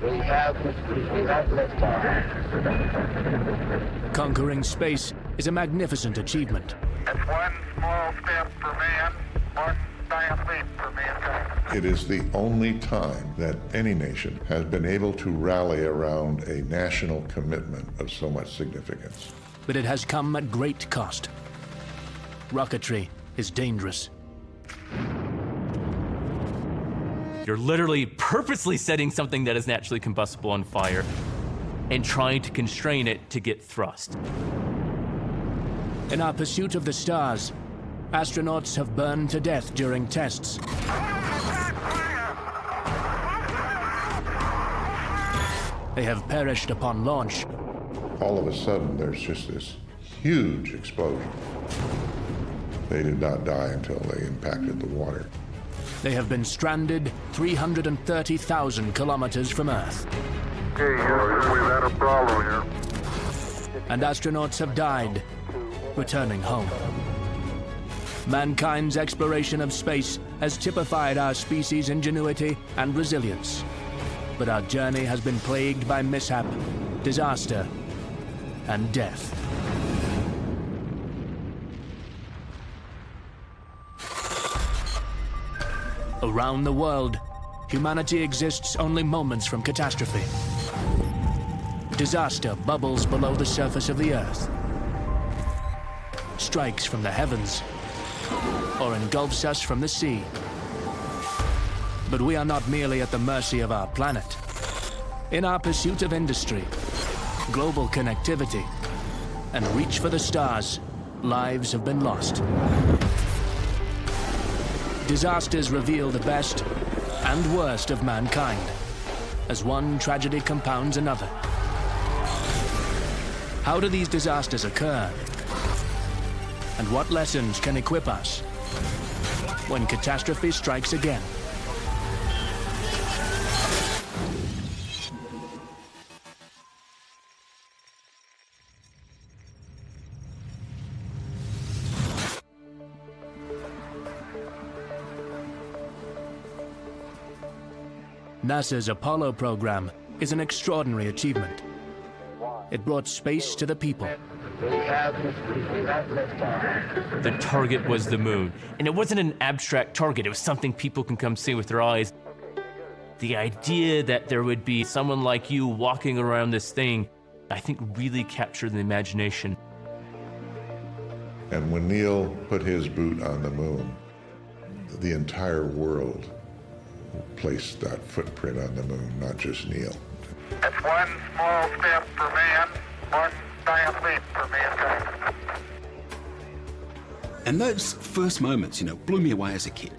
We have liftoff. Conquering space is a magnificent achievement. It's one small step for man, one giant leap for mankind. It is the only time that any nation has been able to rally around a national commitment of so much significance. But it has come at great cost. Rocketry is dangerous. You're literally purposely setting something that is naturally combustible on fire and trying to constrain it to get thrust. In our pursuit of the stars, astronauts have burned to death during tests. They have perished upon launch. All of a sudden, there's just this huge explosion. They did not die until they impacted the water. They have been stranded 330,000 kilometers from Earth. Okay, Houston, we've had a problem here. And astronauts have died, returning home. Mankind's exploration of space has typified our species' ingenuity and resilience. But our journey has been plagued by mishap, disaster, and death. Around the world, humanity exists only moments from catastrophe. Disaster bubbles below the surface of the Earth, strikes from the heavens, or engulfs us from the sea. But we are not merely at the mercy of our planet. In our pursuit of industry, global connectivity, and reach for the stars, lives have been lost. Disasters reveal the best and worst of mankind, as one tragedy compounds another. How do these disasters occur? And what lessons can equip us when catastrophe strikes again? NASA's Apollo program is an extraordinary achievement. It brought space to the people. We have liftoff. The target was the moon. And it wasn't an abstract target, it was something people can come see with their eyes. The idea that there would be someone like you walking around this thing, I think really captured the imagination. And when Neil put his boot on the moon, the entire world placed that footprint on the moon, not just Neil. It's one small step for man, one giant leap for mankind. And those first moments, blew me away as a kid.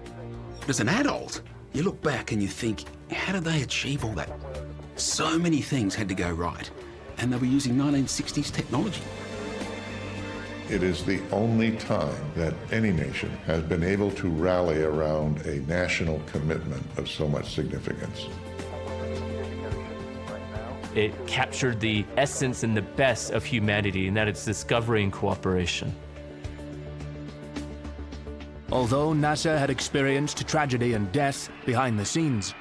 But as an adult, you look back and you think, how did they achieve all that? So many things had to go right, and they were using 1960s technology. It is the only time that any nation has been able to rally around a national commitment of so much significance. It captured the essence and the best of humanity, and that it's discovery and cooperation. Although NASA had experienced tragedy and death behind the scenes,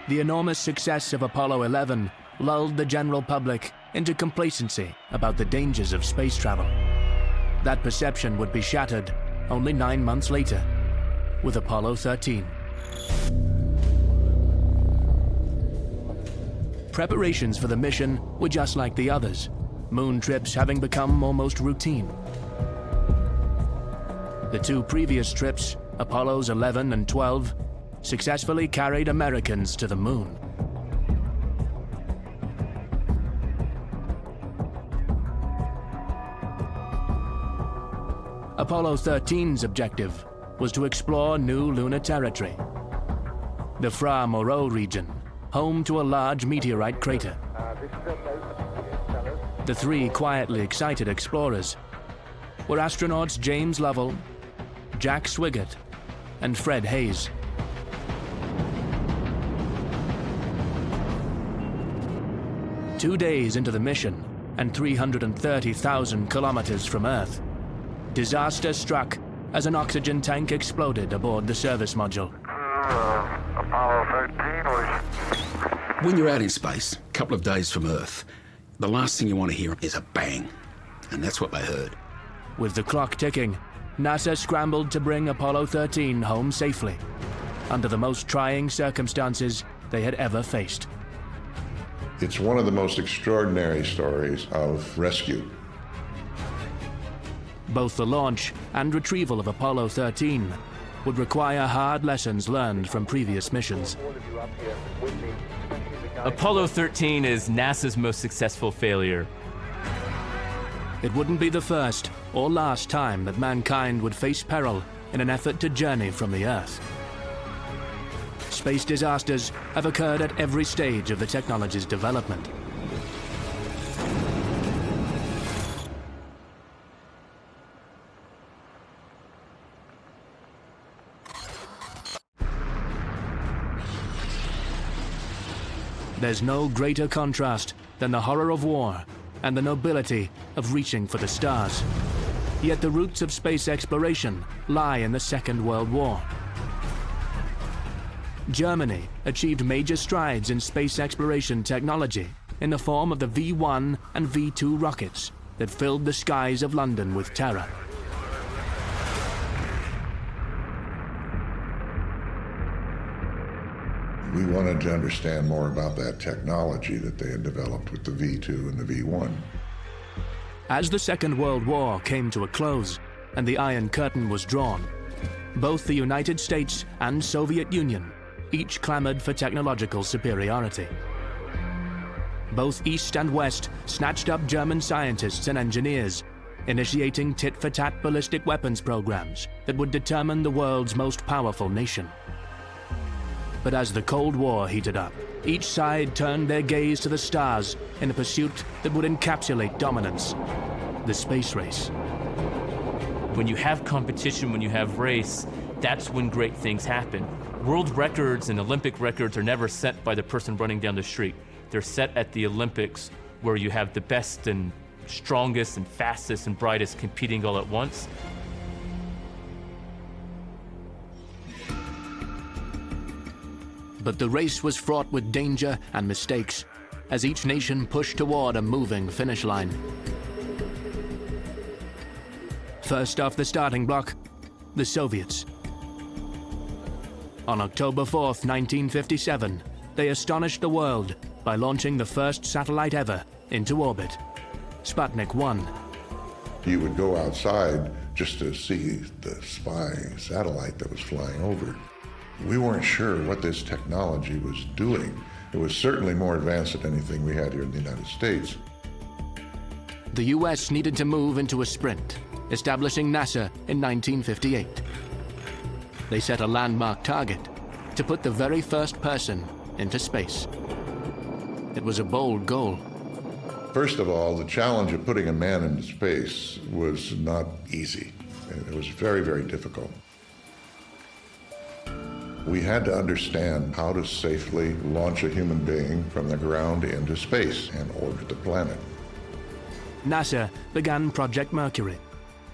the enormous success of Apollo 11 lulled the general public into complacency about the dangers of space travel. That perception would be shattered only 9 months later with Apollo 13. Preparations for the mission were just like the others, moon trips having become almost routine. The two previous trips, Apollos 11 and 12, successfully carried Americans to the moon. Apollo 13's objective was to explore new lunar territory, the Fra Moreau region, home to a large meteorite crater. The three quietly excited explorers were astronauts James Lovell, Jack Swigert, and Fred Hayes. Two days into the mission and 330,000 kilometers from Earth, disaster struck as an oxygen tank exploded aboard the service module. Apollo Apollo 13 was... When you're out in space, a couple of days from Earth, the last thing you want to hear is a bang. And that's what they heard. With the clock ticking, NASA scrambled to bring Apollo 13 home safely, under the most trying circumstances they had ever faced. It's one of the most extraordinary stories of rescue. Both the launch and retrieval of Apollo 13 would require hard lessons learned from previous missions. Apollo 13 is NASA's most successful failure. It wouldn't be the first or last time that mankind would face peril in an effort to journey from the Earth. Space disasters have occurred at every stage of the technology's development. There's no greater contrast than the horror of war and the nobility of reaching for the stars. Yet the roots of space exploration lie in the Second World War. Germany achieved major strides in space exploration technology in the form of the V-1 and V-2 rockets that filled the skies of London with terror. We wanted to understand more about that technology that they had developed with the V2 and the V1. As the Second World War came to a close and the Iron Curtain was drawn, both the United States and Soviet Union each clamored for technological superiority. Both East and West snatched up German scientists and engineers, initiating tit-for-tat ballistic weapons programs that would determine the world's most powerful nation. But as the Cold War heated up, each side turned their gaze to the stars in a pursuit that would encapsulate dominance: the space race. When you have competition, when you have race, that's when great things happen. World records and Olympic records are never set by the person running down the street. They're set at the Olympics, where you have the best and strongest and fastest and brightest competing all at once. But the race was fraught with danger and mistakes as each nation pushed toward a moving finish line. First off the starting block, the Soviets. On October 4th, 1957, they astonished the world by launching the first satellite ever into orbit, Sputnik 1. You would go outside just to see the spy satellite that was flying over. We weren't sure what this technology was doing. It was certainly more advanced than anything we had here in the United States. The US needed to move into a sprint, establishing NASA in 1958. They set a landmark target to put the very first person into space. It was a bold goal. First of all, the challenge of putting a man into space was not easy. It was very, very difficult. We had to understand how to safely launch a human being from the ground into space and orbit the planet. NASA began Project Mercury,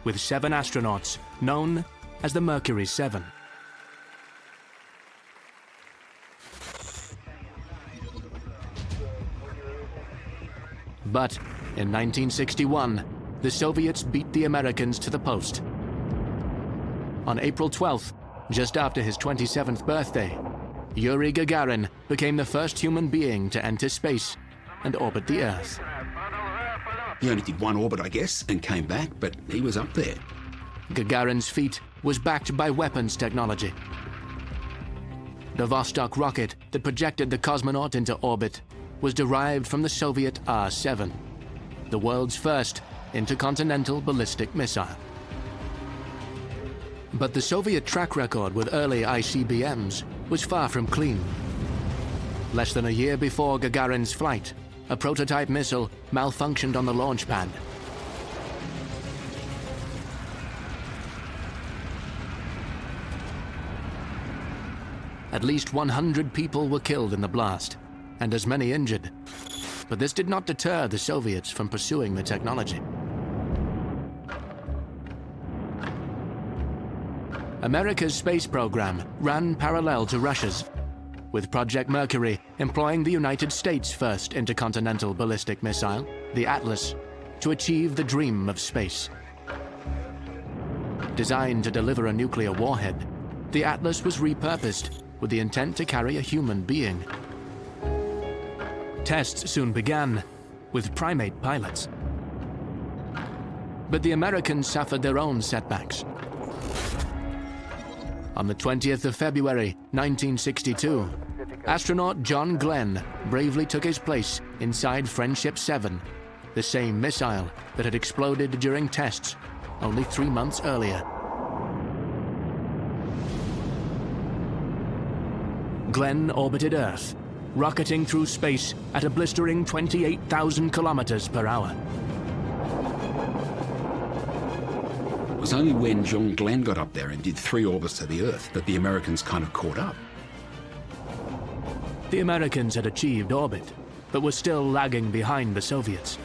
with 7 astronauts known as the Mercury 7. But in 1961, the Soviets beat the Americans to the post. On April 12th, just after his 27th birthday, Yuri Gagarin became the first human being to enter space and orbit the Earth. He only did one orbit, I guess, and came back, but he was up there. Gagarin's feat was backed by weapons technology. The Vostok rocket that projected the cosmonaut into orbit was derived from the Soviet R-7, the world's first intercontinental ballistic missile. But the Soviet track record with early ICBMs was far from clean. Less than a year before Gagarin's flight, a prototype missile malfunctioned on the launch pad. At least 100 people were killed in the blast, and as many injured. But this did not deter the Soviets from pursuing the technology. America's space program ran parallel to Russia's. with Project Mercury employing the United States' first intercontinental ballistic missile, the Atlas, to achieve the dream of space. Designed to deliver a nuclear warhead, the Atlas was repurposed with the intent to carry a human being. Tests soon began, with primate pilots. But the Americans suffered their own setbacks. On the 20th of February, 1962, astronaut John Glenn bravely took his place inside Friendship 7, the same missile that had exploded during tests only 3 months earlier. Glenn orbited Earth, rocketing through space at a blistering 28,000 kilometers per hour. It was only when John Glenn got up there and did 3 orbits to the Earth that the Americans kind of caught up. The Americans had achieved orbit, but were still lagging behind the Soviets.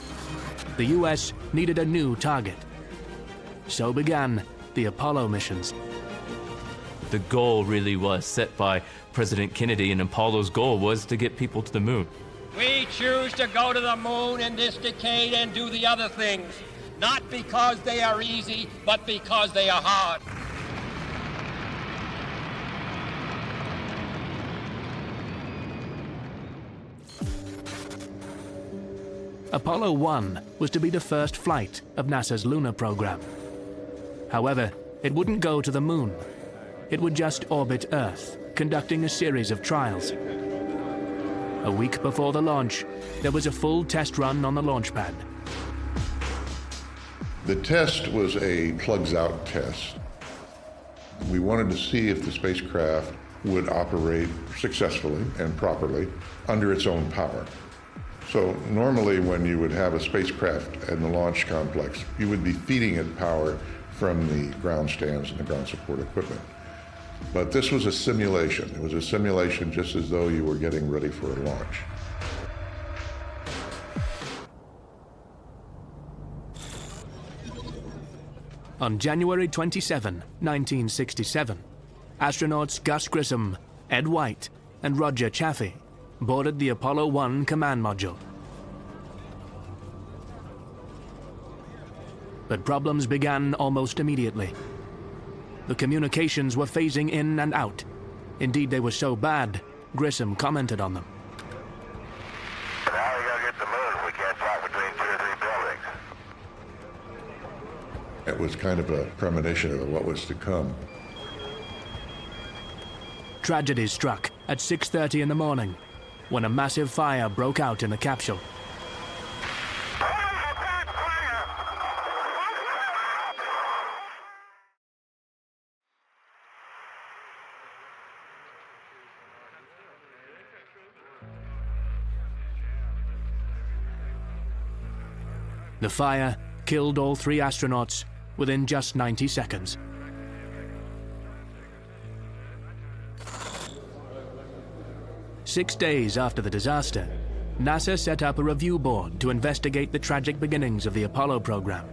The US needed a new target. So began the Apollo missions. The goal really was set by President Kennedy, and Apollo's goal was to get people to the moon. We choose to go to the moon in this decade and do the other things, not because they are easy, but because they are hard. Apollo 1 was to be the first flight of NASA's lunar program. However, it wouldn't go to the moon. It would just orbit Earth, conducting a series of trials. A week before the launch, there was a full test run on the launch pad. The test was a plugs-out test. We wanted to see if the spacecraft would operate successfully and properly under its own power. So normally when you would have a spacecraft in the launch complex, you would be feeding it power from the ground stands and the ground support equipment. But this was a simulation. It was a simulation just as though you were getting ready for a launch. On January 27, 1967, astronauts Gus Grissom, Ed White, and Roger Chaffee boarded the Apollo 1 command module. But problems began almost immediately. The communications were phasing in and out. Indeed, they were so bad, Grissom commented on them. Now we gotta get to the moon. We can't talk between 2 or 3 buildings. It was kind of a premonition of what was to come. Tragedy struck at 6:30 in the morning when a massive fire broke out in the capsule. The fire killed all 3 astronauts within just 90 seconds. Six days after the disaster, NASA set up a review board to investigate the tragic beginnings of the Apollo program.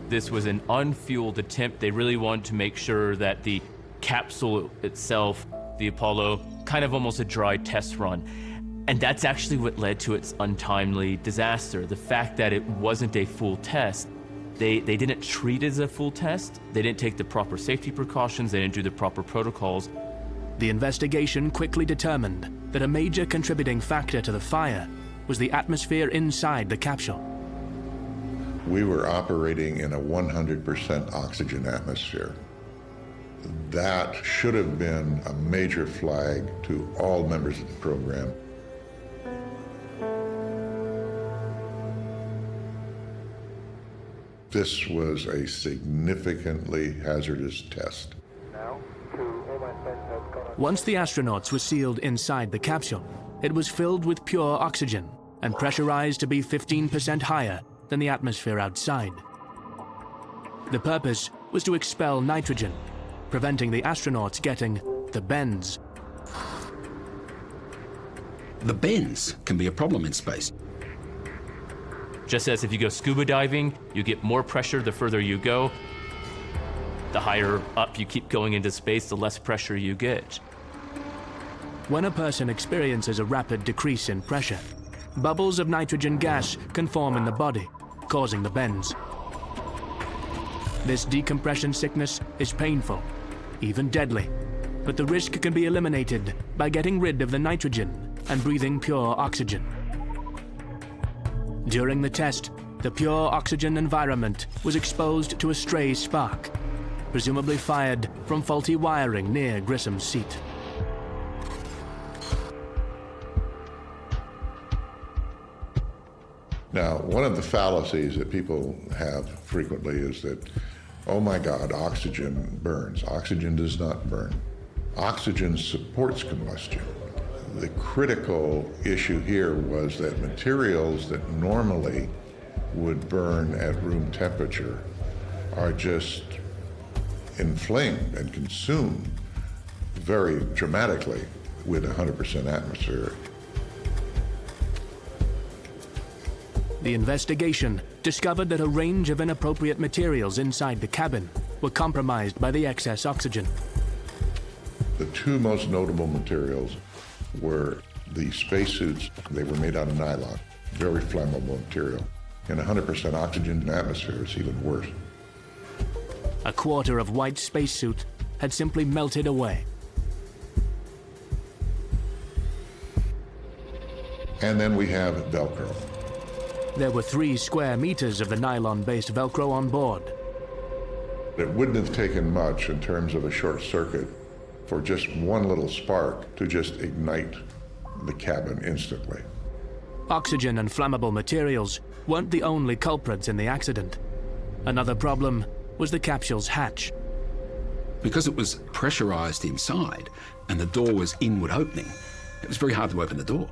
This was an unfueled attempt. They really wanted to make sure that the capsule itself, the Apollo, kind of almost a dry test run. And that's actually what led to its untimely disaster. The fact that it wasn't a full test. They didn't treat it as a full test. They didn't take the proper safety precautions. They didn't do the proper protocols. The investigation quickly determined that a major contributing factor to the fire was the atmosphere inside the capsule. We were operating in a 100% oxygen atmosphere. That should have been a major flag to all members of the program. This was a significantly hazardous test. Once the astronauts were sealed inside the capsule, it was filled with pure oxygen and pressurized to be 15% higher than the atmosphere outside. The purpose was to expel nitrogen, preventing the astronauts getting the bends. The bends can be a problem in space. Just as if you go scuba diving, you get more pressure the further you go. The higher up you keep going into space, the less pressure you get. When a person experiences a rapid decrease in pressure, bubbles of nitrogen gas can form in the body, causing the bends. This decompression sickness is painful, even deadly, but the risk can be eliminated by getting rid of the nitrogen and breathing pure oxygen. During the test, the pure oxygen environment was exposed to a stray spark, presumably fired from faulty wiring near Grissom's seat. Now, one of the fallacies that people have frequently is that, oh my God, oxygen burns. Oxygen does not burn. Oxygen supports combustion. The critical issue here was that materials that normally would burn at room temperature are just inflamed and consumed very dramatically with 100% atmosphere. The investigation discovered that a range of inappropriate materials inside the cabin were compromised by the excess oxygen. The two most notable materials were the spacesuits. They were made out of nylon, very flammable material. And 100% oxygen in the atmosphere is even worse. A quarter of White's spacesuit had simply melted away. And then we have Velcro. There were 3 square meters of the nylon-based Velcro on board. It wouldn't have taken much in terms of a short circuit for just one little spark to just ignite the cabin instantly. Oxygen and flammable materials weren't the only culprits in the accident. Another problem was the capsule's hatch. Because it was pressurized inside and the door was inward opening, it was very hard to open the door.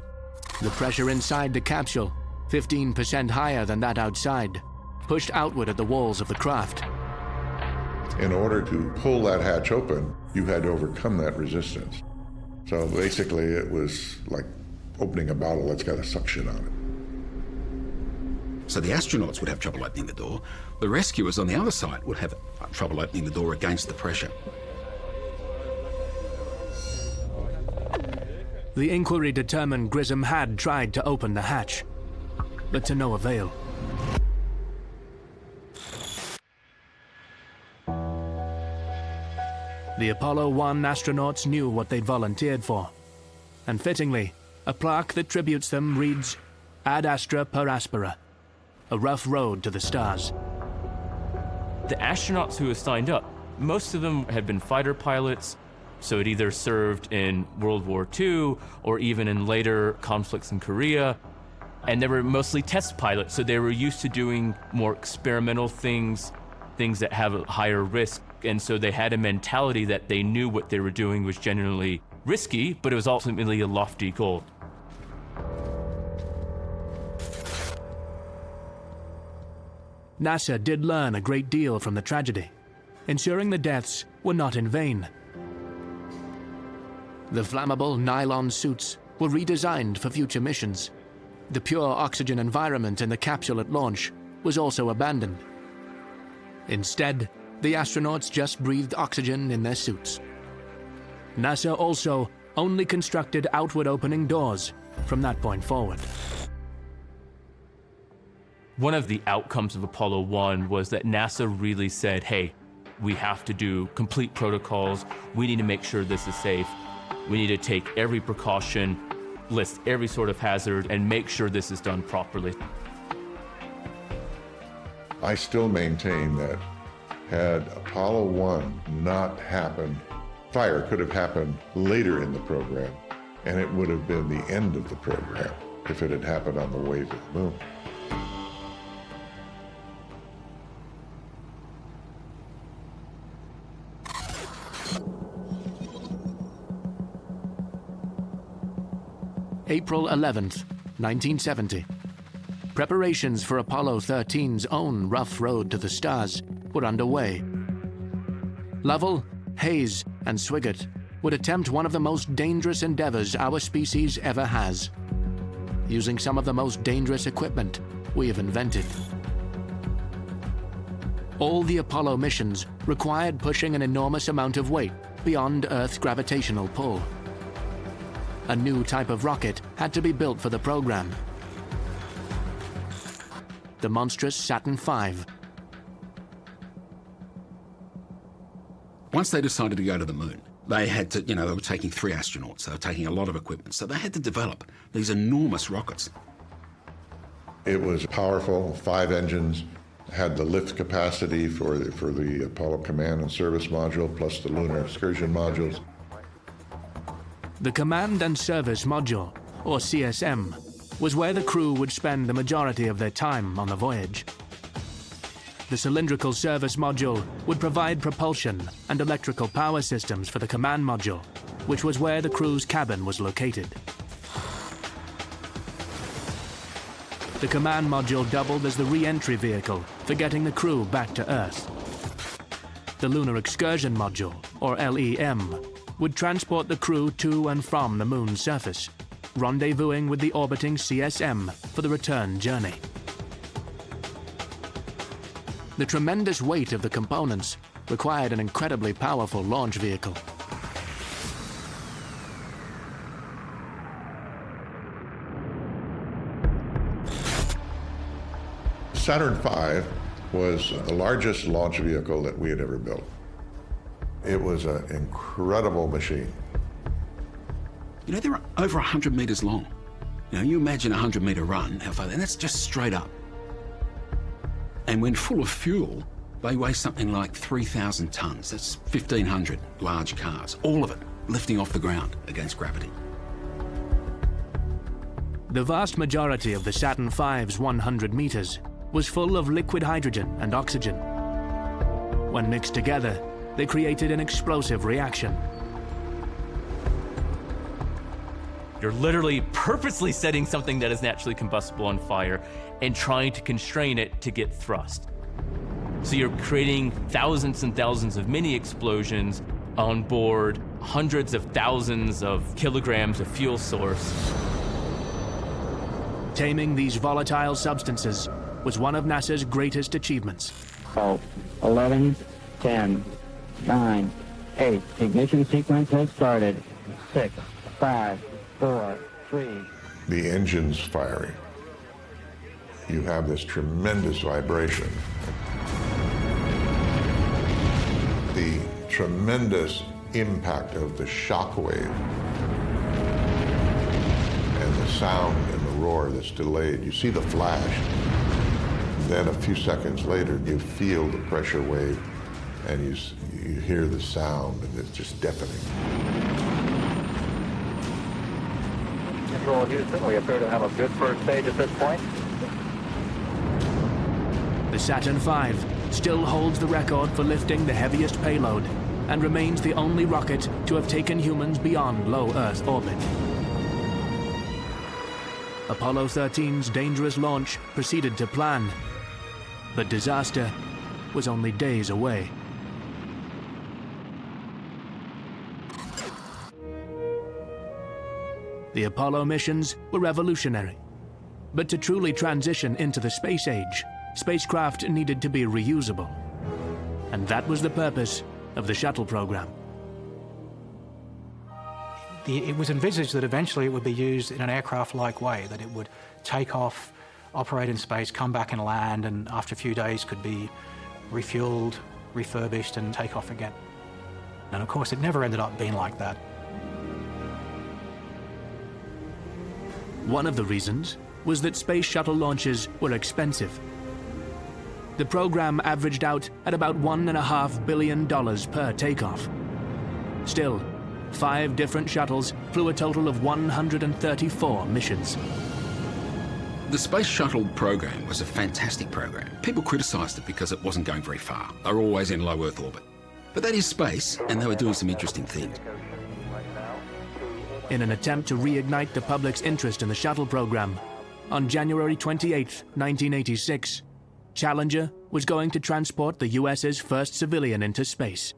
The pressure inside the capsule, 15% higher than that outside, pushed outward at the walls of the craft. In order to pull that hatch open, you had to overcome that resistance. So basically it was like opening a bottle that's got a suction on it. So the astronauts would have trouble opening the door. The rescuers on the other side would have trouble opening the door against the pressure. The inquiry determined Grissom had tried to open the hatch, but to no avail. The Apollo 1 astronauts knew what they'd volunteered for, and fittingly, a plaque that tributes them reads, Ad Astra per Aspera, a rough road to the stars. The astronauts who have signed up, most of them had been fighter pilots, so it either served in World War II or even in later conflicts in Korea. And they were mostly test pilots, so they were used to doing more experimental things that have a higher risk. And so they had a mentality that they knew what they were doing was genuinely risky, but it was ultimately a lofty goal. NASA did learn a great deal from the tragedy, ensuring the deaths were not in vain. The flammable nylon suits were redesigned for future missions. The pure oxygen environment in the capsule at launch was also abandoned. Instead, the astronauts just breathed oxygen in their suits. NASA also only constructed outward opening doors from that point forward. One of the outcomes of Apollo 1 was that NASA really said, hey, we have to do complete protocols. We need to make sure this is safe. We need to take every precaution, list every sort of hazard, and make sure this is done properly. I still maintain that had Apollo 1 not happened, fire could have happened later in the program, and it would have been the end of the program if it had happened on the way to the moon. April 11th, 1970. Preparations for Apollo 13's own rough road to the stars were underway. Lovell, Hayes, and Swigert would attempt one of the most dangerous endeavors our species ever has, using some of the most dangerous equipment we have invented. All the Apollo missions required pushing an enormous amount of weight beyond Earth's gravitational pull. A new type of rocket had to be built for the program. The monstrous Saturn V. Once they decided to go to the moon, they had to, they were taking 3 astronauts. They were taking a lot of equipment. So they had to develop these enormous rockets. It was powerful, 5 engines, had the lift capacity for the Apollo Command and Service Module, plus the Lunar Excursion Modules. The Command and Service Module, or CSM, was where the crew would spend the majority of their time on the voyage. The Cylindrical Service Module would provide propulsion and electrical power systems for the Command Module, which was where the crew's cabin was located. The Command Module doubled as the re-entry vehicle for getting the crew back to Earth. The Lunar Excursion Module, or LEM, would transport the crew to and from the Moon's surface, rendezvousing with the orbiting CSM for the return journey. The tremendous weight of the components required an incredibly powerful launch vehicle. Saturn V was the largest launch vehicle that we had ever built. It was an incredible machine. They were over 100 meters long. You imagine a 100-meter run, how far, and that's just straight up. And when full of fuel, they weigh something like 3,000 tons. That's 1,500 large cars, all of it lifting off the ground against gravity. The vast majority of the Saturn V's 100 meters was full of liquid hydrogen and oxygen. When mixed together, they created an explosive reaction. You're literally purposely setting something that is naturally combustible on fire and trying to constrain it to get thrust. So you're creating thousands and thousands of mini explosions on board hundreds of thousands of kilograms of fuel source. Taming these volatile substances was one of NASA's greatest achievements. 12, 11, 10, 9, 8. Ignition sequence has started. 6, 5, 4, 3. The engine's firing. You have this tremendous vibration. The tremendous impact of the shock wave and the sound and the roar that's delayed. You see the flash, then a few seconds later you feel the pressure wave and you hear the sound, and it's just deafening. Control Houston, we appear to have a good first stage at this point. The Saturn V still holds the record for lifting the heaviest payload and remains the only rocket to have taken humans beyond low Earth orbit. Apollo 13's dangerous launch proceeded to plan, but disaster was only days away. The Apollo missions were revolutionary, but to truly transition into the space age, spacecraft needed to be reusable. And that was the purpose of the shuttle program. It was envisaged that eventually it would be used in an aircraft-like way, that it would take off, operate in space, come back and land, and after a few days could be refueled, refurbished, and take off again. And of course, it never ended up being like that. One of the reasons was that space shuttle launches were expensive. The program averaged out at about $1.5 billion per takeoff. Still, 5 different shuttles flew a total of 134 missions. The Space Shuttle program was a fantastic program. People criticised it because it wasn't going very far. They were always in low Earth orbit. But that is space, and they were doing some interesting things. In an attempt to reignite the public's interest in the shuttle program, on January 28, 1986, Challenger was going to transport the US's first civilian into space.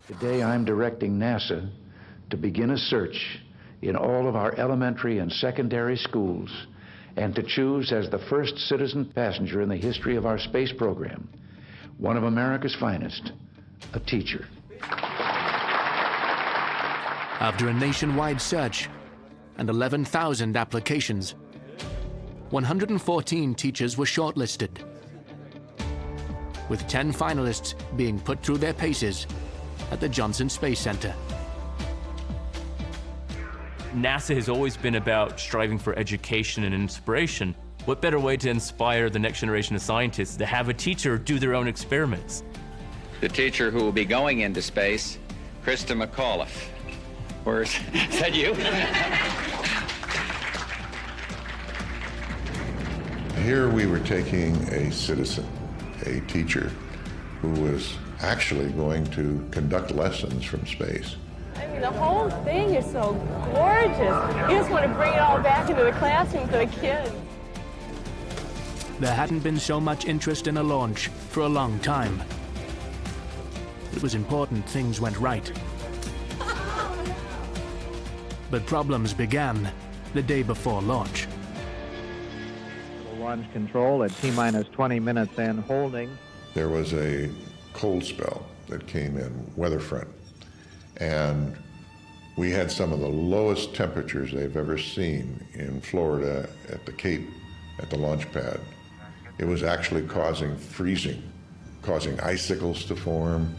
Today I'm directing NASA to begin a search in all of our elementary and secondary schools and to choose as the first citizen passenger in the history of our space program, one of America's finest, a teacher. After a nationwide search and 11,000 applications, 114 teachers were shortlisted, with 10 finalists being put through their paces at the Johnson Space Center. NASA has always been about striving for education and inspiration. What better way to inspire the next generation of scientists to have a teacher do their own experiments? The teacher who will be going into space, Krista McAuliffe. Or is that you? Here we were taking a citizen, a teacher, who was actually going to conduct lessons from space. I mean, the whole thing is so gorgeous. You just want to bring it all back into the classroom for the kids. There hadn't been so much interest in a launch for a long time. It was important things went right. But problems began the day before launch. Launch control at T-minus 20 minutes and holding. There was a cold spell that came in, weather front, and we had some of the lowest temperatures they've ever seen in Florida at the Cape, at the launch pad. It was actually causing freezing, causing icicles to form.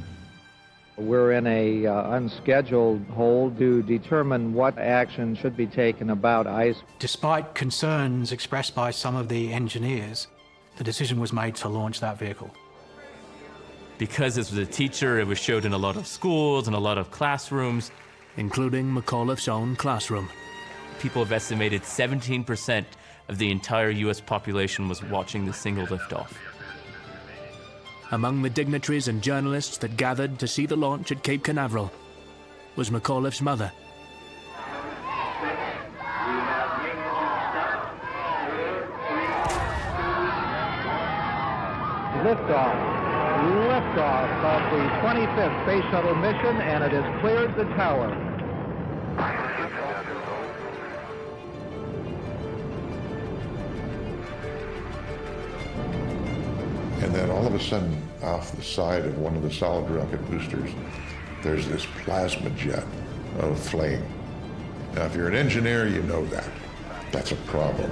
We're in a unscheduled hold to determine what action should be taken about ice. Despite concerns expressed by some of the engineers, the decision was made to launch that vehicle. Because this was a teacher, it was showed in a lot of schools and a lot of classrooms, including McAuliffe's own classroom. People have estimated 17% of the entire US population was watching the single liftoff. Among the dignitaries and journalists that gathered to see the launch at Cape Canaveral was McAuliffe's mother. Liftoff of the 25th Space Shuttle mission, and it has cleared the tower. And then all of a sudden, off the side of one of the solid rocket boosters, there's this plasma jet of flame. Now, if you're an engineer, you know that. That's a problem.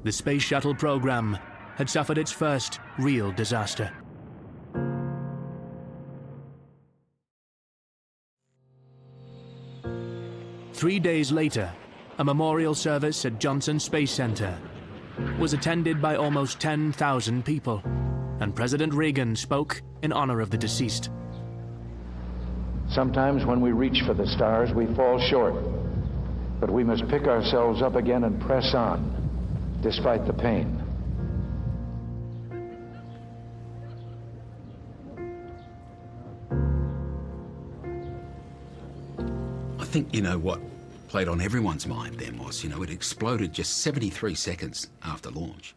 The space shuttle program had suffered its first real disaster. Three days later, a memorial service at Johnson Space Center was attended by almost 10,000 people, and President Reagan spoke in honor of the deceased. Sometimes when we reach for the stars, we fall short, but we must pick ourselves up again and press on, despite the pain. I think, you know, what played on everyone's mind then was, you know, it exploded just 73 seconds after launch.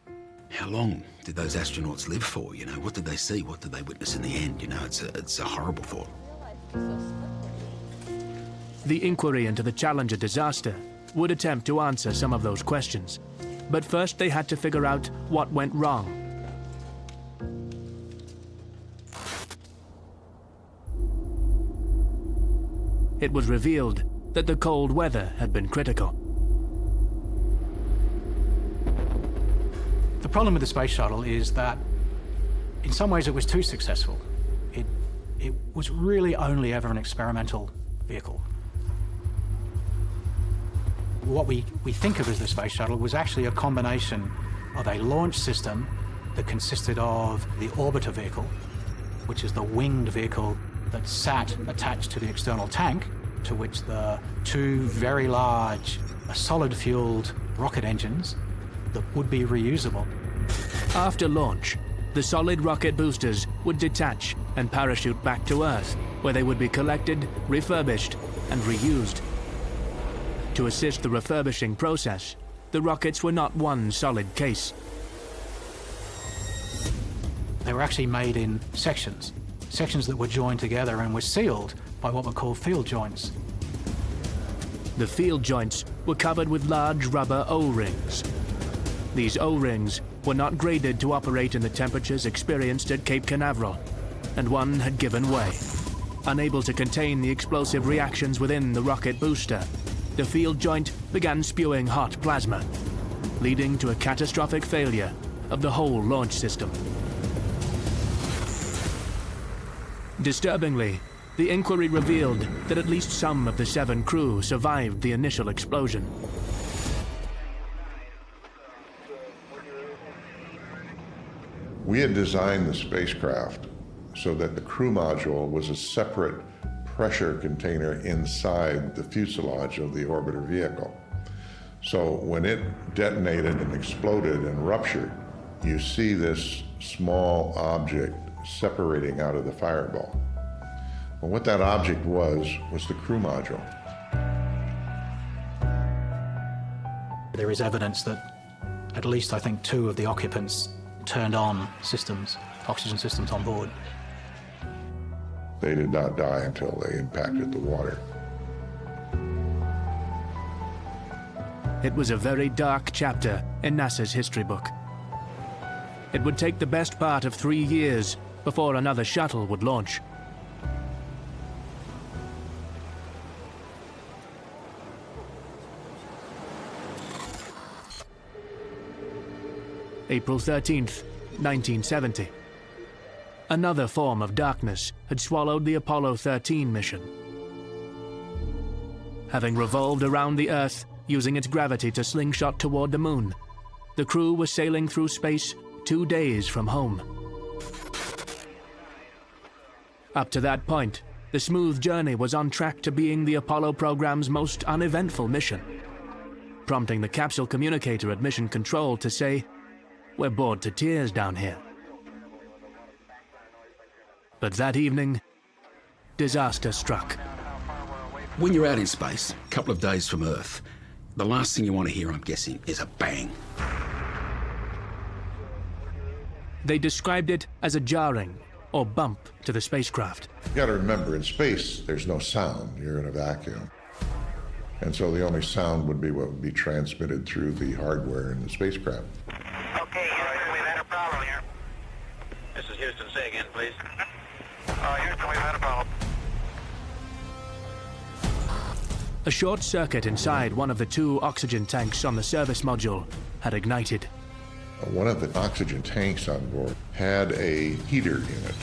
How long did those astronauts live for? You know, what did they see? What did they witness in the end? You know, it's a horrible thought. The inquiry into the Challenger disaster would attempt to answer some of those questions. But first they had to figure out what went wrong. It was revealed that the cold weather had been critical. The problem with the space shuttle is that in some ways it was too successful. It was really only ever an experimental vehicle. What we think of as the space shuttle was actually a combination of a launch system that consisted of the orbiter vehicle, which is the winged vehicle that sat attached to the external tank, to which the two very large solid-fueled rocket engines that would be reusable. After launch, the solid rocket boosters would detach and parachute back to Earth, where they would be collected, refurbished, and reused. To assist the refurbishing process, the rockets were not one solid case. They were actually made in sections that were joined together and were sealed by what were called field joints. The field joints were covered with large rubber O-rings. These O-rings were not graded to operate in the temperatures experienced at Cape Canaveral, and one had given way. Unable to contain the explosive reactions within the rocket booster, the field joint began spewing hot plasma, leading to a catastrophic failure of the whole launch system. Disturbingly, the inquiry revealed that at least some of the 7 crew survived the initial explosion. We had designed the spacecraft so that the crew module was a separate pressure container inside the fuselage of the orbiter vehicle. So when it detonated and exploded and ruptured, you see this small object separating out of the fireball. Well, what that object was the crew module. There is evidence that at least, I think, 2 of the occupants turned on systems, oxygen systems on board. They did not die until they impacted the water. It was a very dark chapter in NASA's history book. It would take the best part of 3 years before another shuttle would launch. April 13th, 1970. Another form of darkness had swallowed the Apollo 13 mission. Having revolved around the Earth, using its gravity to slingshot toward the moon, the crew was sailing through space 2 days from home. Up to that point, the smooth journey was on track to being the Apollo program's most uneventful mission, prompting the capsule communicator at Mission Control to say, "We're bored to tears down here." But that evening, disaster struck. When you're out in space, a couple of days from Earth, the last thing you want to hear, I'm guessing, is a bang. They described it as a jarring or bump to the spacecraft. You gotta remember, in space, there's no sound. You're in a vacuum. And so the only sound would be what would be transmitted through the hardware in the spacecraft. Okay, Houston, we've had a problem here. This is Houston. Say again, please. Houston, we've had a problem. A short circuit inside one of the 2 oxygen tanks on the service module had ignited. One of the oxygen tanks on board had a heater in it.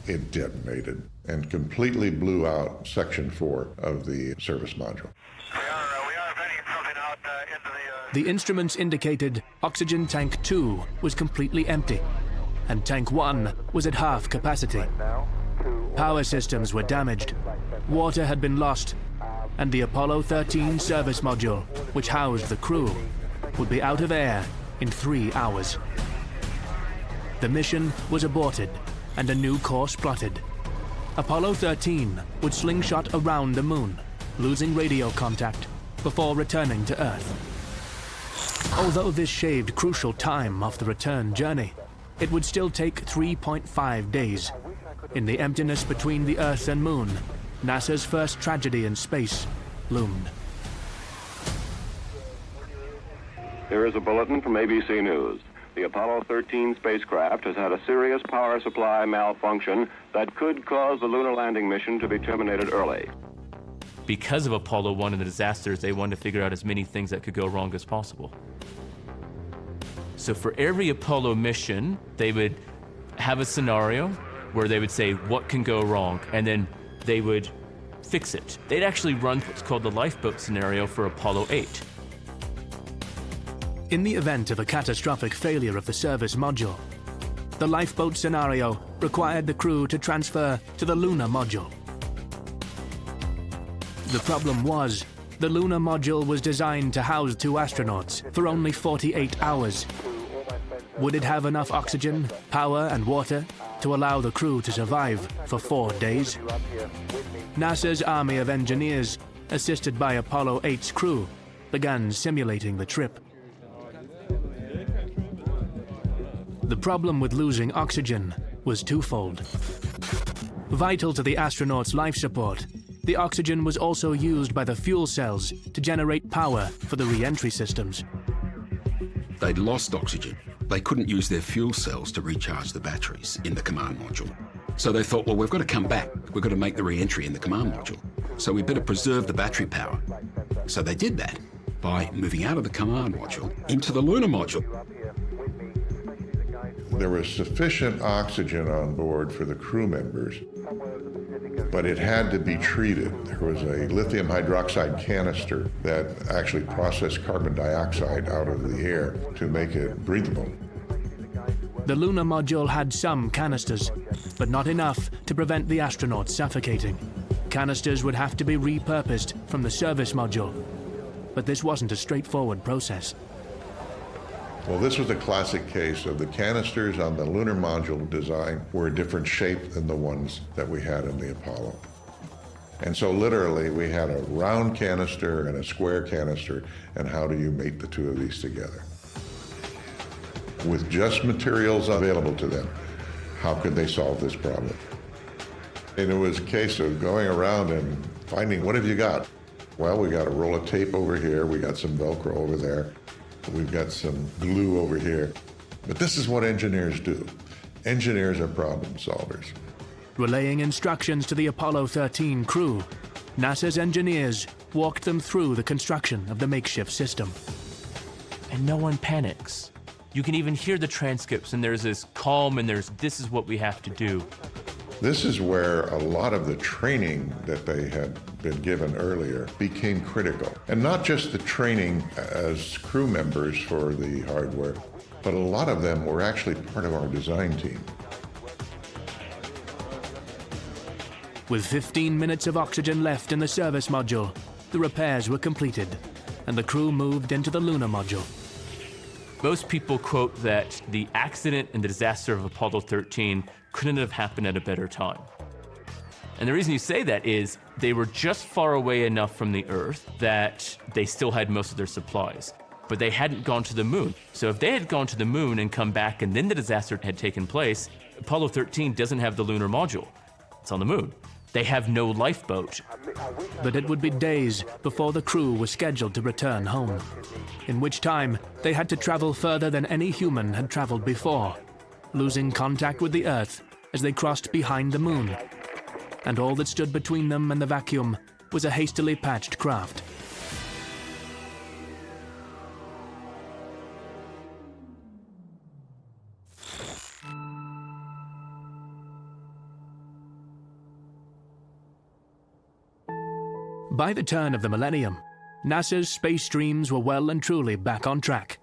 It detonated and completely blew out section 4 of the service module. We are vetting something out into the... The instruments indicated oxygen tank 2 was completely empty, and tank 1 was at half capacity. Power systems were damaged, water had been lost, and the Apollo 13 service module, which housed the crew, would be out of air in 3 hours. The mission was aborted, and a new course plotted. Apollo 13 would slingshot around the moon, losing radio contact before returning to Earth. Although this shaved crucial time off the return journey, it would still take 3.5 days. In the emptiness between the Earth and Moon, NASA's first tragedy in space loomed. Here is a bulletin from ABC News. The Apollo 13 spacecraft has had a serious power supply malfunction that could cause the lunar landing mission to be terminated early. Because of Apollo 1 and the disasters, they wanted to figure out as many things that could go wrong as possible. So for every Apollo mission, they would have a scenario where they would say what can go wrong, and then they would fix it. They'd actually run what's called the lifeboat scenario for Apollo 8. In the event of a catastrophic failure of the service module, the lifeboat scenario required the crew to transfer to the lunar module. The problem was, the lunar module was designed to house 2 astronauts for only 48 hours. Would it have enough oxygen, power, and water to allow the crew to survive for 4 days? NASA's Army of Engineers, assisted by Apollo 8's crew, began simulating the trip. The problem with losing oxygen was twofold. Vital to the astronauts' life support, the oxygen was also used by the fuel cells to generate power for the re-entry systems. They'd lost oxygen, They couldn't use their fuel cells to recharge the batteries in the command module. So they thought, well, we've got to come back. We've got to make the re-entry in the command module. So we better preserve the battery power. So they did that by moving out of the command module into the lunar module. There was sufficient oxygen on board for the crew members, but it had to be treated. There was a lithium hydroxide canister that actually processed carbon dioxide out of the air to make it breathable. The lunar module had some canisters, but not enough to prevent the astronauts suffocating. Canisters would have to be repurposed from the service module, but this wasn't a straightforward process. Well, this was a classic case of the canisters on the lunar module design were a different shape than the ones that we had in the Apollo. And so literally we had a round canister and a square canister, and how do you mate the two of these together? With just materials available to them, how could they solve this problem? And it was a case of going around and finding, what have you got? Well, we got a roll of tape over here, we got some Velcro over there, we've got some glue over here. But this is what engineers do. Engineers are problem solvers. Relaying instructions to the Apollo 13 crew, NASA's engineers walked them through the construction of the makeshift system. And no one panics. You can even hear the transcripts, and there's this calm, and this is what we have to do. This is where a lot of the training that they had been given earlier became critical. And not just the training as crew members for the hardware, but a lot of them were actually part of our design team. With 15 minutes of oxygen left in the service module, the repairs were completed, and the crew moved into the lunar module. Most people quote that the accident and the disaster of Apollo 13 couldn't have happened at a better time. And the reason you say that is they were just far away enough from the Earth that they still had most of their supplies, but they hadn't gone to the moon. So if they had gone to the moon and come back and then the disaster had taken place, Apollo 13 doesn't have the lunar module. It's on the moon. They have no lifeboat. But it would be days before the crew was scheduled to return home, in which time they had to travel further than any human had traveled before, losing contact with the Earth as they crossed behind the moon. And all that stood between them and the vacuum was a hastily patched craft. By the turn of the millennium, NASA's space dreams were well and truly back on track.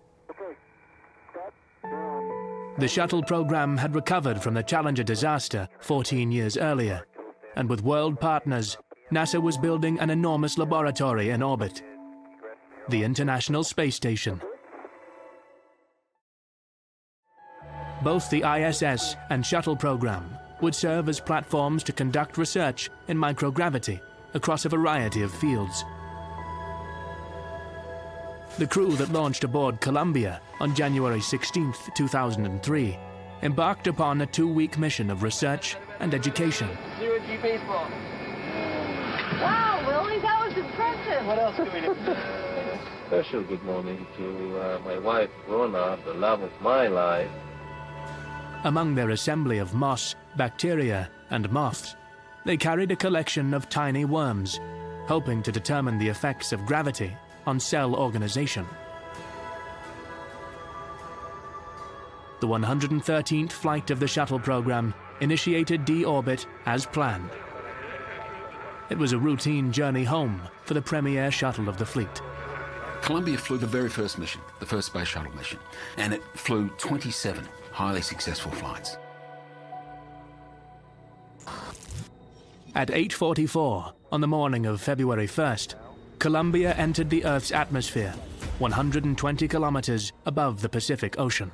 The shuttle program had recovered from the Challenger disaster 14 years earlier, and with world partners, NASA was building an enormous laboratory in orbit, the International Space Station. Both the ISS and shuttle program would serve as platforms to conduct research in microgravity across a variety of fields. The crew that launched aboard Columbia on January 16, 2003, embarked upon a 2-week mission of research and education. Zero-G baseball. Wow, Willie, that was impressive. What else can we do? Special good morning to my wife, Rona, the love of my life. Among their assembly of moss, bacteria, and moths, they carried a collection of tiny worms, hoping to determine the effects of gravity on cell organization. The 113th flight of the shuttle program initiated deorbit as planned. It was a routine journey home for the premier shuttle of the fleet. Columbia flew the very first mission, the first space shuttle mission, and it flew 27 highly successful flights. At 8:44 on the morning of February 1st, Columbia entered the Earth's atmosphere, 120 kilometers above the Pacific Ocean.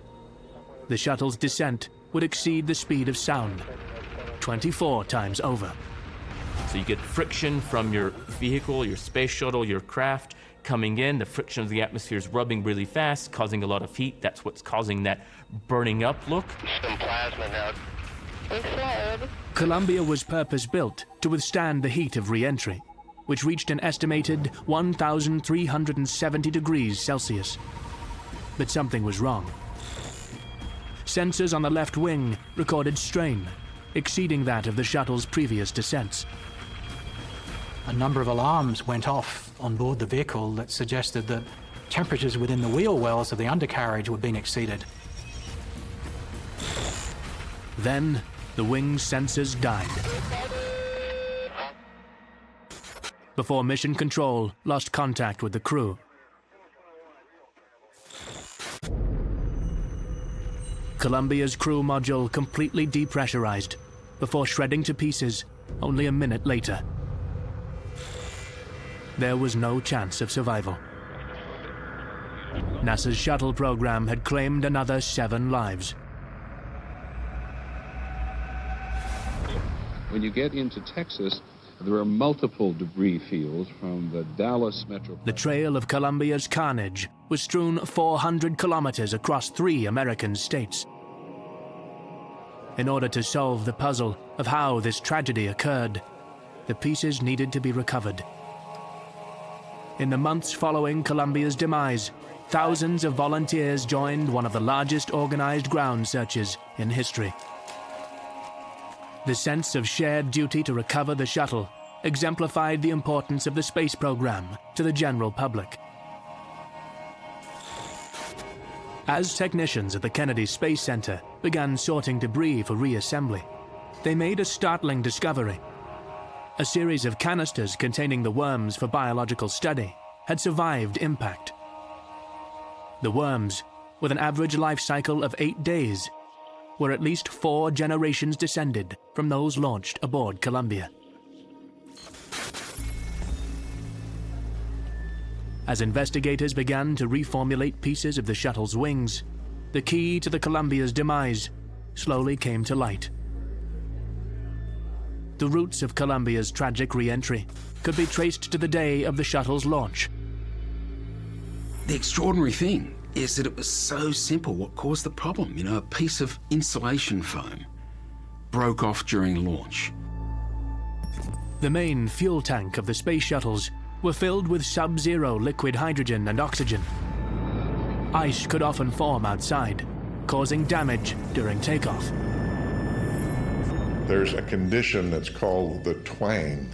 The shuttle's descent would exceed the speed of sound, 24 times over. So you get friction from your vehicle, your space shuttle, your craft coming in. The friction of the atmosphere is rubbing really fast, causing a lot of heat. That's what's causing that burning up look. Some plasma now. Columbia was purpose-built to withstand the heat of re-entry, which reached an estimated 1,370 degrees Celsius. But something was wrong. Sensors on the left wing recorded strain, exceeding that of the shuttle's previous descents. A number of alarms went off on board the vehicle that suggested that temperatures within the wheel wells of the undercarriage were being exceeded. Then, the wing's sensors died. Before Mission Control lost contact with the crew. Columbia's crew module completely depressurized before shredding to pieces only a minute later. There was no chance of survival. NASA's shuttle program had claimed another 7 lives. When you get into Texas, there are multiple debris fields from the Dallas metro. The trail of Columbia's carnage was strewn 400 kilometers across 3 American states. In order to solve the puzzle of how this tragedy occurred, the pieces needed to be recovered. In the months following Columbia's demise, thousands of volunteers joined one of the largest organized ground searches in history. The sense of shared duty to recover the shuttle exemplified the importance of the space program to the general public. As technicians at the Kennedy Space Center began sorting debris for reassembly, they made a startling discovery. A series of canisters containing the worms for biological study had survived impact. The worms, with an average life cycle of 8 days, were at least 4 generations descended from those launched aboard Columbia. As investigators began to reformulate pieces of the shuttle's wings, the key to the Columbia's demise slowly came to light. The roots of Columbia's tragic re-entry could be traced to the day of the shuttle's launch. The extraordinary thing is that it was so simple what caused the problem. You know, a piece of insulation foam broke off during launch. The main fuel tank of the space shuttles were filled with sub-zero liquid hydrogen and oxygen. Ice could often form outside, causing damage during takeoff. There's a condition that's called the twang.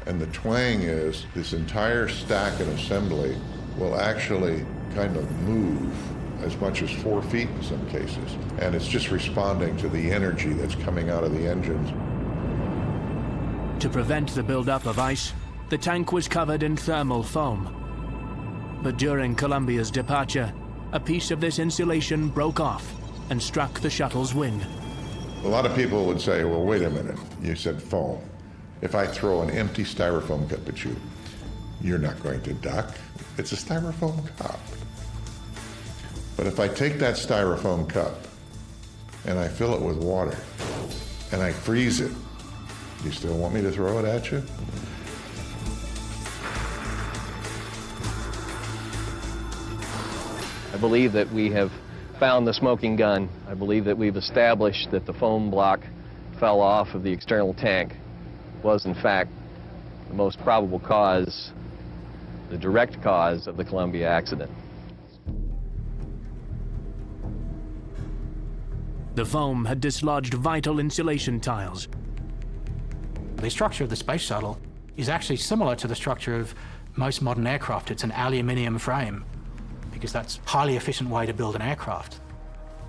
And the twang is this entire stack and assembly will actually kind of move as much as 4 feet in some cases. And it's just responding to the energy that's coming out of the engines. To prevent the buildup of ice, the tank was covered in thermal foam. But during Columbia's departure, a piece of this insulation broke off and struck the shuttle's wing. A lot of people would say, well, wait a minute, you said foam. If I throw an empty styrofoam cup at you, you're not going to duck. It's a styrofoam cup. But if I take that styrofoam cup and I fill it with water and I freeze it, you still want me to throw it at you? I believe that we have found the smoking gun. I believe that we've established that the foam block fell off of the external tank was in fact the most probable cause, the direct cause of the Columbia accident. The foam had dislodged vital insulation tiles. The structure of the space shuttle is actually similar to the structure of most modern aircraft. It's an aluminium frame, because that's a highly efficient way to build an aircraft.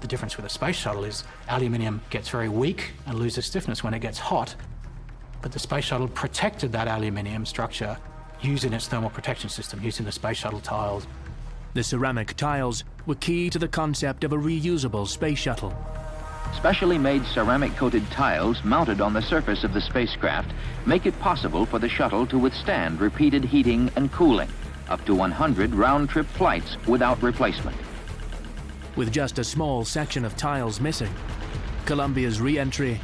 The difference with a space shuttle is aluminium gets very weak and loses stiffness when it gets hot, but the space shuttle protected that aluminium structure using its thermal protection system, using the space shuttle tiles. The ceramic tiles were key to the concept of a reusable space shuttle. Specially made ceramic-coated tiles mounted on the surface of the spacecraft make it possible for the shuttle to withstand repeated heating and cooling, up to 100 round-trip flights without replacement. With just a small section of tiles missing, Columbia's re-entry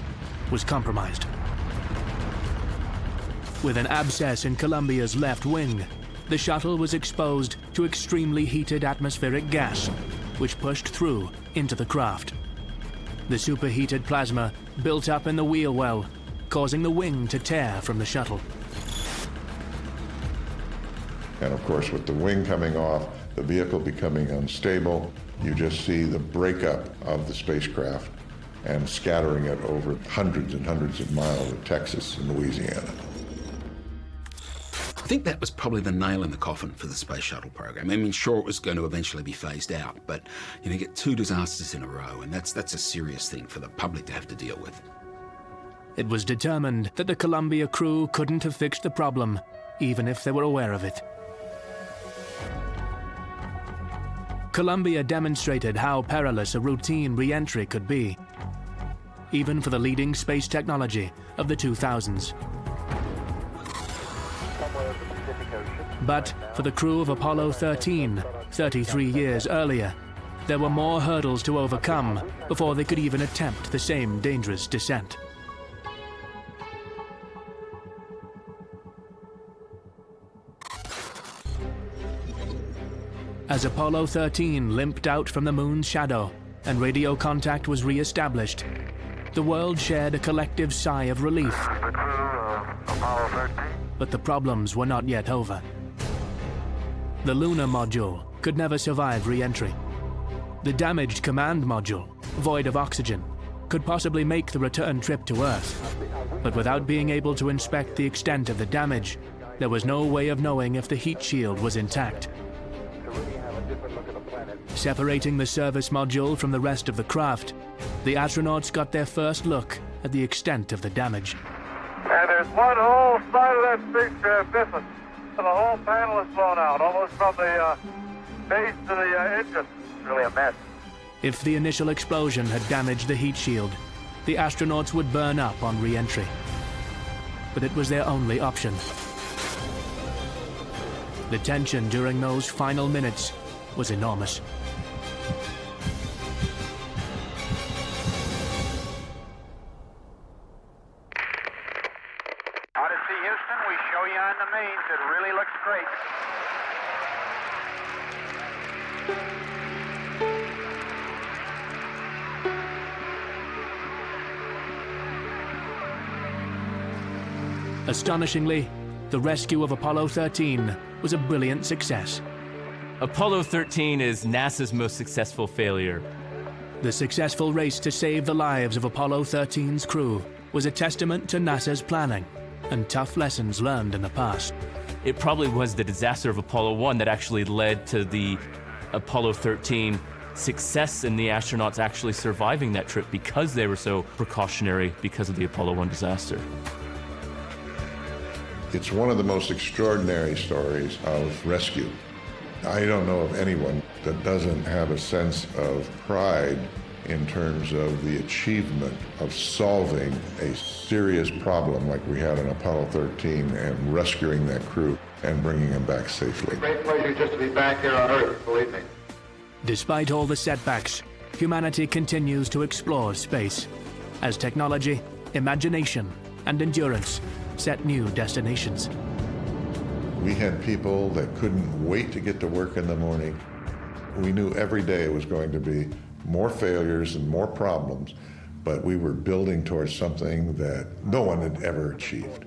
was compromised. With an abscess in Columbia's left wing, the shuttle was exposed to extremely heated atmospheric gas, which pushed through into the craft. The superheated plasma built up in the wheel well, causing the wing to tear from the shuttle. And of course, with the wing coming off, the vehicle becoming unstable. You just see the breakup of the spacecraft and scattering it over hundreds and hundreds of miles of Texas and Louisiana. I think that was probably the nail in the coffin for the space shuttle program. I mean, sure, it was going to eventually be phased out, but you get 2 disasters in a row, and that's a serious thing for the public to have to deal with. It was determined that the Columbia crew couldn't have fixed the problem, even if they were aware of it. Columbia demonstrated how perilous a routine re-entry could be, even for the leading space technology of the 2000s. But for the crew of Apollo 13, 33 years earlier, there were more hurdles to overcome before they could even attempt the same dangerous descent. As Apollo 13 limped out from the moon's shadow and radio contact was re-established, the world shared a collective sigh of relief. But the problems were not yet over. The lunar module could never survive re-entry. The damaged command module, void of oxygen, could possibly make the return trip to Earth. But without being able to inspect the extent of the damage, there was no way of knowing if the heat shield was intact. Separating the service module from the rest of the craft, the astronauts got their first look at the extent of the damage. And there's one whole side of that spacecraft missing. The whole panel is blown out, almost from the base to the engine. It's really a mess. If the initial explosion had damaged the heat shield, the astronauts would burn up on re-entry. But it was their only option. The tension during those final minutes was enormous. Odyssey, Houston, we show you on the mains. It really looks great. Astonishingly, the rescue of Apollo 13 was a brilliant success. Apollo 13 is NASA's most successful failure. The successful race to save the lives of Apollo 13's crew was a testament to NASA's planning and tough lessons learned in the past. It probably was the disaster of Apollo 1 that actually led to the Apollo 13 success and the astronauts actually surviving that trip because they were so precautionary because of the Apollo 1 disaster. It's one of the most extraordinary stories of rescue. I don't know of anyone that doesn't have a sense of pride in terms of the achievement of solving a serious problem like we had in Apollo 13 and rescuing that crew and bringing them back safely. Great pleasure just to be back here on Earth, believe me. Despite all the setbacks, humanity continues to explore space as technology, imagination, and endurance set new destinations. We had people that couldn't wait to get to work in the morning. We knew every day it was going to be more failures and more problems, but we were building towards something that no one had ever achieved.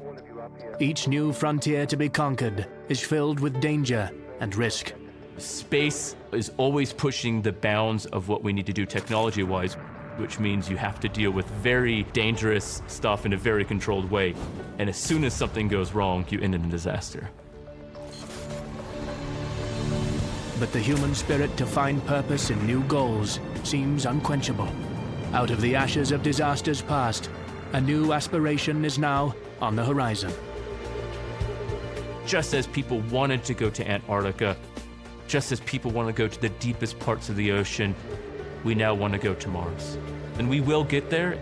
Each new frontier to be conquered is filled with danger and risk. Space is always pushing the bounds of what we need to do technology-wise, which means you have to deal with very dangerous stuff in a very controlled way. And as soon as something goes wrong, you end in a disaster. But the human spirit to find purpose in new goals seems unquenchable. Out of the ashes of disasters past, a new aspiration is now on the horizon. Just as people wanted to go to Antarctica, just as people want to go to the deepest parts of the ocean, we now want to go to Mars. And we will get there,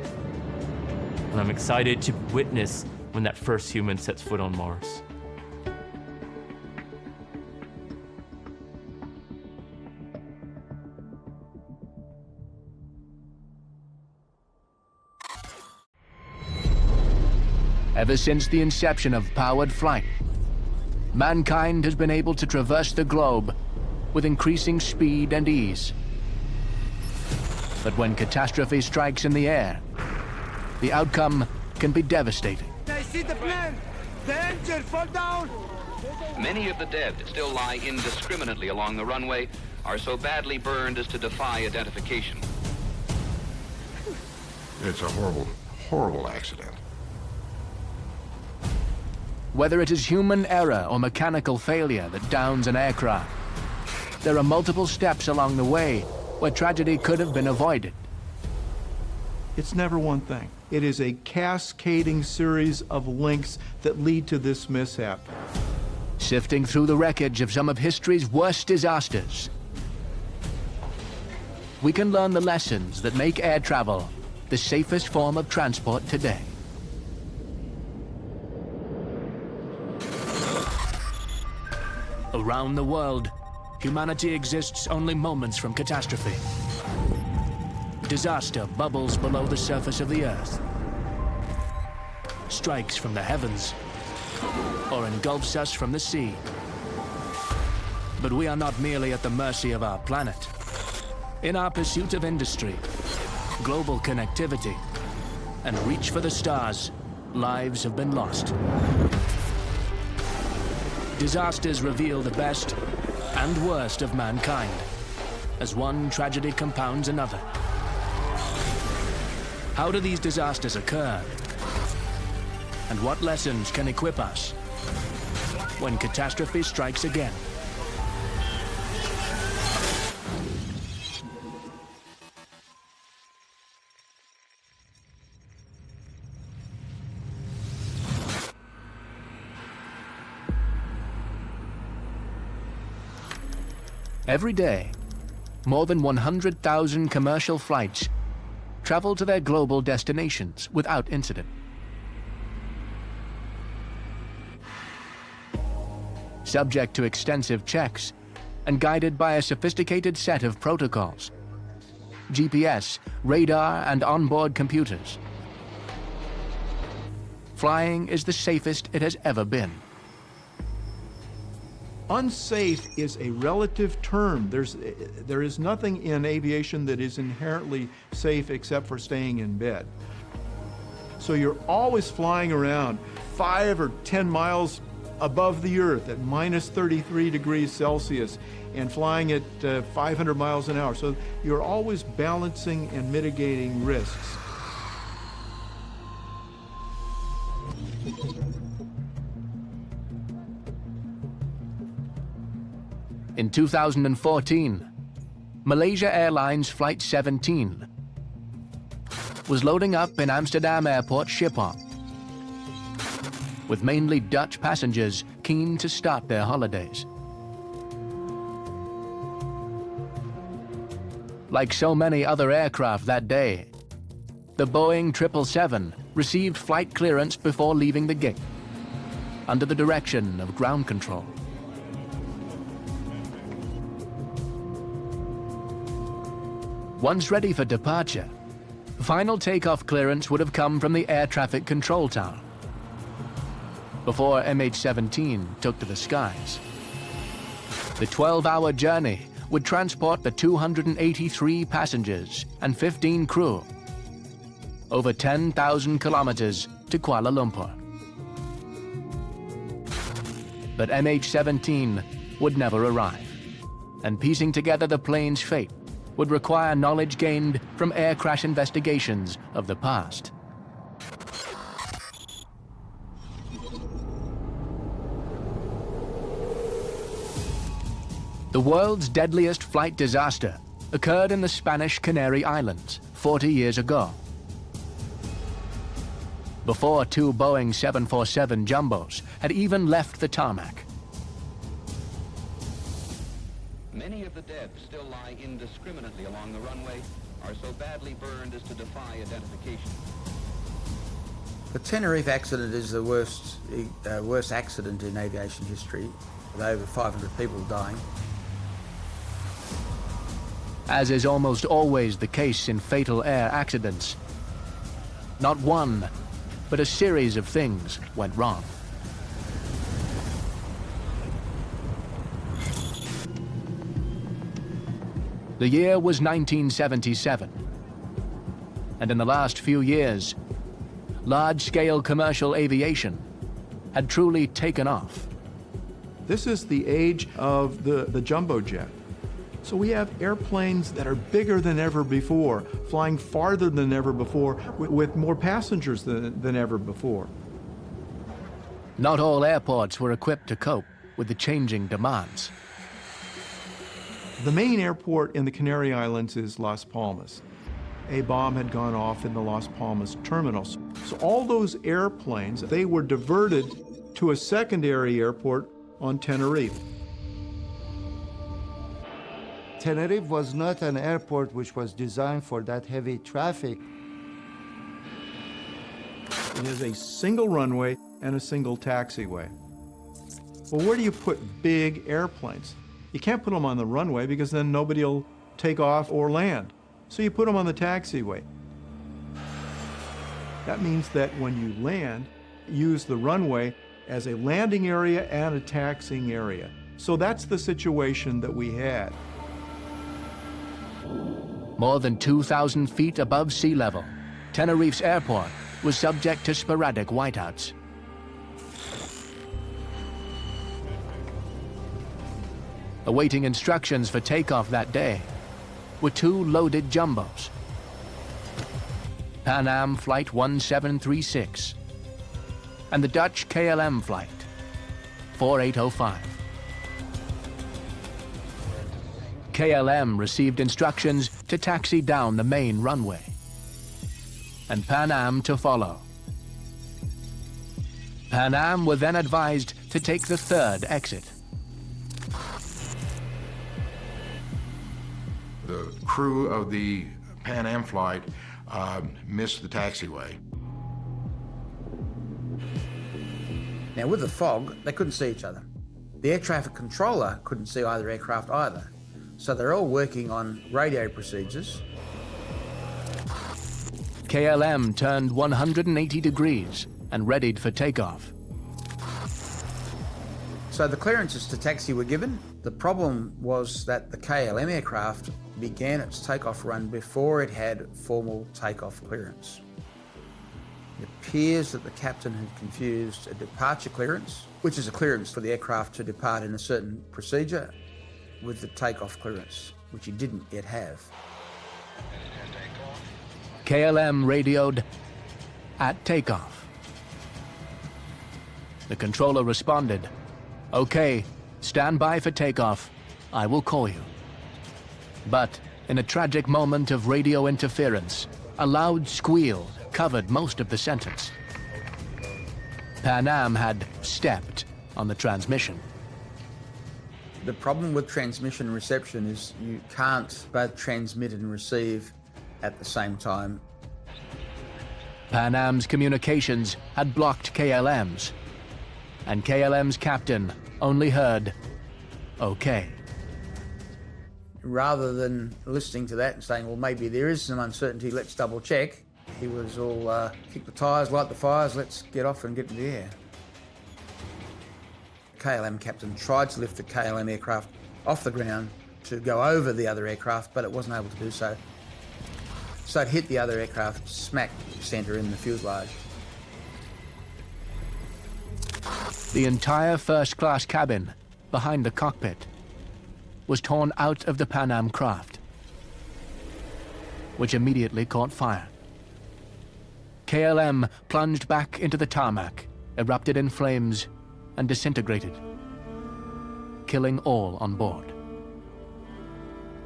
and I'm excited to witness when that first human sets foot on Mars. Ever since the inception of powered flight, mankind has been able to traverse the globe with increasing speed and ease. But when catastrophe strikes in the air, the outcome can be devastating. I see the plane! The engine fall down! Many of the dead still lie indiscriminately along the runway, are so badly burned as to defy identification. It's a horrible, horrible accident. Whether it is human error or mechanical failure that downs an aircraft, there are multiple steps along the way where tragedy could have been avoided. It's never one thing. It is a cascading series of links that lead to this mishap. Sifting through the wreckage of some of history's worst disasters, we can learn the lessons that make air travel the safest form of transport today. Around the world, humanity exists only moments from catastrophe. Disaster bubbles below the surface of the earth, strikes from the heavens, or engulfs us from the sea. But we are not merely at the mercy of our planet. In our pursuit of industry, global connectivity, and reach for the stars, lives have been lost. Disasters reveal the best and worst of mankind, as one tragedy compounds another. How do these disasters occur? And what lessons can equip us when catastrophe strikes again? Every day, more than 100,000 commercial flights travel to their global destinations without incident. Subject to extensive checks and guided by a sophisticated set of protocols, GPS, radar, and onboard computers, flying is the safest it has ever been. Unsafe is a relative term. There is nothing in aviation that is inherently safe except for staying in bed. So you're always flying around 5 or 10 miles above the earth at minus 33 degrees Celsius and flying at 500 miles an hour. So you're always balancing and mitigating risks. In 2014, Malaysia Airlines Flight 17 was loading up in Amsterdam Airport Schiphol, with mainly Dutch passengers keen to start their holidays. Like so many other aircraft that day, the Boeing 777 received flight clearance before leaving the gate, under the direction of ground control. Once ready for departure, final takeoff clearance would have come from the air traffic control tower before MH17 took to the skies. The 12-hour journey would transport the 283 passengers and 15 crew over 10,000 kilometers to Kuala Lumpur. But MH17 would never arrive, and piecing together the plane's fate would require knowledge gained from air crash investigations of the past. The world's deadliest flight disaster occurred in the Spanish Canary Islands 40 years ago. Before 2 Boeing 747 jumbos had even left the tarmac. Many of the dead still lie indiscriminately along the runway, are so badly burned as to defy identification. The Tenerife accident is the worst accident in aviation history, with over 500 people dying. As is almost always the case in fatal air accidents, not one, but a series of things went wrong. The year was 1977, and in the last few years, large-scale commercial aviation had truly taken off. This is the age of the jumbo jet. So we have airplanes that are bigger than ever before, flying farther than ever before, with more passengers than ever before. Not all airports were equipped to cope with the changing demands. The main airport in the Canary Islands is Las Palmas. A bomb had gone off in the Las Palmas terminals. So all those airplanes, they were diverted to a secondary airport on Tenerife. Tenerife was not an airport which was designed for that heavy traffic. It is a single runway and a single taxiway. Well, where do you put big airplanes? You can't put them on the runway because then nobody will take off or land. So you put them on the taxiway. That means that when you land, use the runway as a landing area and a taxiing area. So that's the situation that we had. More than 2,000 feet above sea level, Tenerife's airport was subject to sporadic whiteouts. Awaiting instructions for takeoff that day were two loaded jumbos. Pan Am Flight 1736 and the Dutch KLM Flight 4805. KLM received instructions to taxi down the main runway, and Pan Am to follow. Pan Am were then advised to take the third exit. The crew of the Pan Am flight missed the taxiway. Now, with the fog, they couldn't see each other. The air traffic controller couldn't see either aircraft either. So they're all working on radio procedures. KLM turned 180 degrees and readied for takeoff. So the clearances to taxi were given. The problem was that the KLM aircraft began its takeoff run before it had formal takeoff clearance. It appears that the captain had confused a departure clearance, which is a clearance for the aircraft to depart in a certain procedure, with the takeoff clearance, which he didn't yet have. KLM radioed at takeoff. The controller responded, "Okay, stand by for takeoff. I will call you." But in a tragic moment of radio interference, a loud squeal covered most of the sentence. Pan Am had stepped on the transmission. The problem with transmission reception is you can't both transmit and receive at the same time. Pan Am's communications had blocked KLM's, and KLM's captain only heard, "Okay." Rather than listening to that and saying, well, maybe there is some uncertainty, let's double check, he was all, kick the tyres, light the fires, let's get off and get in the air. The KLM captain tried to lift the KLM aircraft off the ground to go over the other aircraft, but it wasn't able to do so. So it hit the other aircraft smack centre in the fuselage. The entire first-class cabin behind the cockpit was torn out of the Pan Am craft, which immediately caught fire. KLM plunged back into the tarmac, erupted in flames, and disintegrated, killing all on board.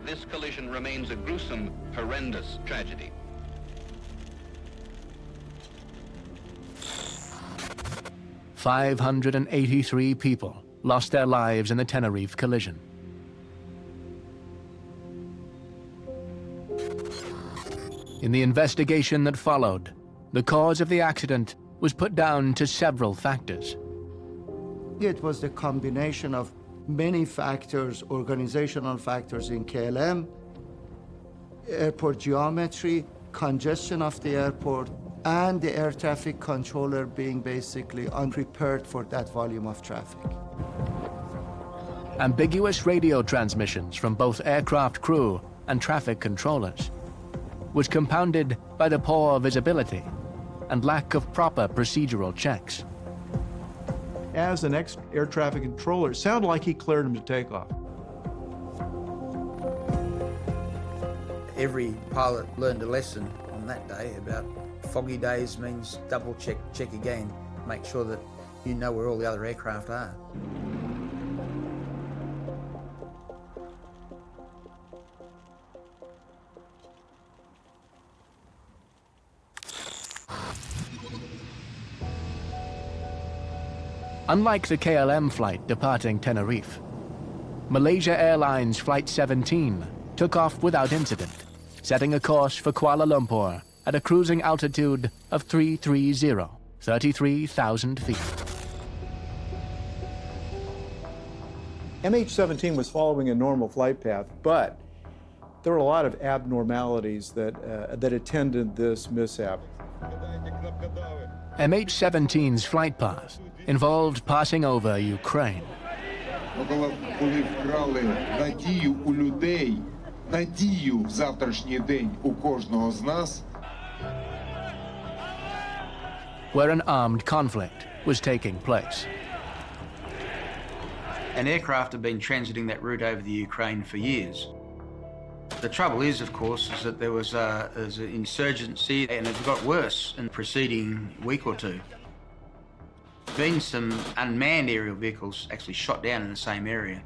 This collision remains a gruesome, horrendous tragedy. "583 people lost their lives in the Tenerife collision. In the investigation that followed, the cause of the accident was put down to several factors. It was the combination of many factors, organizational factors in KLM, airport geometry, congestion of the airport, and the air traffic controller being basically unprepared for that volume of traffic. Ambiguous radio transmissions from both aircraft crew and traffic controllers was compounded by the poor visibility and lack of proper procedural checks. as an air traffic controller, it sounded like he cleared him to take off. Every pilot learned a lesson on that day about foggy days means double check again, make sure that you know where all the other aircraft are. Unlike the KLM flight departing Tenerife, Malaysia Airlines Flight 17 took off without incident, setting a course for Kuala Lumpur at a cruising altitude of 330, 33,000 feet. MH17 was following a normal flight path, but there were a lot of abnormalities that attended this mishap. MH17's flight path involved passing over Ukraine. Where an armed conflict was taking place. An aircraft had been transiting that route over the Ukraine for years. The trouble is, of course, is that there was an insurgency, and it got worse in the preceding week or two. Been some unmanned aerial vehicles actually shot down in the same area.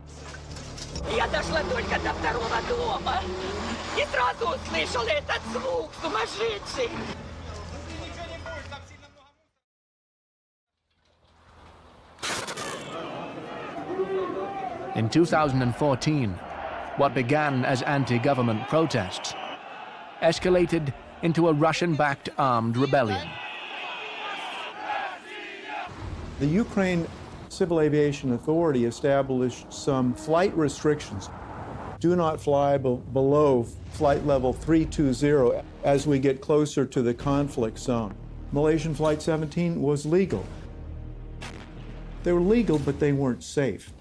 Я дошла только до второго дома и сразу услышала этот звук сумасшедший. In 2014, what began as anti-government protests escalated into a Russian-backed armed rebellion. The Ukraine Civil Aviation Authority established some flight restrictions. Do not fly below flight level 320 as we get closer to the conflict zone. Malaysian Flight 17 was legal. They were legal, but they weren't safe.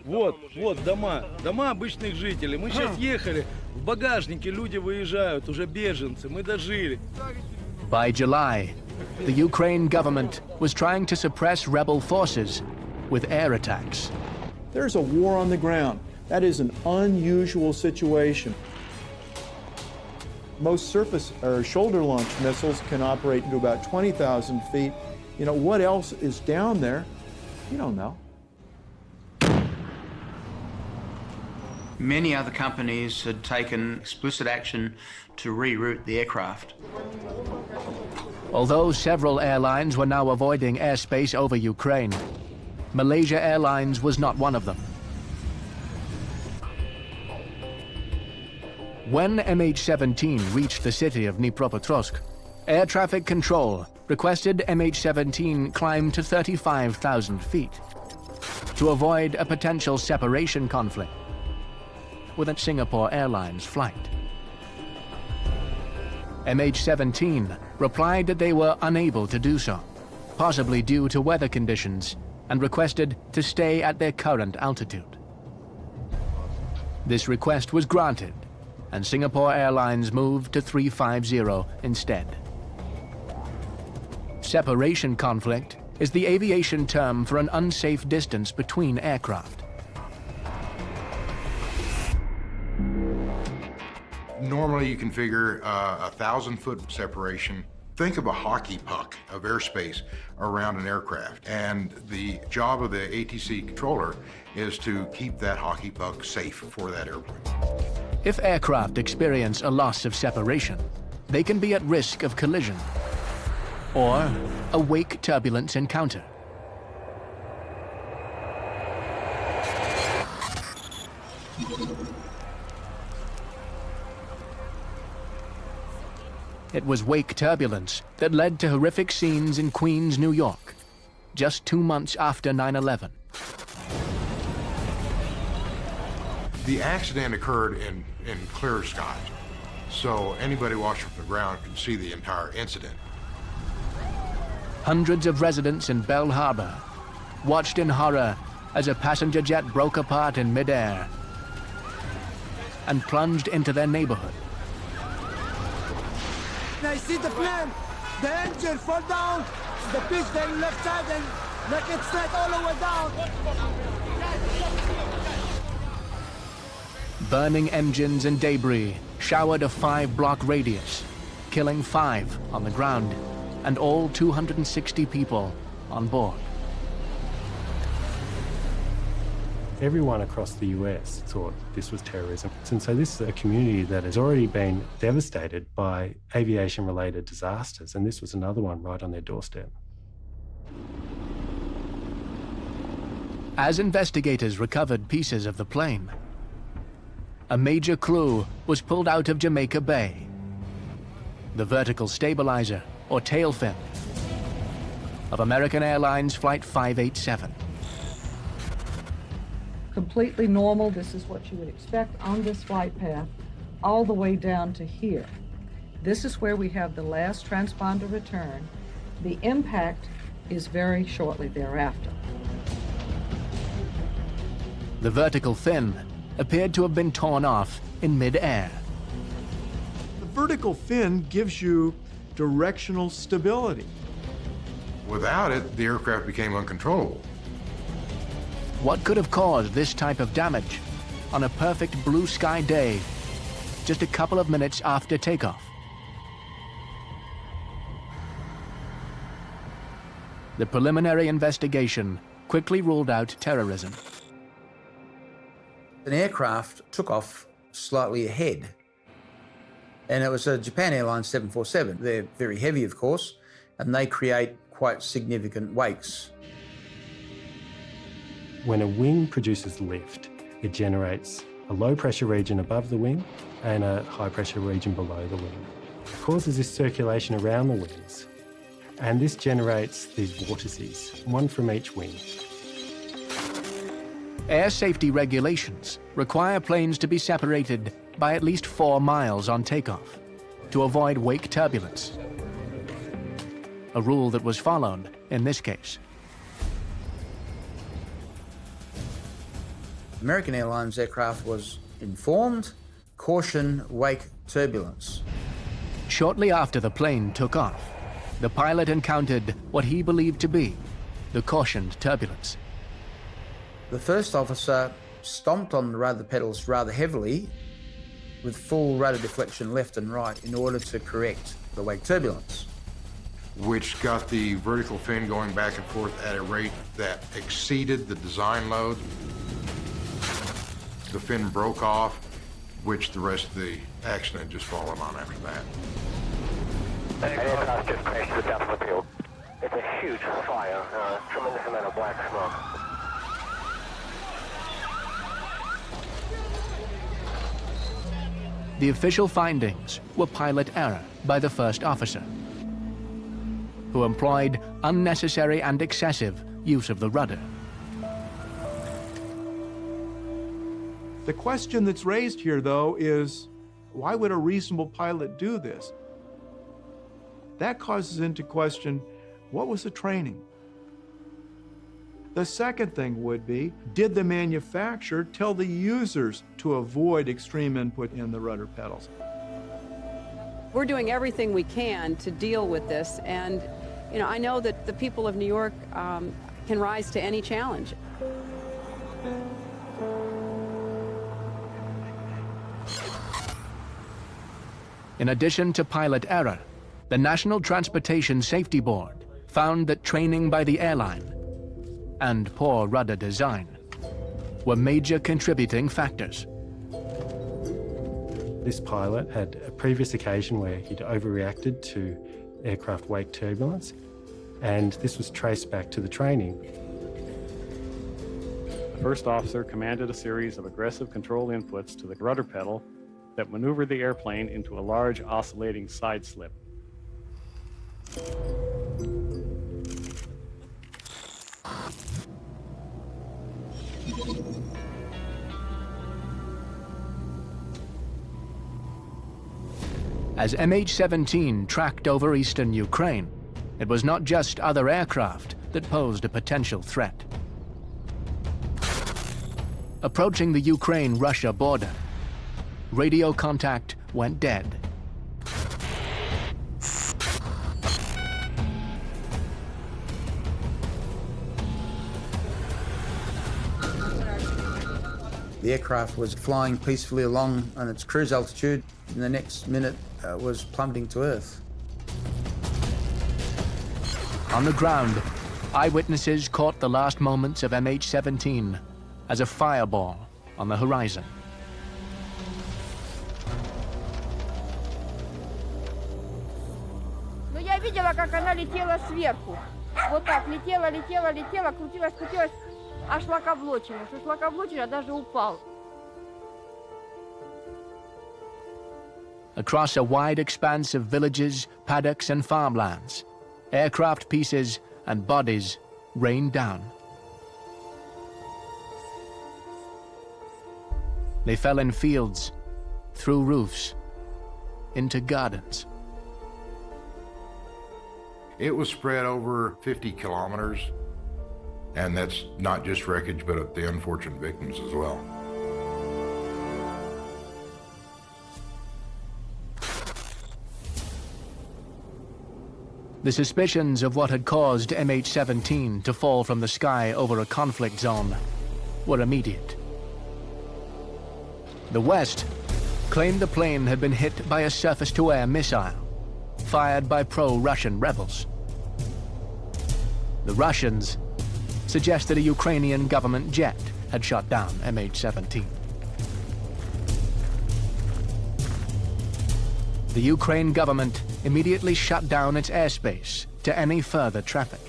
Вот дома обычных жителей. Мы сейчас ехали, в багажнике люди выезжают, уже беженцы, мы дожили. By July, the Ukraine government was trying to suppress rebel forces with air attacks. There's a war on the ground. That is an unusual situation. Most surface or shoulder launch missiles can operate to about 20,000 feet. You know, what else is down there? You don't know. Many other companies had taken explicit action to reroute the aircraft. Although several airlines were now avoiding airspace over Ukraine, Malaysia Airlines was not one of them. When MH17 reached the city of Dnipropetrovsk, air traffic control requested MH17 climb to 35,000 feet to avoid a potential separation conflict with a Singapore Airlines flight. MH17 replied that they were unable to do so, possibly due to weather conditions, and requested to stay at their current altitude. This request was granted, and Singapore Airlines moved to 350 instead. Separation conflict is the aviation term for an unsafe distance between aircraft. Normally you can figure 1,000-foot separation. Think of a hockey puck of airspace around an aircraft, and the job of the ATC controller is to keep that hockey puck safe for that airplane. If aircraft experience a loss of separation, they can be at risk of collision or a wake turbulence encounter. It was wake turbulence that led to horrific scenes in Queens, New York, just 2 months after 9/11. The accident occurred in clear skies, so anybody watching from the ground could see the entire incident. Hundreds of residents in Bell Harbor watched in horror as a passenger jet broke apart in midair and plunged into their neighborhood. I see the plane. The engine fall down. The piston left side and Make it straight all the way down. Burning engines and debris showered a 5-block radius, killing 5 on the ground and all 260 people on board. Everyone across the US thought this was terrorism. And so this is a community that has already been devastated by aviation-related disasters, and this was another one right on their doorstep. As investigators recovered pieces of the plane, a major clue was pulled out of Jamaica Bay. The vertical stabilizer, or tail fin, of American Airlines Flight 587. Completely normal, this is what you would expect on this flight path, all the way down to here. This is where we have the last transponder return. The impact is very shortly thereafter. The vertical fin appeared to have been torn off in mid-air. The vertical fin gives you directional stability. Without it, the aircraft became uncontrollable. What could have caused this type of damage on a perfect blue sky day, just a couple of minutes after takeoff? The preliminary investigation quickly ruled out terrorism. An aircraft took off slightly ahead, and it was a Japan Airlines 747. They're very heavy, of course, and they create quite significant wakes. When a wing produces lift, it generates a low-pressure region above the wing and a high-pressure region below the wing. It causes this circulation around the wings, and this generates these vortices, one from each wing. Air safety regulations require planes to be separated by at least 4 miles on takeoff to avoid wake turbulence. A rule that was followed in this case. American Airlines aircraft was informed, caution, wake turbulence. Shortly after the plane took off, the pilot encountered what he believed to be the cautioned turbulence. The first officer stomped on the rudder pedals rather heavily with full rudder deflection left and right in order to correct the wake turbulence. Which got the vertical fin going back and forth at a rate that exceeded the design load. The fin broke off, which the rest of the action had just fallen on after that. Aircraft just crashed to the depth of the field. It's a huge fire, tremendous amount of black smoke. The official findings were pilot error by the first officer, who employed unnecessary and excessive use of the rudder. The question that's raised here, though, is why would a reasonable pilot do this? That causes into question, what was the training? The second thing would be, did the manufacturer tell the users to avoid extreme input in the rudder pedals? We're doing everything we can to deal with this, and I know that the people of New York can rise to any challenge. In addition to pilot error, the National Transportation Safety Board found that training by the airline and poor rudder design were major contributing factors. This pilot had a previous occasion where he'd overreacted to aircraft wake turbulence, and this was traced back to the training. The first officer commanded a series of aggressive control inputs to the rudder pedal that maneuvered the airplane into a large oscillating side slip. As MH17 tracked over eastern Ukraine, it was not just other aircraft that posed a potential threat. Approaching the Ukraine-Russia border, radio contact went dead. The aircraft was flying peacefully along on its cruise altitude, and the next minute was plummeting to Earth. On the ground, eyewitnesses caught the last moments of MH17 as a fireball on the horizon. Но я видела, как она летела сверху. Вот так, летела, летела, летела, крутилась, крутилась, аж шлакоблочила. Что шлакоблочила, даже упал. Across a wide expanse of villages, paddocks, and farmlands, aircraft pieces and bodies rained down. They fell in fields, through roofs, into gardens. It was spread over 50 kilometers, and that's not just wreckage, but the unfortunate victims as well. The suspicions of what had caused MH17 to fall from the sky over a conflict zone were immediate. The West claimed the plane had been hit by a surface-to-air missile fired by pro-Russian rebels. The Russians suggested a Ukrainian government jet had shot down MH17. The Ukraine government immediately shut down its airspace to any further traffic.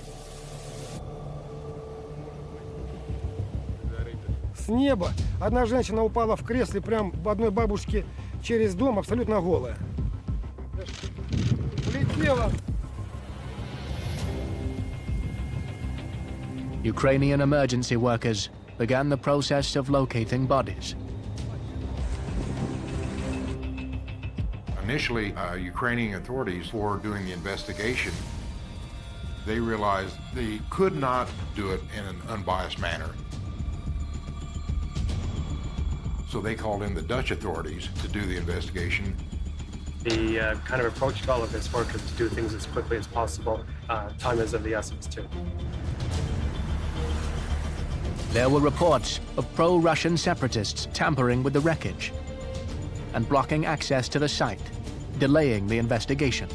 С неба одна женщина упала в кресле прямо в одной бабушке через дом, абсолютно голая. Улетела. Ukrainian emergency workers began the process of locating bodies. Initially, Ukrainian authorities, for doing the investigation, they realized they could not do it in an unbiased manner. So they called in the Dutch authorities to do the investigation. The kind of approach to all of this work is to do things as quickly as possible. Time is of the essence, too. There were reports of pro-Russian separatists tampering with the wreckage and blocking access to the site, delaying the investigation.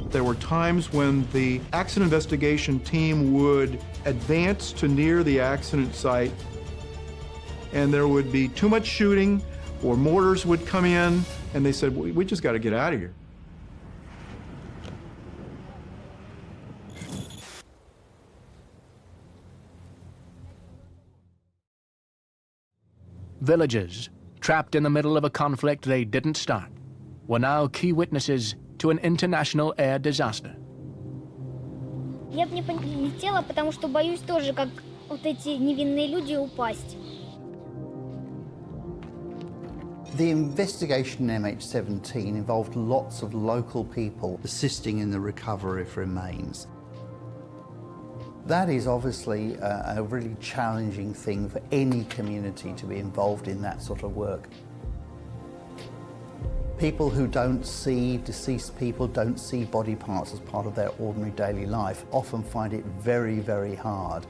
There were times when the accident investigation team would advance to near the accident site, and there would be too much shooting, or mortars would come in, and they said, we just got to get out of here. Villagers, trapped in the middle of a conflict they didn't start, were now key witnesses to an international air disaster. Я бы не полетела, потому что боюсь тоже, как вот эти невинные люди, упасть. The investigation in MH17 involved lots of local people assisting in the recovery of remains. That is obviously a really challenging thing for any community to be involved in that sort of work. People who don't see deceased people, don't see body parts as part of their ordinary daily life, often find it very, very hard,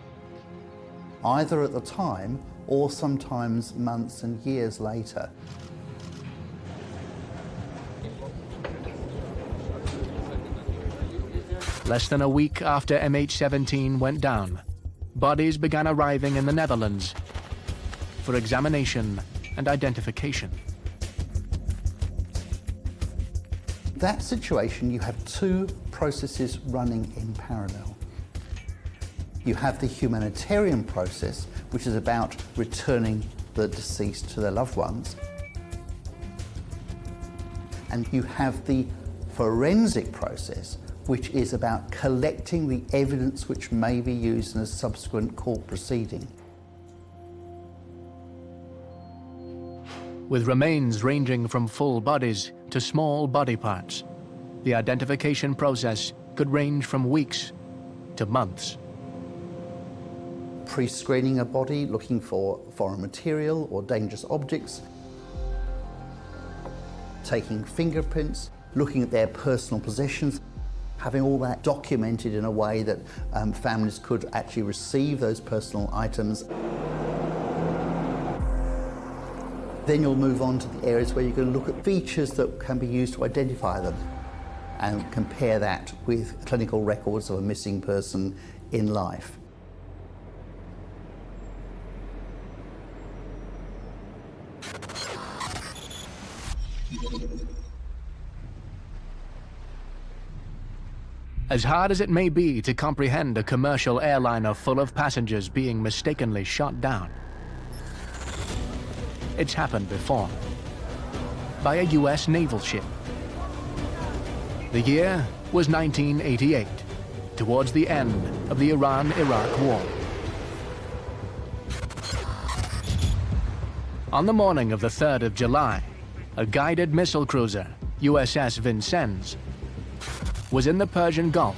either at the time or sometimes months and years later. Less than a week after MH17 went down, bodies began arriving in the Netherlands for examination and identification. That situation, you have two processes running in parallel. You have the humanitarian process, which is about returning the deceased to their loved ones. And you have the forensic process, which is about collecting the evidence which may be used in a subsequent court proceeding. With remains ranging from full bodies to small body parts, the identification process could range from weeks to months. Pre-screening a body, looking for foreign material or dangerous objects, taking fingerprints, looking at their personal possessions, having all that documented in a way that families could actually receive those personal items. Then you'll move on to the areas where you're going to look at features that can be used to identify them and compare that with clinical records of a missing person in life. As hard as it may be to comprehend a commercial airliner full of passengers being mistakenly shot down, it's happened before. By a US naval ship. The year was 1988, towards the end of the Iran-Iraq War. On the morning of the 3rd of July, a guided missile cruiser, USS Vincennes, was in the Persian Gulf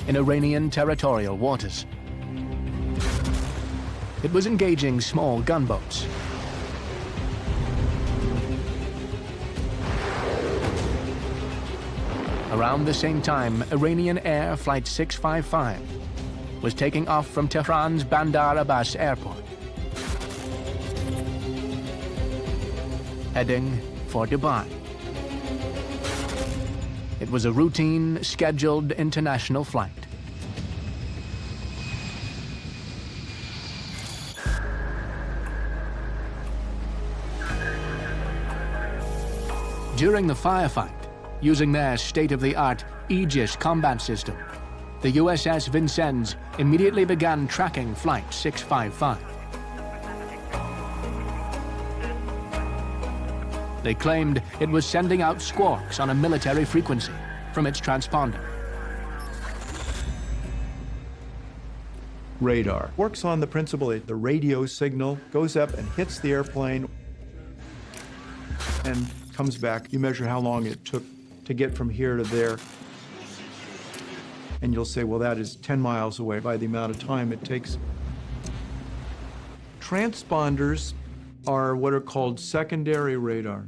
in Iranian territorial waters. It was engaging small gunboats. Around the same time, Iranian Air Flight 655 was taking off from Tehran's Bandar Abbas Airport, heading for Dubai. It was a routine, scheduled international flight. During the firefight, using their state-of-the-art Aegis combat system, the USS Vincennes immediately began tracking Flight 655. They claimed it was sending out squawks on a military frequency from its transponder. Radar works on the principle that the radio signal goes up and hits the airplane and comes back. You measure how long it took to get from here to there, and you'll say, well, that is 10 miles away by the amount of time it takes. Transponders are what are called secondary radar.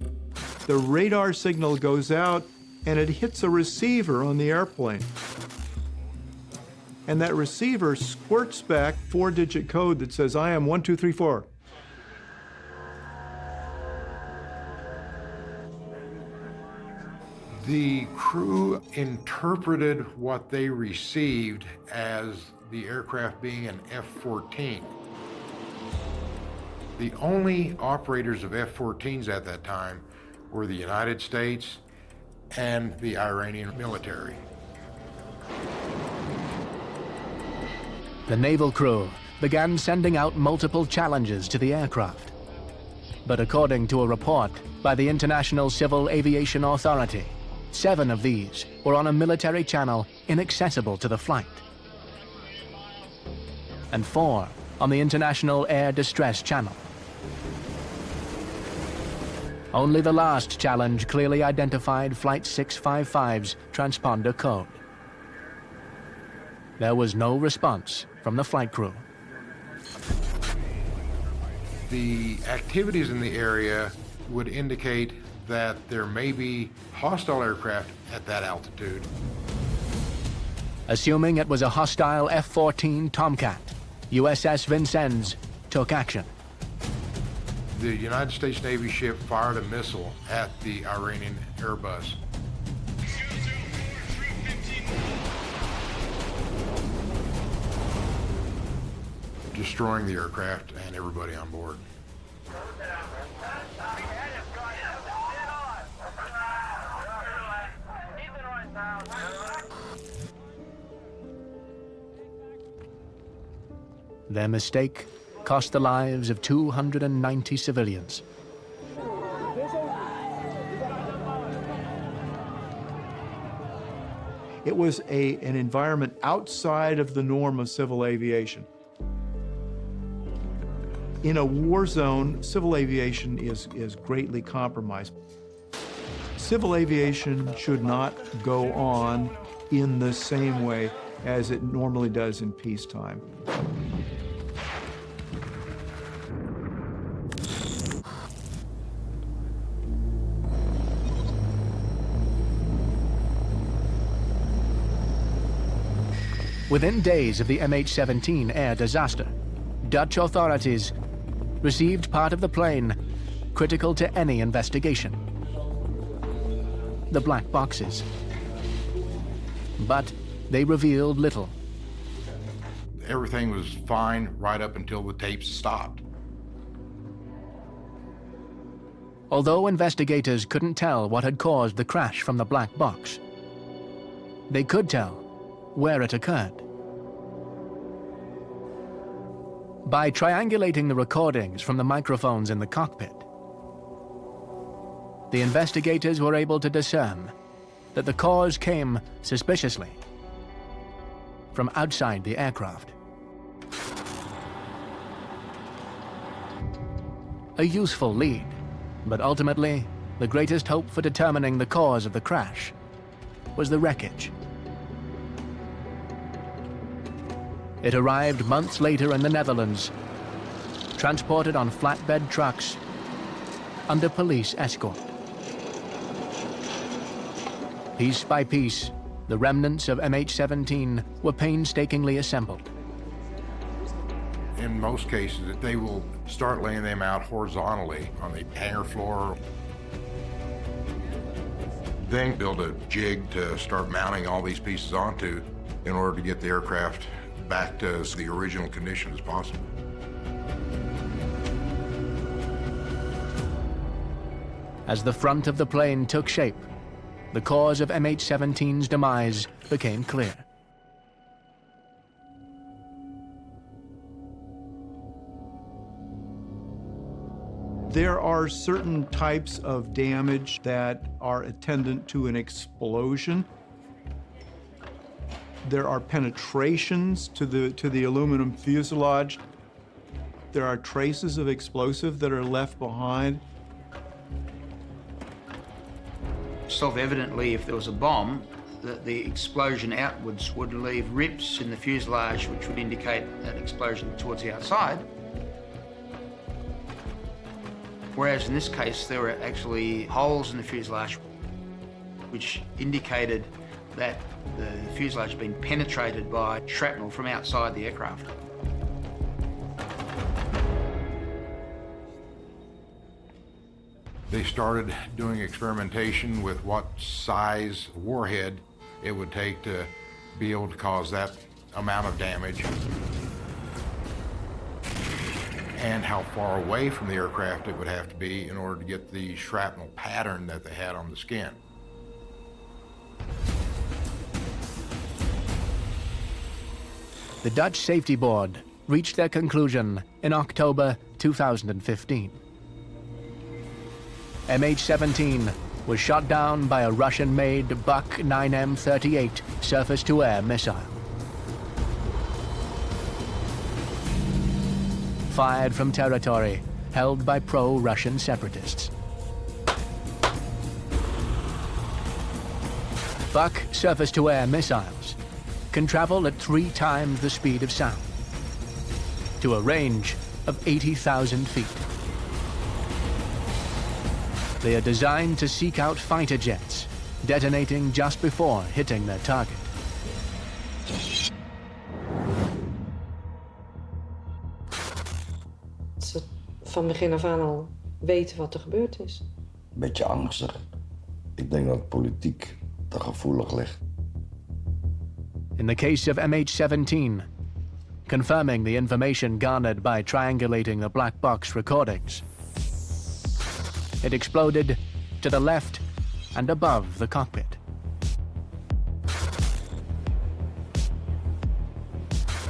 The radar signal goes out and it hits a receiver on the airplane. And that receiver squirts back 4-digit code that says, I am 1234. The crew interpreted what they received as the aircraft being an F-14. The only operators of F-14s at that time were the United States and the Iranian military. The naval crew began sending out multiple challenges to the aircraft. But according to a report by the International Civil Aviation Authority, 7 of these were on a military channel inaccessible to the flight, and 4 on the International Air Distress Channel. Only the last challenge clearly identified Flight 655's transponder code. There was no response from the flight crew. The activities in the area would indicate that there may be hostile aircraft at that altitude. Assuming it was a hostile F-14 Tomcat, USS Vincennes took action. The United States Navy ship fired a missile at the Iranian Airbus. Destroying the aircraft and everybody on board. Their mistake cost the lives of 290 civilians. It was an environment outside of the norm of civil aviation. In a war zone, civil aviation is greatly compromised. Civil aviation should not go on in the same way as it normally does in peacetime. Within days of the MH17 air disaster, Dutch authorities received part of the plane critical to any investigation: the black boxes. But they revealed little. Everything was fine right up until the tapes stopped. Although investigators couldn't tell what had caused the crash from the black box, they could tell where it occurred. By triangulating the recordings from the microphones in the cockpit, the investigators were able to discern that the cause came, suspiciously, from outside the aircraft. A useful lead, but ultimately, the greatest hope for determining the cause of the crash was the wreckage. It arrived months later in the Netherlands, transported on flatbed trucks under police escort. Piece by piece, the remnants of MH17 were painstakingly assembled. In most cases, they will start laying them out horizontally on the hangar floor, then build a jig to start mounting all these pieces onto in order to get the aircraft back to the original condition as possible. As the front of the plane took shape, the cause of MH17's demise became clear. There are certain types of damage that are attendant to an explosion. There are penetrations to the aluminum fuselage. There are traces of explosive that are left behind. Self-evidently, if there was a bomb, the explosion outwards would leave rips in the fuselage, which would indicate an explosion towards the outside. Whereas in this case, there were actually holes in the fuselage, which indicated that the fuselage had been penetrated by shrapnel from outside the aircraft. They started doing experimentation with what size warhead it would take to be able to cause that amount of damage, and how far away from the aircraft it would have to be in order to get the shrapnel pattern that they had on the skin. The Dutch Safety Board reached their conclusion in October 2015. MH17 was shot down by a Russian-made Buk 9M38 surface-to-air missile. Fired from territory held by pro-Russian separatists. Buk surface-to-air missiles can travel at 3 times the speed of sound, to a range of 80,000 feet. They are designed to seek out fighter jets, detonating just before hitting their target. Ze van begin af aan al weten wat er gebeurd is. Beetje angstig. Ik denk dat politiek te gevoelig ligt. In the case of MH17, confirming the information garnered by triangulating the black box recordings, it exploded to the left and above the cockpit.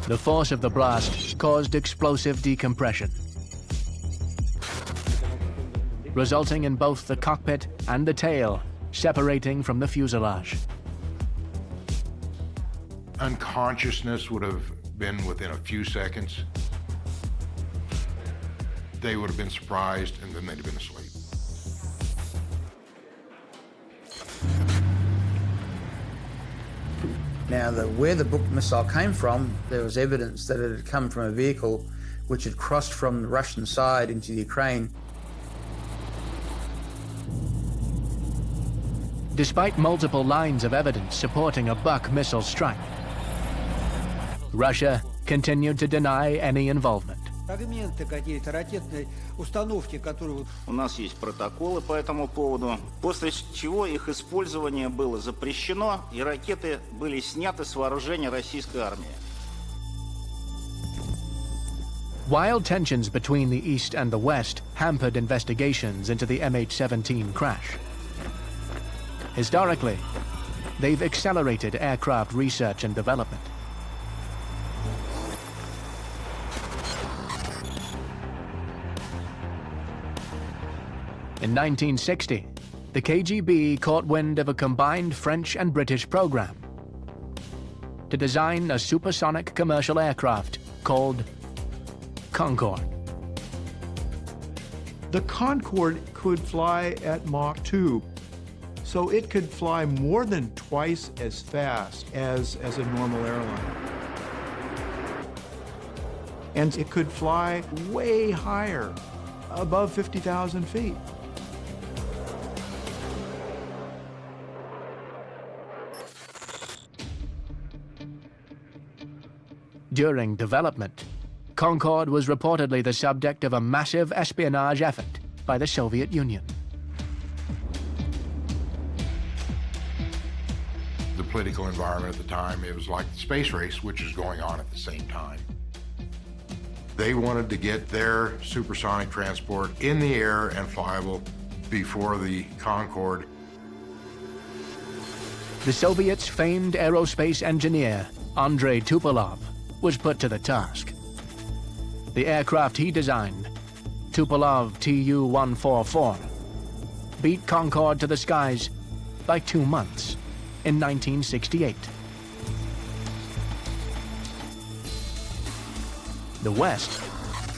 The force of the blast caused explosive decompression, resulting in both the cockpit and the tail separating from the fuselage. Unconsciousness would have been within a few seconds. They would have been surprised, and then they'd have been asleep. Now, where the Buk missile came from, there was evidence that it had come from a vehicle which had crossed from the Russian side into the Ukraine. Despite multiple lines of evidence supporting a Buk missile strike, Russia continued to deny any involvement. Фрагменты какие-то, ракетные установки, которые... У нас есть протоколы по этому поводу, после чего их использование было запрещено, и ракеты были сняты с вооружения российской армии. While tensions between the East and the West hampered investigations into the MH17 crash, historically, they've accelerated aircraft research and development. In 1960, the KGB caught wind of a combined French and British program to design a supersonic commercial aircraft called Concorde. The Concorde could fly at Mach 2, so it could fly more than twice as fast as a normal airline. And it could fly way higher, above 50,000 feet. During development, Concorde was reportedly the subject of a massive espionage effort by the Soviet Union. The political environment at the time, it was like the space race, which is going on at the same time. They wanted to get their supersonic transport in the air and flyable before the Concorde. The Soviets' famed aerospace engineer, Andrei Tupolev, was put to the task. The aircraft he designed, Tupolev Tu-144, beat Concorde to the skies by 2 months in 1968. The West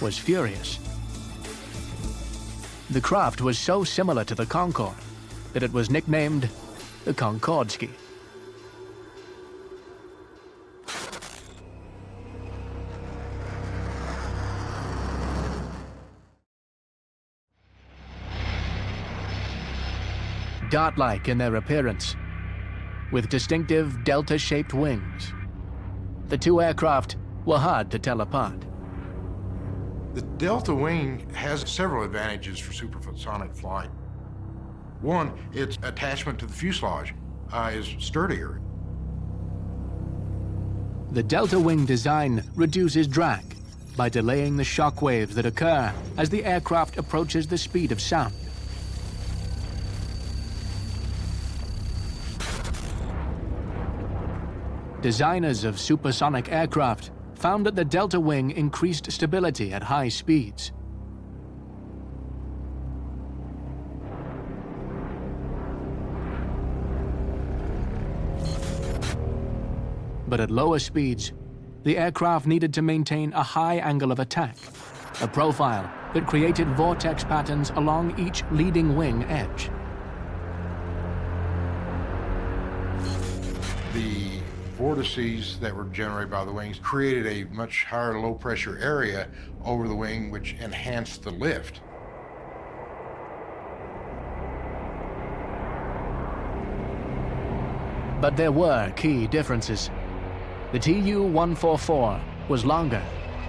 was furious. The craft was so similar to the Concorde that it was nicknamed the Concordski. Dart-like in their appearance, with distinctive delta-shaped wings, the two aircraft were hard to tell apart. The delta wing has several advantages for supersonic flight. One, its attachment to the fuselage is sturdier. The delta wing design reduces drag by delaying the shock waves that occur as the aircraft approaches the speed of sound. Designers of supersonic aircraft found that the delta wing increased stability at high speeds. But at lower speeds, the aircraft needed to maintain a high angle of attack, a profile that created vortex patterns along each leading wing edge. The vortices that were generated by the wings created a much higher low pressure area over the wing, which enhanced the lift. But there were key differences. The Tu-144 was longer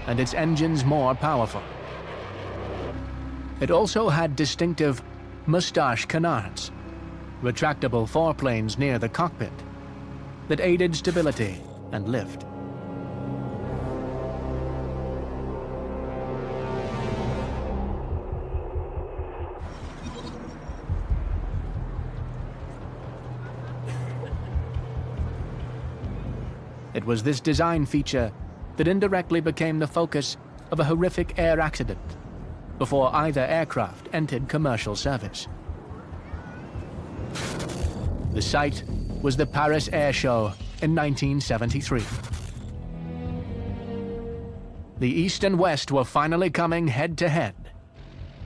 and its engines more powerful. It also had distinctive moustache canards, retractable foreplanes near the cockpit, that aided stability and lift. It was this design feature that indirectly became the focus of a horrific air accident before either aircraft entered commercial service. The site was the Paris Air Show in 1973. The East and West were finally coming head-to-head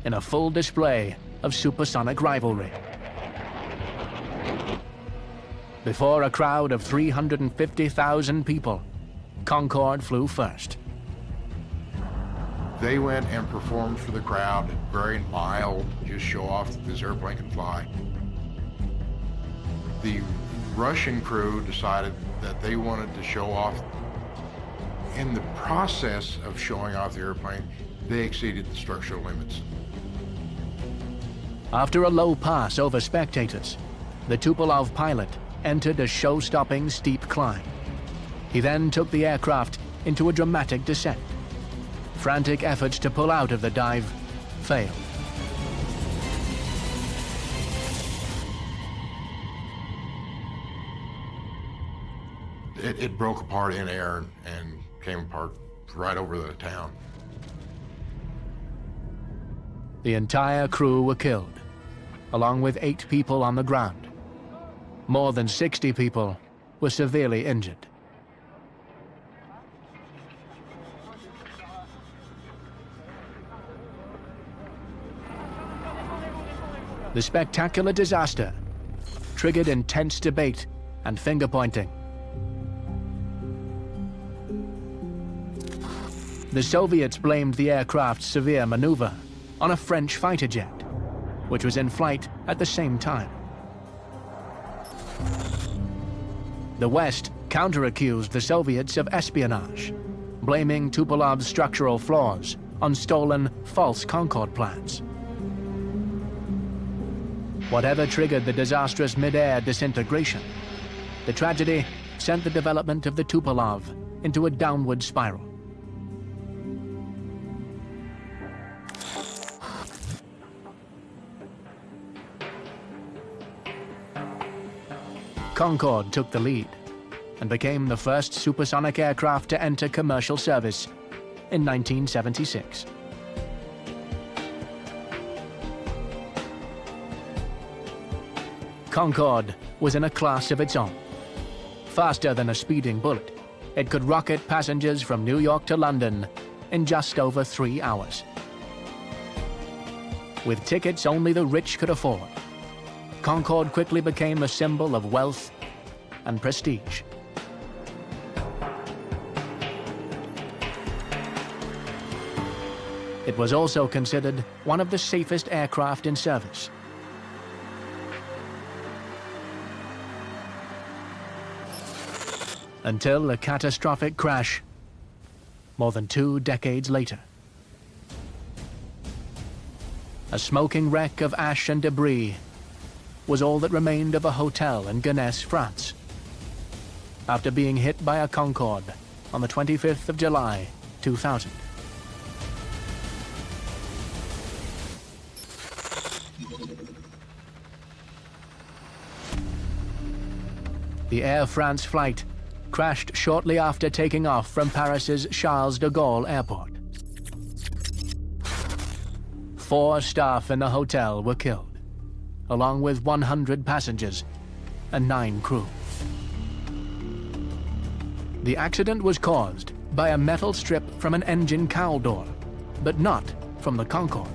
in a full display of supersonic rivalry. Before a crowd of 350,000 people, Concorde flew first. They went and performed for the crowd, very mild, just show off that this airplane can fly. The Russian crew decided that they wanted to show off In the process of showing off the airplane, they exceeded the structural limits. After a low pass over spectators, the Tupolev pilot entered a show-stopping steep climb. He then took the aircraft into a dramatic descent. Frantic efforts to pull out of the dive failed. It broke apart in air and came apart right over the town. The entire crew were killed, along with 8 people on the ground. More than 60 people were severely injured. The spectacular disaster triggered intense debate and finger-pointing. The Soviets blamed the aircraft's severe maneuver on a French fighter jet, which was in flight at the same time. The West counter-accused the Soviets of espionage, blaming Tupolev's structural flaws on stolen false Concorde plans. Whatever triggered the disastrous mid-air disintegration, the tragedy sent the development of the Tupolev into a downward spiral. Concorde took the lead and became the first supersonic aircraft to enter commercial service in 1976. Concorde was in a class of its own. Faster than a speeding bullet, it could rocket passengers from New York to London in just over 3 hours. With tickets only the rich could afford, Concorde quickly became a symbol of wealth and prestige. It was also considered one of the safest aircraft in service. Until a catastrophic crash more than 2 decades later. A smoking wreck of ash and debris was all that remained of a hotel in Gonesse, France, after being hit by a Concorde on the 25th of July, 2000. The Air France flight crashed shortly after taking off from Paris's Charles de Gaulle Airport. 4 staff in the hotel were killed, along with 100 passengers and 9 crew. The accident was caused by a metal strip from an engine cowl door, but not from the Concorde.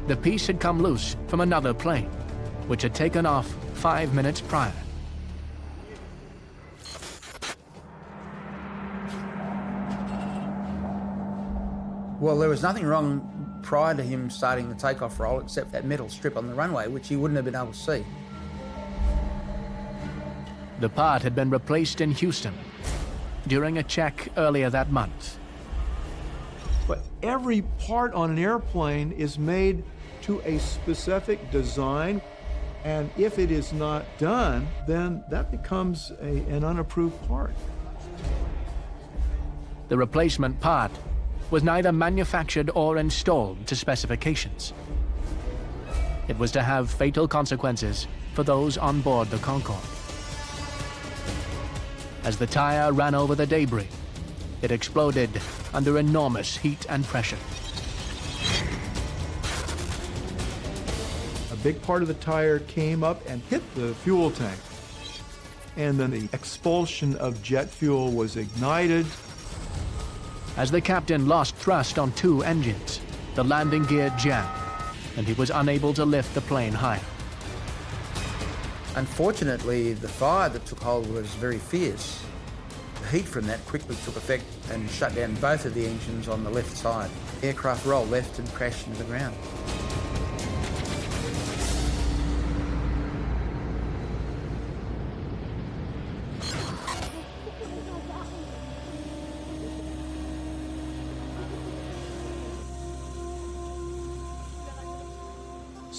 The piece had come loose from another plane, which had taken off 5 minutes prior. Well, there was nothing wrong prior to him starting the takeoff roll except that metal strip on the runway, which he wouldn't have been able to see. The part had been replaced in Houston during a check earlier that month. But every part on an airplane is made to a specific design, and if it is not done, then that becomes an unapproved part. The replacement part was neither manufactured or installed to specifications. It was to have fatal consequences for those on board the Concorde. As the tire ran over the debris, it exploded under enormous heat and pressure. A big part of the tire came up and hit the fuel tank. And then the expulsion of jet fuel was ignited. As the captain lost thrust on 2 engines, the landing gear jammed, and he was unable to lift the plane higher. Unfortunately, the fire that took hold was very fierce. The heat from that quickly took effect and shut down both of the engines on the left side. The aircraft rolled left and crashed into the ground.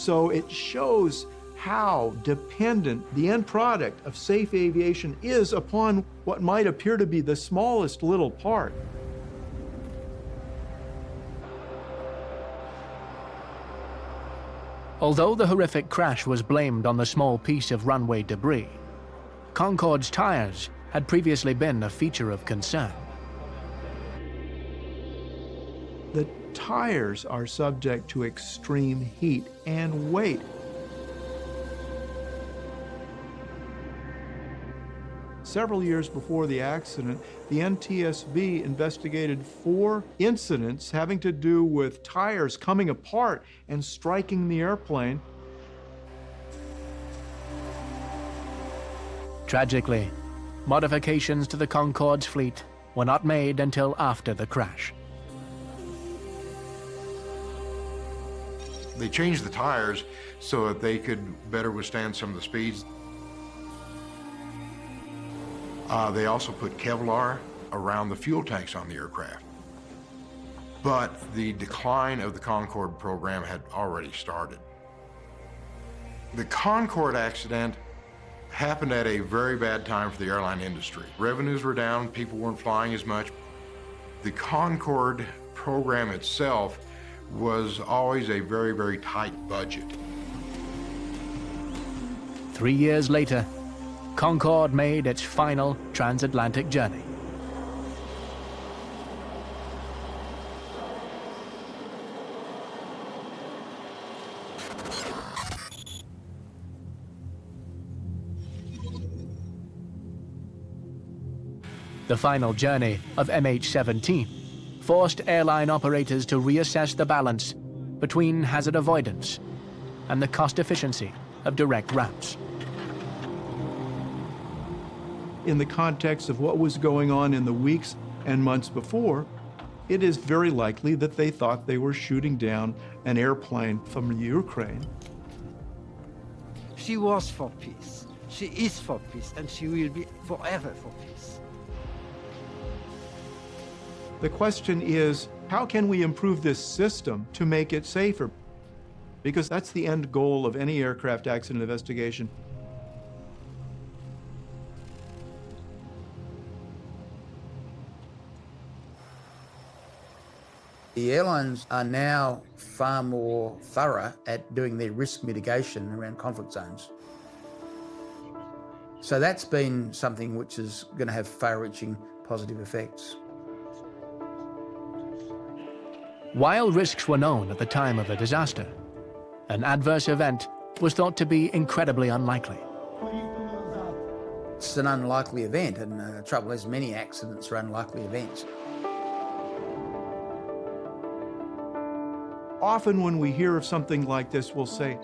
So it shows how dependent the end product of safe aviation is upon what might appear to be the smallest little part. Although the horrific crash was blamed on the small piece of runway debris, Concorde's tires had previously been a feature of concern. The tires are subject to extreme heat and weight. Several years before the accident, the NTSB investigated 4 incidents having to do with tires coming apart and striking the airplane. Tragically, modifications to the Concorde's fleet were not made until after the crash. They changed the tires so that they could better withstand some of the speeds. They also put Kevlar around the fuel tanks on the aircraft. But the decline of the Concorde program had already started. The Concorde accident happened at a very bad time for the airline industry. Revenues were down, people weren't flying as much. The Concorde program itself was always a very, very tight budget. 3 years later, Concorde made its final transatlantic journey. The final journey of MH17 forced airline operators to reassess the balance between hazard avoidance and the cost efficiency of direct routes. In the context of what was going on in the weeks and months before, it is very likely that they thought they were shooting down an airplane from Ukraine. She was for peace. She is for peace, and she will be forever for peace. The question is, how can we improve this system to make it safer? Because that's the end goal of any aircraft accident investigation. The airlines are now far more thorough at doing their risk mitigation around conflict zones. So that's been something which is going to have far-reaching positive effects. While risks were known at the time of the disaster, an adverse event was thought to be incredibly unlikely. It's an unlikely event, and the trouble is many accidents are unlikely events. Often when we hear of something like this, we'll say,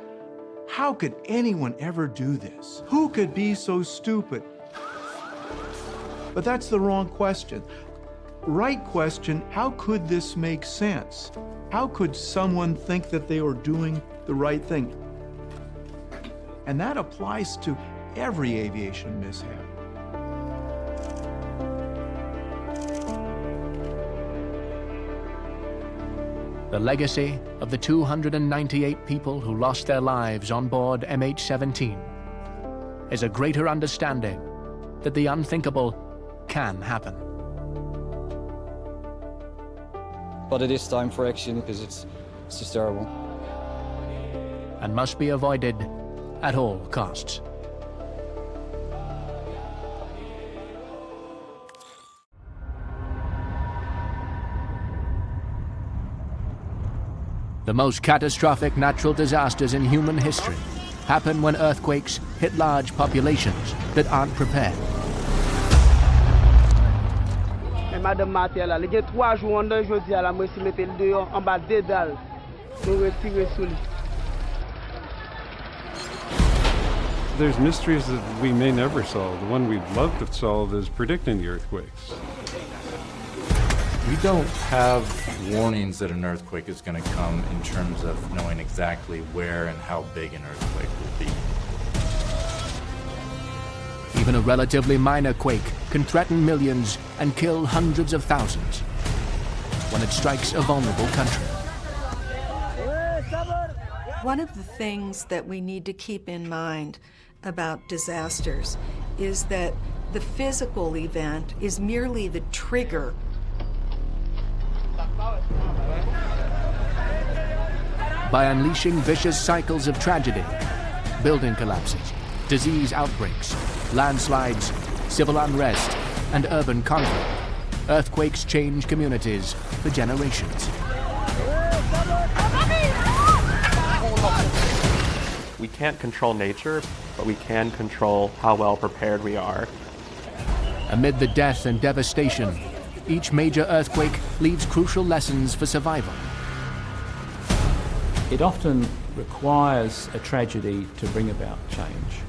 how could anyone ever do this? Who could be so stupid? But that's the wrong question. Right question, how could this make sense? How could someone think that they were doing the right thing? And that applies to every aviation mishap. The legacy of the 298 people who lost their lives on board MH17 is a greater understanding that the unthinkable can happen. But it is time for action because it's just terrible. And must be avoided at all costs. The most catastrophic natural disasters in human history happen when earthquakes hit large populations that aren't prepared. Madame Martel, il y a 3 jours en dedans, je dis à la moi si mettez le dehors en bas des dalles. Nous retirer sous lui. There's mysteries that we may never solve. The one we'd love to solve is predicting the earthquakes. We don't have warnings that an earthquake is going to come in terms of knowing exactly where and how big an earthquake will be. Even a relatively minor quake can threaten millions and kill hundreds of thousands when it strikes a vulnerable country. One of the things that we need to keep in mind about disasters is that the physical event is merely the trigger. By unleashing vicious cycles of tragedy, building collapses, disease outbreaks, landslides, civil unrest, and urban conflict, earthquakes change communities for generations. We can't control nature, but we can control how well prepared we are. Amid the death and devastation, each major earthquake leaves crucial lessons for survival. It often requires a tragedy to bring about change,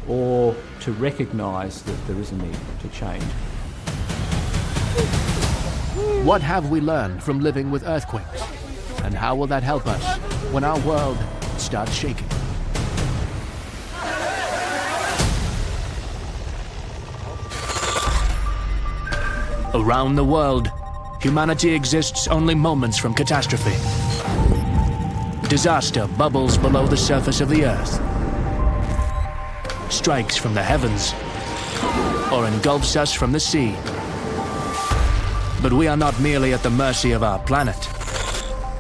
or to recognise that there is a need to change. What have we learned from living with earthquakes? And how will that help us when our world starts shaking? Around the world, humanity exists only moments from catastrophe. Disaster bubbles below the surface of the earth, strikes from the heavens, or engulfs us from the sea. But we are not merely at the mercy of our planet.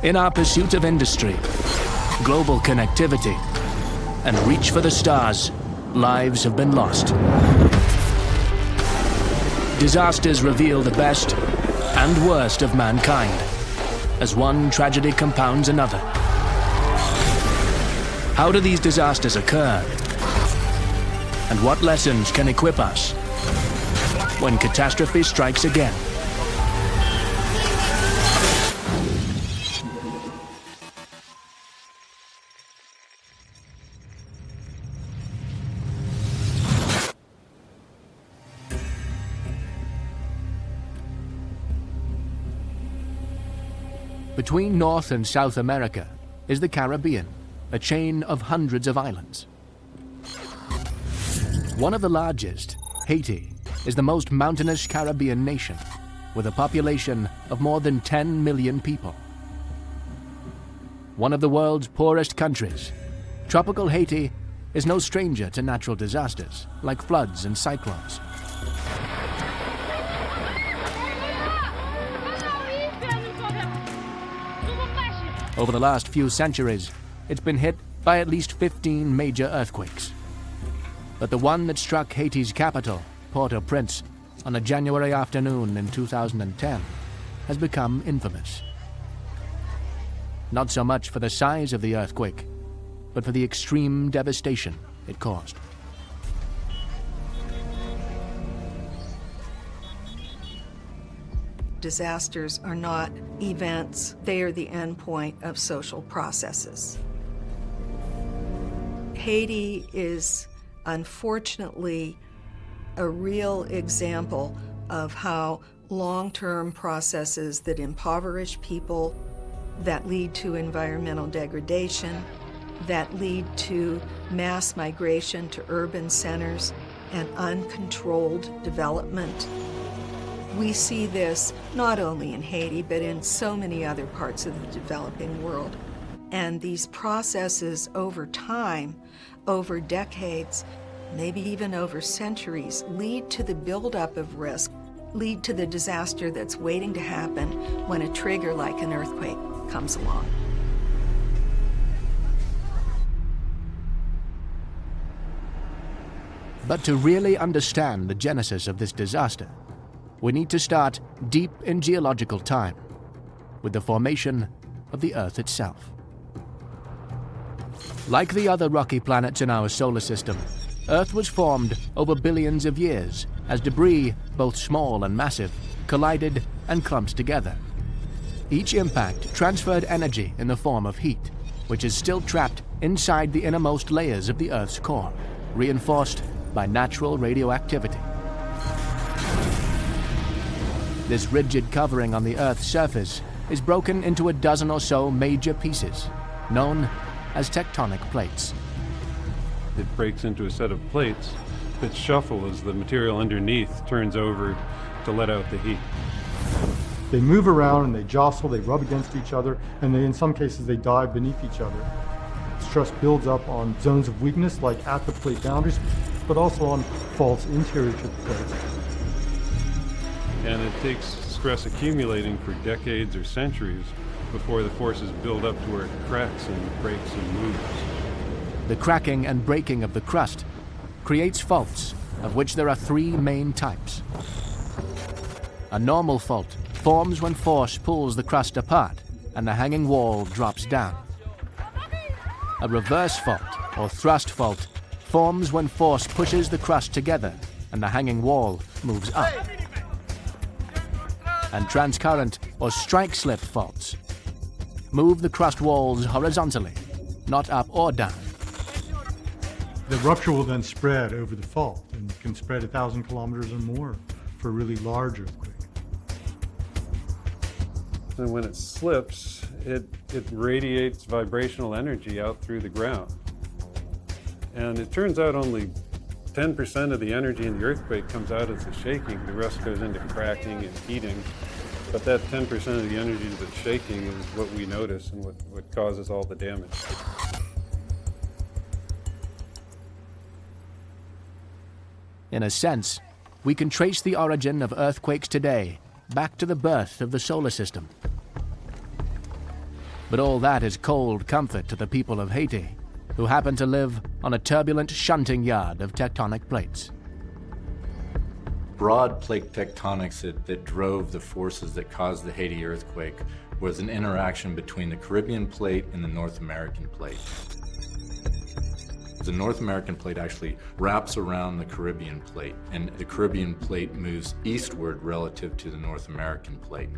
In our pursuit of industry, global connectivity, and reach for the stars, lives have been lost. Disasters reveal the best and worst of mankind, as one tragedy compounds another. How do these disasters occur? And what lessons can equip us when catastrophe strikes again? Between North and South America is the Caribbean, a chain of hundreds of islands. One of the largest, Haiti, is the most mountainous Caribbean nation, with a population of more than 10 million people. One of the world's poorest countries, tropical Haiti is no stranger to natural disasters like floods and cyclones. Over the last few centuries, it's been hit by at least 15 major earthquakes. But the one that struck Haiti's capital, Port-au-Prince, on a January afternoon in 2010 has become infamous. Not so much for the size of the earthquake, but for the extreme devastation it caused. Disasters are not events, they are the endpoint of social processes. Haiti is unfortunately a real example of how long-term processes that impoverish people, that lead to environmental degradation, that lead to mass migration to urban centers and uncontrolled development. We see this not only in Haiti, but in so many other parts of the developing world. And these processes over time, over decades, maybe even over centuries, lead to the buildup of risk, lead to the disaster that's waiting to happen when a trigger like an earthquake comes along. But to really understand the genesis of this disaster, we need to start deep in geological time, with the formation of the Earth itself. Like the other rocky planets in our solar system, Earth was formed over billions of years as debris, both small and massive, collided and clumped together. Each impact transferred energy in the form of heat, which is still trapped inside the innermost layers of the Earth's core, reinforced by natural radioactivity. This rigid covering on the Earth's surface is broken into a dozen or so major pieces, known as tectonic plates. It breaks into a set of plates that shuffle as the material underneath turns over to let out the heat. They move around and they jostle, they rub against each other, and in some cases they dive beneath each other. Stress builds up on zones of weakness, like at the plate boundaries, but also on faults interior to the plate. And it takes stress accumulating for decades or centuries before the forces build up to where it cracks and breaks and moves. The cracking and breaking of the crust creates faults, of which there are three main types. A normal fault forms when force pulls the crust apart and the hanging wall drops down. A reverse fault, or thrust fault, forms when force pushes the crust together and the hanging wall moves up. And transcurrent, or strike-slip faults move the crust walls horizontally, not up or down. The rupture will then spread over the fault and can spread 1,000 kilometers or more for a really large earthquake. And when it slips, it radiates vibrational energy out through the ground. And it turns out only 10% of the energy in the earthquake comes out as the shaking. The rest goes into cracking and heating. But that 10% of the energy that's shaking is what we notice and what causes all the damage. In a sense, we can trace the origin of earthquakes today back to the birth of the solar system. But all that is cold comfort to the people of Haiti, who happen to live on a turbulent shunting yard of tectonic plates. Broad plate tectonics that drove the forces that caused the Haiti earthquake was an interaction between the Caribbean plate and the North American plate. The North American plate actually wraps around the Caribbean plate, and the Caribbean plate moves eastward relative to the North American plate.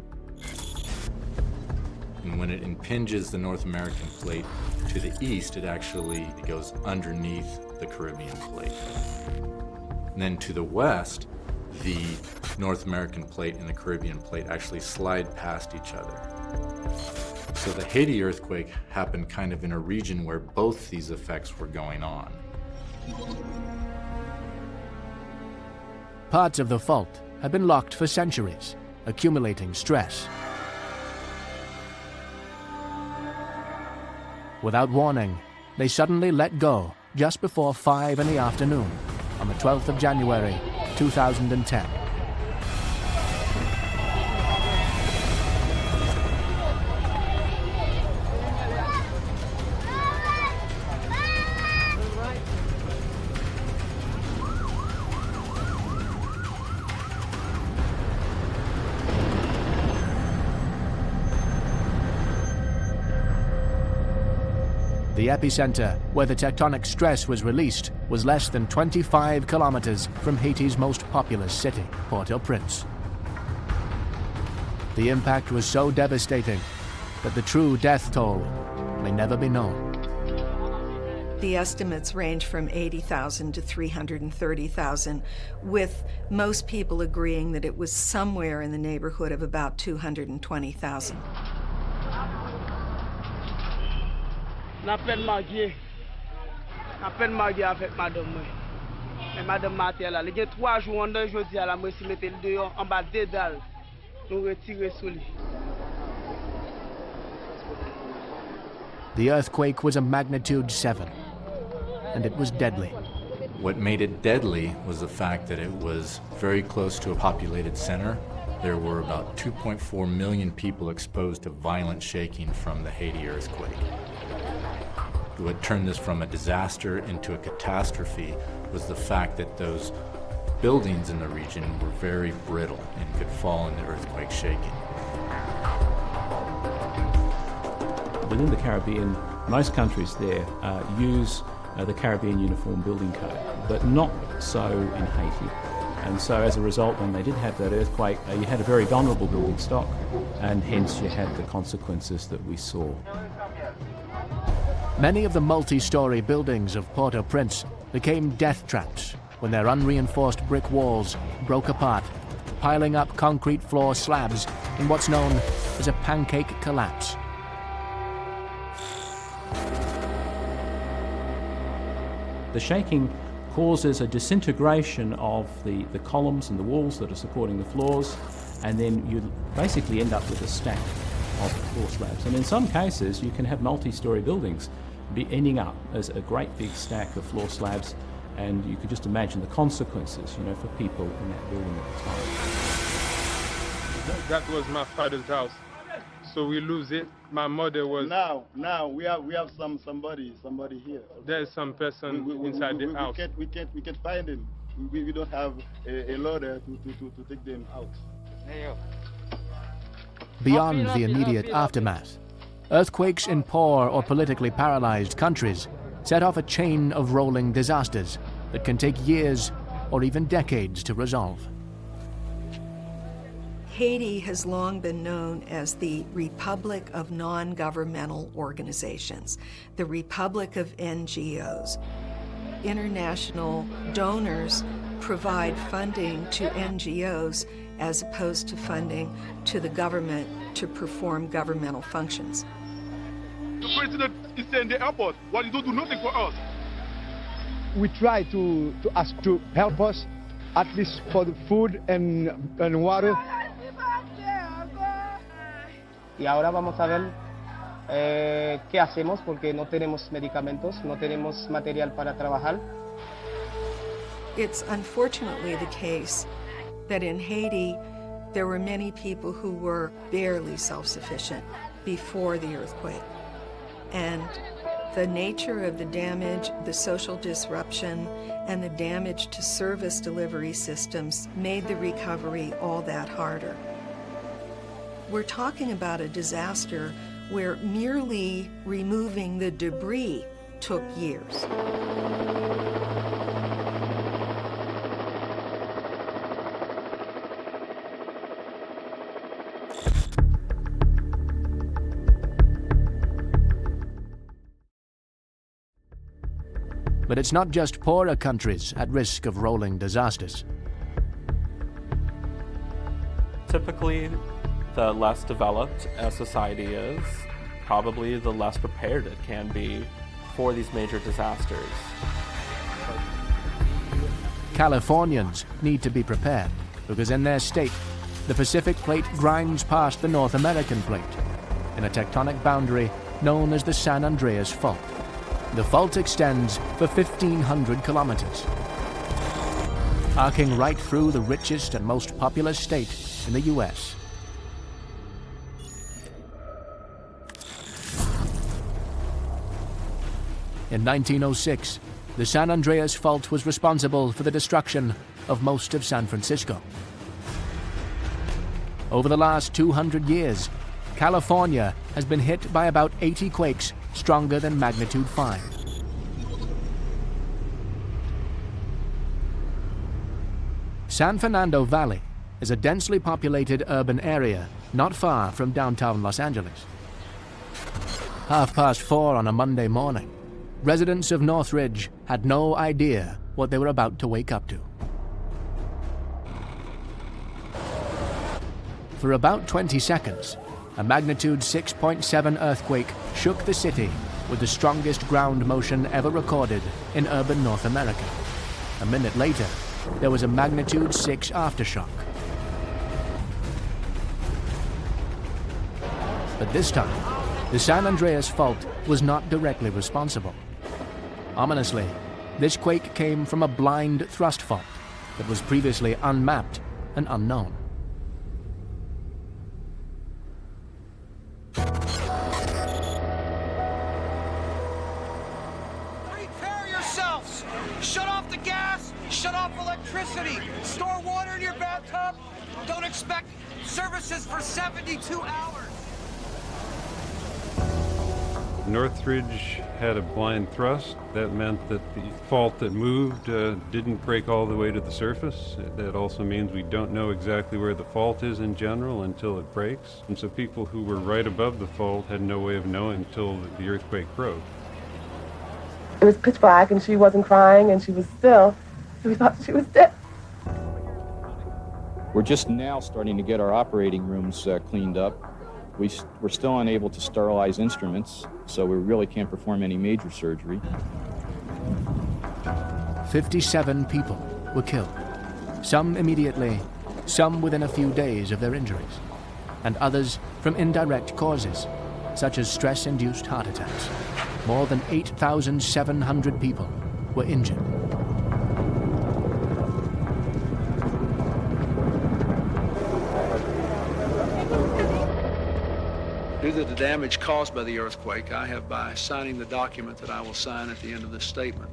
And when it impinges the North American plate to the east, it actually goes underneath the Caribbean plate. And then to the west, the North American plate and the Caribbean plate actually slide past each other. So the Haiti earthquake happened kind of in a region where both these effects were going on. Parts of the fault had been locked for centuries, accumulating stress. Without warning, they suddenly let go just before 5 in the afternoon on the 12th of January, 2010. The epicenter, where the tectonic stress was released, was less than 25 kilometers from Haiti's most populous city, Port-au-Prince. The impact was so devastating that the true death toll may never be known. The estimates range from 80,000 to 330,000, with most people agreeing that it was somewhere in the neighborhood of about 220,000. N'a peine marié avec madame moi. Mais madame Maté là, il y a 3 jours en dedans jodi à la moi si mettre le dehors en bas des dalles. Nous retirer sous lui. The earthquake was a magnitude 7, and it was deadly. What made it deadly was the fact that it was very close to a populated center. There were about 2.4 million people exposed to violent shaking from the Haiti earthquake. What turned this from a disaster into a catastrophe was the fact that those buildings in the region were very brittle and could fall in the earthquake shaking. Within the Caribbean, most countries there use the Caribbean Uniform Building Code, but not so in Haiti. And so as a result, when they did have that earthquake, you had a very vulnerable building stock, and hence you had the consequences that we saw. Many of the multi-story buildings of Port-au-Prince became death traps when their unreinforced brick walls broke apart, piling up concrete floor slabs in what's known as a pancake collapse. The shaking causes a disintegration of the columns and the walls that are supporting the floors, and then you basically end up with a stack of floor slabs. And in some cases, you can have multi-story buildings be ending up as a great big stack of floor slabs, and you could just imagine the consequences, you know, for people in that building at the time. That was my father's house, so we lose it. My mother was. Now we have somebody here. There's some person inside the house. We can't find him. We don't have a loader to take them out. Beyond the immediate aftermath, earthquakes in poor or politically paralyzed countries set off a chain of rolling disasters that can take years or even decades to resolve. Haiti has long been known as the Republic of Non-Governmental Organizations, the Republic of NGOs. International donors provide funding to NGOs as opposed to funding to the government to perform governmental functions. The president is in the airport. Why you don't do nothing for us? We try to ask to help us, at least for the food and water. Y ahora vamos a ver qué hacemos porque no tenemos medicamentos, no tenemos material para trabajar. It's unfortunately the case that in Haiti, there were many people who were barely self-sufficient before the earthquake. And the nature of the damage, the social disruption, and the damage to service delivery systems made the recovery all that harder. We're talking about a disaster where merely removing the debris took years. But it's not just poorer countries at risk of rolling disasters. Typically, the less developed a society is, probably the less prepared it can be for these major disasters. Californians need to be prepared because in their state, the Pacific Plate grinds past the North American Plate in a tectonic boundary known as the San Andreas Fault. The fault extends for 1,500 kilometers, arcing right through the richest and most populous state in the U.S. In 1906, the San Andreas Fault was responsible for the destruction of most of San Francisco. Over the last 200 years, California has been hit by about 80 quakes stronger than magnitude 5. San Fernando Valley is a densely populated urban area not far from downtown Los Angeles. 4:30 on a Monday morning, residents of Northridge had no idea what they were about to wake up to. For about 20 seconds, a magnitude 6.7 earthquake shook the city with the strongest ground motion ever recorded in urban North America. A minute later, there was a magnitude 6 aftershock. But this time, the San Andreas Fault was not directly responsible. Ominously, this quake came from a blind thrust fault that was previously unmapped and unknown. Prepare yourselves! Shut off the gas, shut off electricity, store water in your bathtub. Don't expect services for 72 hours. Northridge had a blind thrust. That meant that the fault that moved didn't break all the way to the surface. That also means we don't know exactly where the fault is in general until it breaks. And so people who were right above the fault had no way of knowing until the earthquake broke. It was pitch black and she wasn't crying and she was still. So we thought she was dead. We're just now starting to get our operating rooms cleaned up. We're still unable to sterilize instruments, so we really can't perform any major surgery. 57 people were killed, some immediately, some within a few days of their injuries, and others from indirect causes, such as stress-induced heart attacks. more than 8,700 people were injured. Due to the damage caused by the earthquake, I have, by signing the document that I will sign at the end of this statement,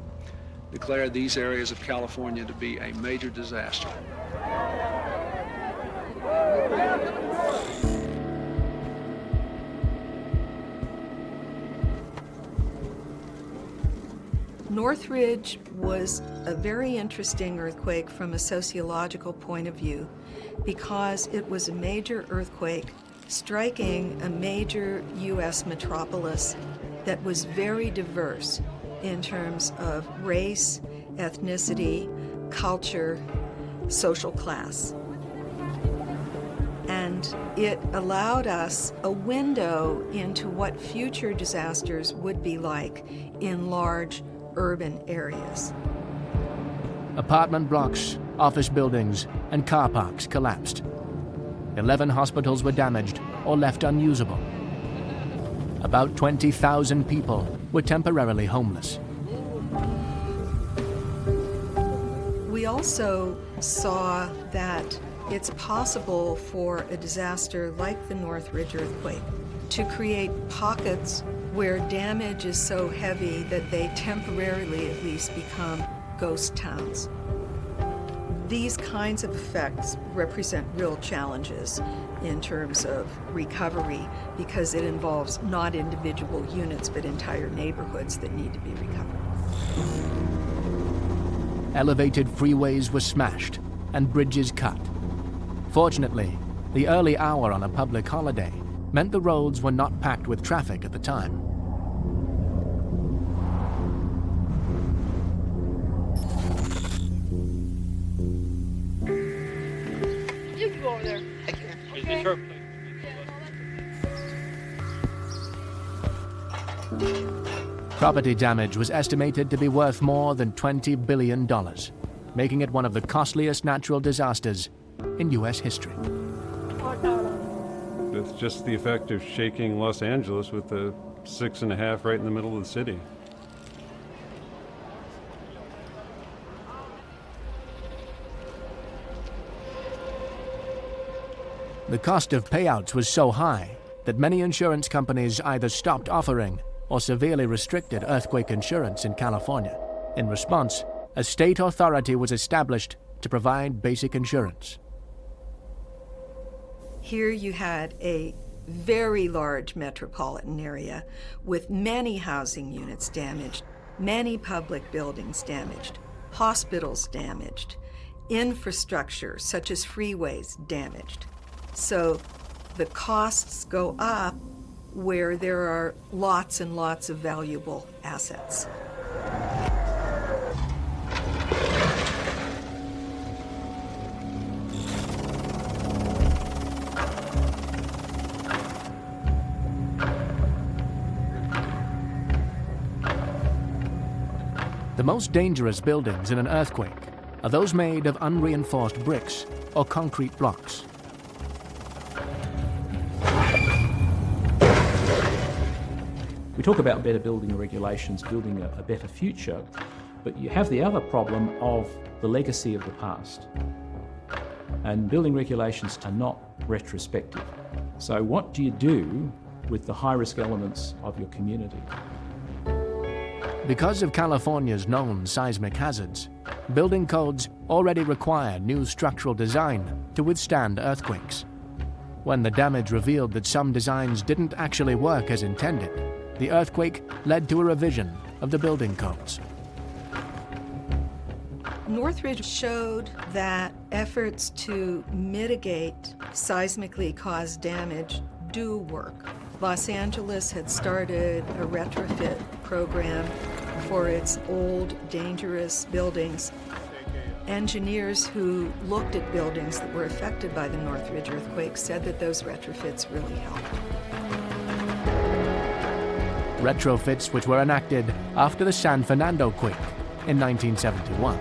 declared these areas of California to be a major disaster. Northridge was a very interesting earthquake from a sociological point of view because it was a major earthquake striking a major U.S. metropolis that was very diverse in terms of race, ethnicity, culture, social class. And it allowed us a window into what future disasters would be like in large urban areas. Apartment blocks, office buildings, and car parks collapsed. 11 hospitals were damaged or left unusable. About 20,000 people were temporarily homeless. We also saw that it's possible for a disaster like the Northridge earthquake to create pockets where damage is so heavy that they temporarily at least become ghost towns. These kinds of effects represent real challenges in terms of recovery because it involves not individual units but entire neighborhoods that need to be recovered. Elevated freeways were smashed and bridges cut. Fortunately, the early hour on a public holiday meant the roads were not packed with traffic at the time. You can go over there. Property damage was estimated to be worth more than $20 billion, making it one of the costliest natural disasters in U.S. history. It's just the effect of shaking Los Angeles with the 6.5 right in the middle of the city. The cost of payouts was so high that many insurance companies either stopped offering or severely restricted earthquake insurance in California. In response, a state authority was established to provide basic insurance. Here you had a very large metropolitan area with many housing units damaged, many public buildings damaged, hospitals damaged, infrastructure such as freeways damaged. So the costs go up where there are lots and lots of valuable assets. The most dangerous buildings in an earthquake are those made of unreinforced bricks or concrete blocks. We talk about better building regulations, building a better future, but you have the other problem of the legacy of the past. And building regulations are not retrospective. So what do you do with the high-risk elements of your community? Because of California's known seismic hazards, building codes already require new structural design to withstand earthquakes. When the damage revealed that some designs didn't actually work as intended, the earthquake led to a revision of the building codes. Northridge showed that efforts to mitigate seismically caused damage do work. Los Angeles had started a retrofit program for its old, dangerous buildings. Engineers who looked at buildings that were affected by the Northridge earthquake said that those retrofits really helped. Retrofits which were enacted after the San Fernando quake in 1971.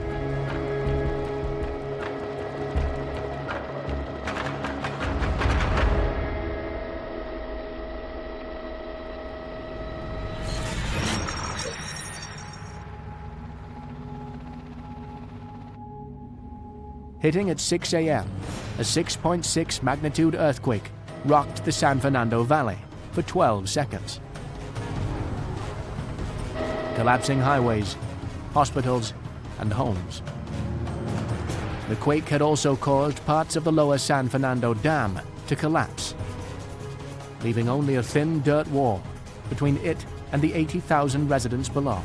Hitting at 6 a.m., a 6.6 magnitude earthquake rocked the San Fernando Valley for 12 seconds. Collapsing highways, hospitals, and homes. The quake had also caused parts of the lower San Fernando Dam to collapse, leaving only a thin dirt wall between it and the 80,000 residents below.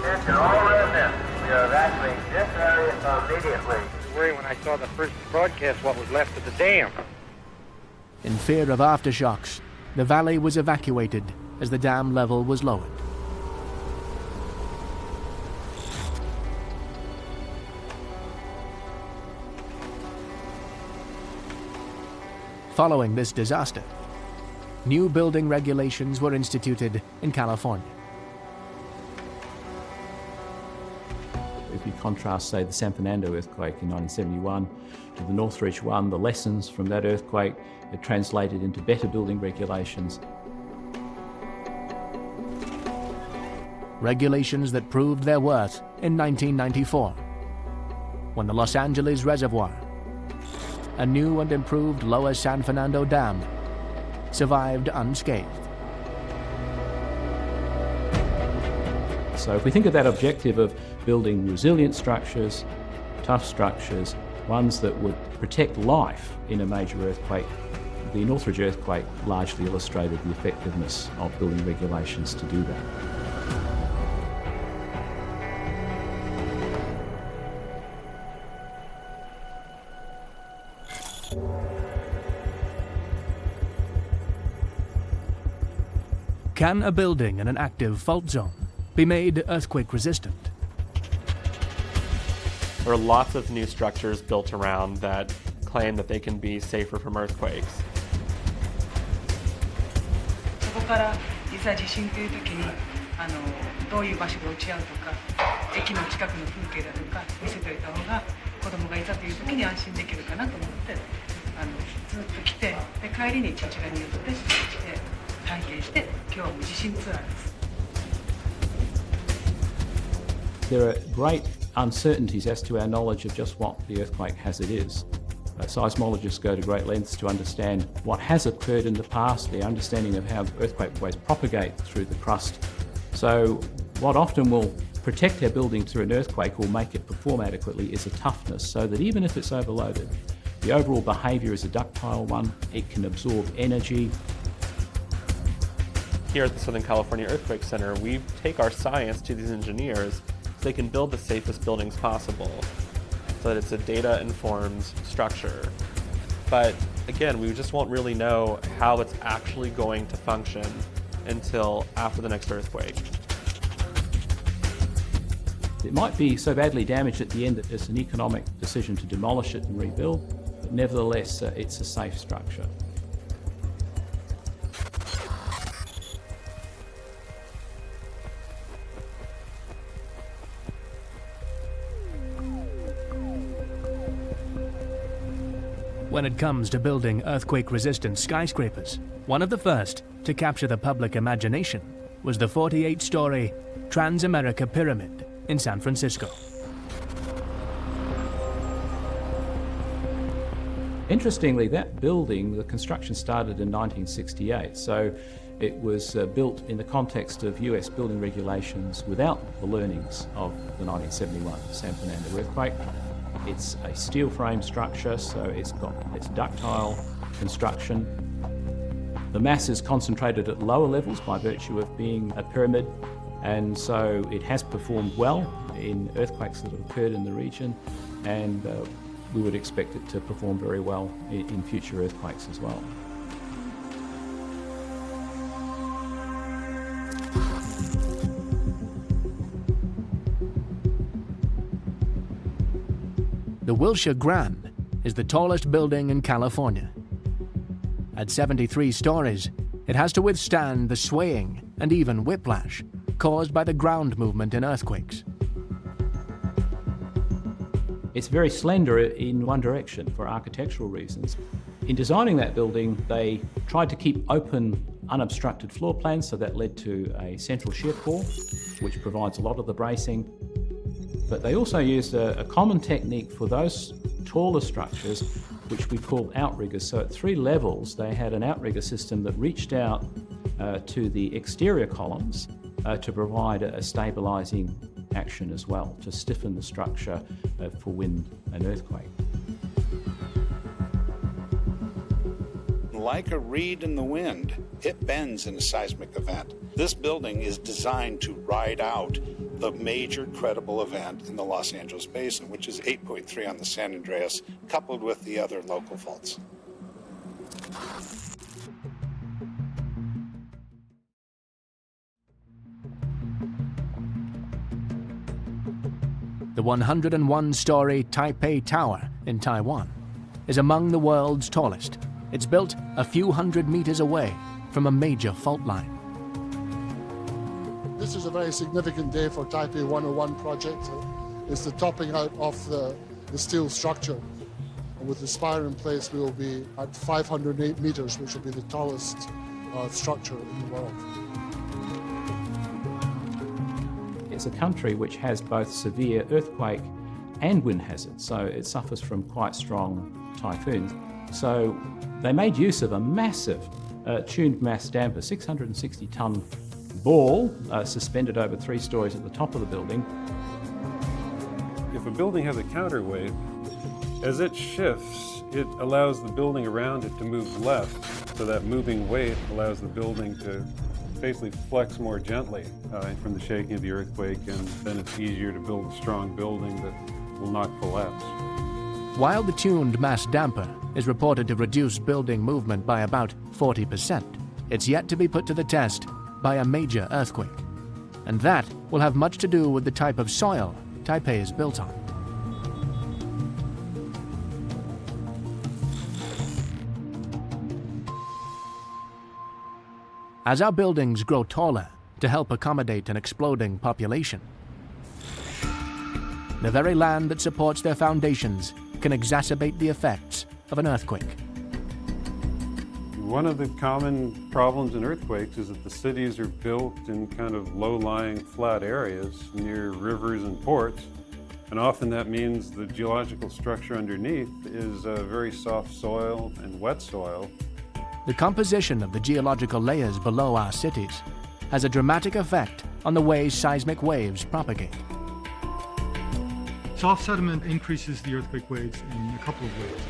Attention all residents, we are evacuating this area immediately. Worried when I saw the first broadcast what was left of the dam. In fear of aftershocks, the valley was evacuated as the dam level was lowered. Following this disaster, new building regulations were instituted in California. If you contrast, say, the San Fernando earthquake in 1971 to the Northridge one, the lessons from that earthquake are translated into better building regulations. Regulations that proved their worth in 1994, when the Los Angeles Reservoir, a new and improved lower San Fernando Dam, survived unscathed. So if we think of that objective of building resilient structures, tough structures, ones that would protect life in a major earthquake, the Northridge earthquake largely illustrated the effectiveness of building regulations to do that. Can a building in an active fault zone be made earthquake resistant? There are lots of new structures built around that claim that they can be safer from earthquakes. そこからいざ地震という時にどういう場所で落ち合うとか、駅の近くの風景だとか見せておいた方が子供がいざという時に安心できるかなと思ってずっと来て、で帰りに父がニュートでして体験して、今日はもう地震ツアーです。 There are great uncertainties as to our knowledge of just what the earthquake hazard is. Seismologists go to great lengths to understand what has occurred in the past, the understanding of how earthquake waves propagate through the crust. So what often will protect our building through an earthquake or make it perform adequately is a toughness, so that even if it's overloaded, the overall behaviour is a ductile one, it can absorb energy. Here at the Southern California Earthquake Center, we take our science to these engineers so they can build the safest buildings possible, so that it's a data-informed structure. But again, we just won't really know how it's actually going to function until after the next earthquake. It might be so badly damaged at the end that it's an economic decision to demolish it and rebuild, but nevertheless, it's a safe structure. When it comes to building earthquake-resistant skyscrapers, one of the first to capture the public imagination was the 48-story Transamerica Pyramid in San Francisco. Interestingly, that building, the construction started in 1968, so it was built in the context of US building regulations without the learnings of the 1971 San Fernando earthquake. It's a steel frame structure, so it's ductile construction. The mass is concentrated at lower levels by virtue of being a pyramid, and so it has performed well in earthquakes that have occurred in the region, and we would expect it to perform very well in future earthquakes as well. The Wilshire Grand is the tallest building in California. At 73 stories, it has to withstand the swaying and even whiplash caused by the ground movement in earthquakes. It's very slender in one direction for architectural reasons. In designing that building, they tried to keep open, unobstructed floor plans, so that led to a central shear core, which provides a lot of the bracing. But they also used a common technique for those taller structures, which we call outriggers. So at 3 levels, they had an outrigger system that reached out to the exterior columns to provide a stabilizing action as well, to stiffen the structure for wind and earthquake. Like a reed in the wind, it bends in a seismic event. This building is designed to ride out the major credible event in the Los Angeles Basin, which is 8.3 on the San Andreas, coupled with the other local faults. The 101-story Taipei Tower in Taiwan is among the world's tallest. It's built a few hundred meters away from a major fault line. This is a very significant day for Taipei 101 project. It's the topping out of the steel structure. And with the spire in place, we will be at 508 meters, which will be the tallest structure in the world. It's a country which has both severe earthquake and wind hazards, so it suffers from quite strong typhoons. So they made use of a massive tuned mass damper, 660-ton ball suspended over 3 stories at the top of the building. If a building has a counterweight, as it shifts, it allows the building around it to move left, so that moving weight allows the building to basically flex more gently from the shaking of the earthquake, and then it's easier to build a strong building that will not collapse. While the tuned mass damper is reported to reduce building movement by about 40%, it's yet to be put to the test by a major earthquake. And that will have much to do with the type of soil Taipei is built on. As our buildings grow taller to help accommodate an exploding population, the very land that supports their foundations can exacerbate the effects of an earthquake. One of the common problems in earthquakes is that the cities are built in kind of low-lying flat areas near rivers and ports, and often that means the geological structure underneath is very soft soil and wet soil. The composition of the geological layers below our cities has a dramatic effect on the way seismic waves propagate. Soft sediment increases the earthquake waves in a couple of ways.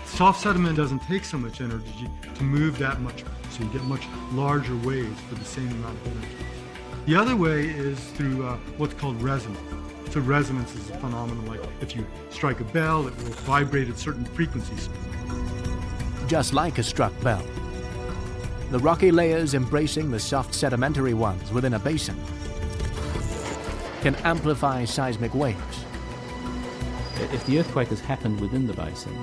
Soft sediment doesn't take so much energy to move that much, so you get much larger waves for the same amount of energy. The other way is through what's called resonance. So resonance is a phenomenon like if you strike a bell, it will vibrate at certain frequencies. Just like a struck bell, the rocky layers embracing the soft sedimentary ones within a basin can amplify seismic waves. If the earthquake has happened within the basin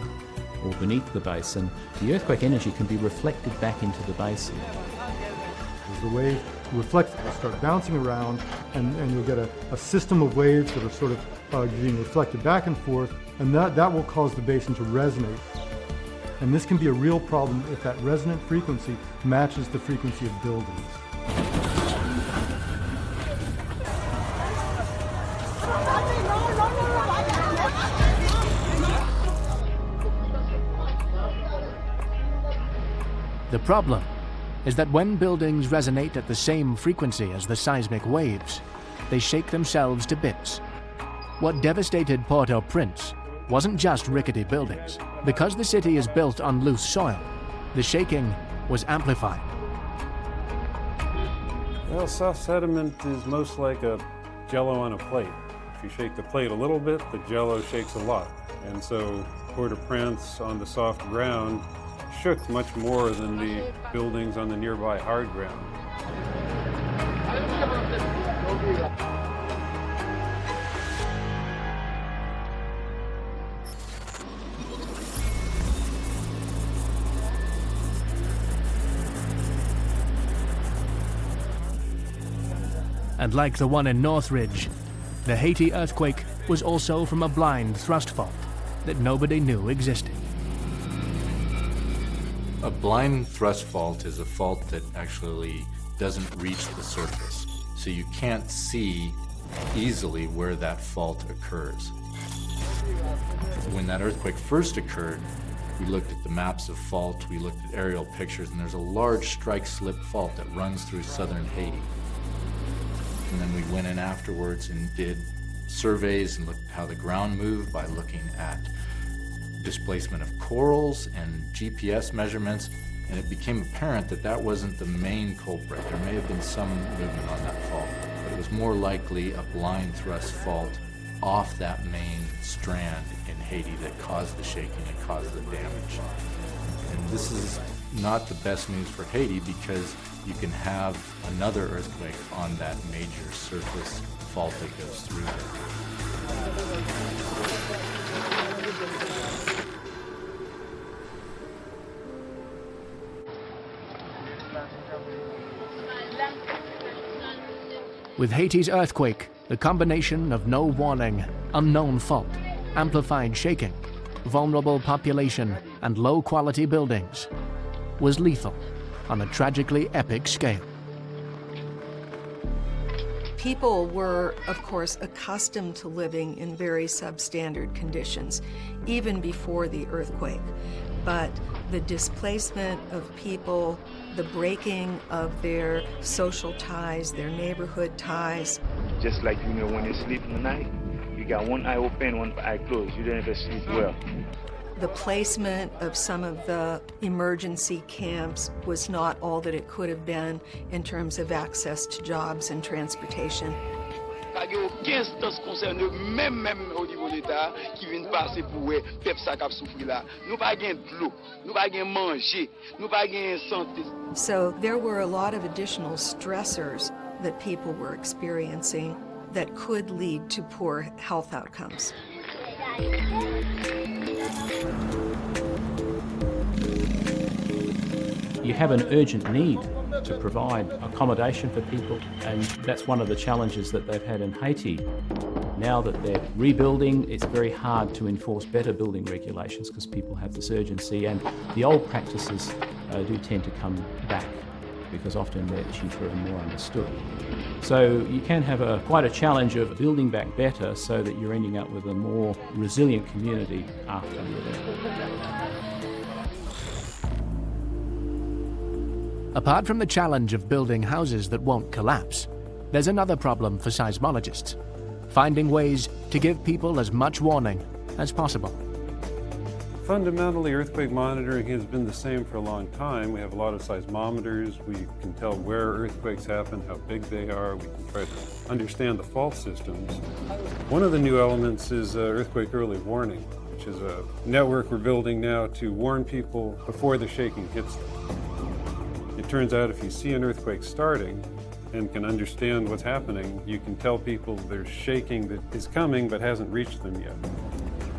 or beneath the basin, the earthquake energy can be reflected back into the basin. As the wave reflects, it will start bouncing around, and you'll get a system of waves that are sort of being reflected back and forth, and that will cause the basin to resonate. And this can be a real problem if that resonant frequency matches the frequency of buildings. The problem is that when buildings resonate at the same frequency as the seismic waves, they shake themselves to bits. What devastated Port-au-Prince wasn't just rickety buildings. Because the city is built on loose soil, the shaking was amplified. Well, soft sediment is most like a jello on a plate. If you shake the plate a little bit, the jello shakes a lot. And so Port-au-Prince on the soft ground shook much more than the buildings on the nearby hard ground. And like the one in Northridge, the Haiti earthquake was also from a blind thrust fault that nobody knew existed. A blind thrust fault is a fault that actually doesn't reach the surface. So you can't see easily where that fault occurs. When that earthquake first occurred, we looked at the maps of fault, we looked at aerial pictures, and there's a large strike-slip fault that runs through southern Haiti. And then we went in afterwards and did surveys and looked at how the ground moved by looking at displacement of corals and GPS measurements, and it became apparent that that wasn't the main culprit. There may have been some movement on that fault, but it was more likely a blind thrust fault off that main strand in Haiti that caused the shaking and caused the damage. And this is not the best news for Haiti because you can have another earthquake on that major surface fault that goes through there. With Haiti's earthquake, the combination of no warning, unknown fault, amplified shaking, vulnerable population, and low-quality buildings was lethal on a tragically epic scale. People were, of course, accustomed to living in very substandard conditions, even before the earthquake. But the displacement of people, the breaking of their social ties, their neighborhood ties. Just like, you know, when you sleep in the night, you got one eye open, one eye closed. You don't ever sleep well. The placement of some of the emergency camps was not all that it could have been in terms of access to jobs and transportation. Il n'y a aucune instance concernée, même au niveau de l'État, qui vient passer pour peuple ça qui souffre là. Nous pas gain de l'eau, nous pas gain manger, nous pas gain santé. So there were a lot of additional stressors that people were experiencing that could lead to poor health outcomes. You have an urgent need to provide accommodation for people, and that's one of the challenges that they've had in Haiti. Now that they're rebuilding, it's very hard to enforce better building regulations because people have this urgency, and the old practices do tend to come back because often they're cheaper and more understood. So you can have quite a challenge of building back better so that you're ending up with a more resilient community after the event. Apart from the challenge of building houses that won't collapse, there's another problem for seismologists: finding ways to give people as much warning as possible. Fundamentally, earthquake monitoring has been the same for a long time. We have a lot of seismometers. We can tell where earthquakes happen, how big they are. We can try to understand the fault systems. One of the new elements is earthquake early warning, which is a network we're building now to warn people before the shaking hits them. It turns out if you see an earthquake starting and can understand what's happening, you can tell people there's shaking that is coming but hasn't reached them yet.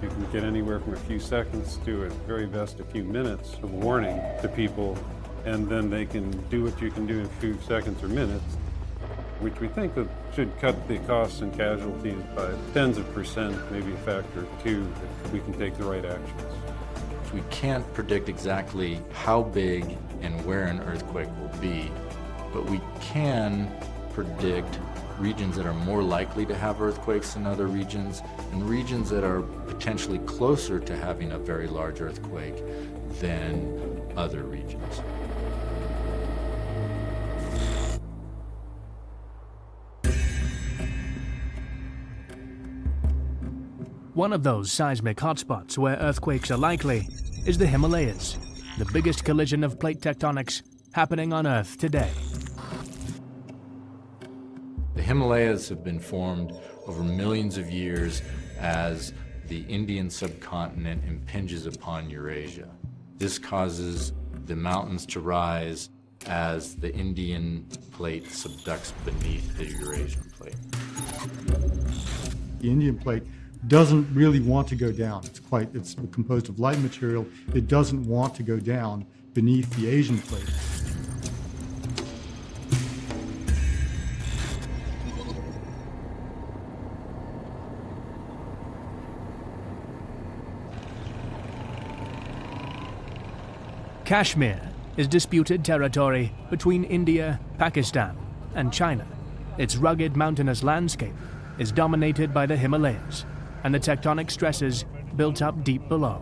You can get anywhere from a few seconds to, at very best, a few minutes of warning to people, and then they can do what you can do in a few seconds or minutes, which we think that should cut the costs and casualties by tens of percent, maybe a factor of 2, if we can take the right actions. We can't predict exactly how big and where an earthquake will be, but we can predict regions that are more likely to have earthquakes than other regions, and regions that are potentially closer to having a very large earthquake than other regions. One of those seismic hotspots where earthquakes are likely is the Himalayas, the biggest collision of plate tectonics happening on Earth today. The Himalayas have been formed over millions of years as the Indian subcontinent impinges upon Eurasia. This causes the mountains to rise as the Indian plate subducts beneath the Eurasian plate. The Indian plate doesn't really want to go down. It's composed of light material. It doesn't want to go down beneath the Asian plate. Kashmir is disputed territory between India, Pakistan, and China. Its rugged mountainous landscape is dominated by the Himalayas and the tectonic stresses built up deep below.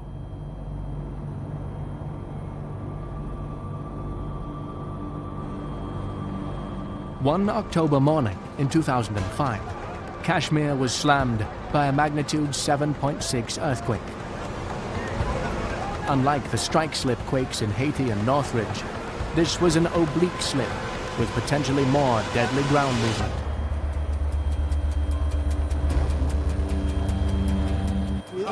One October morning in 2005, Kashmir was slammed by a magnitude 7.6 earthquake. Unlike the strike-slip quakes in Haiti and Northridge, this was an oblique slip with potentially more deadly ground movement.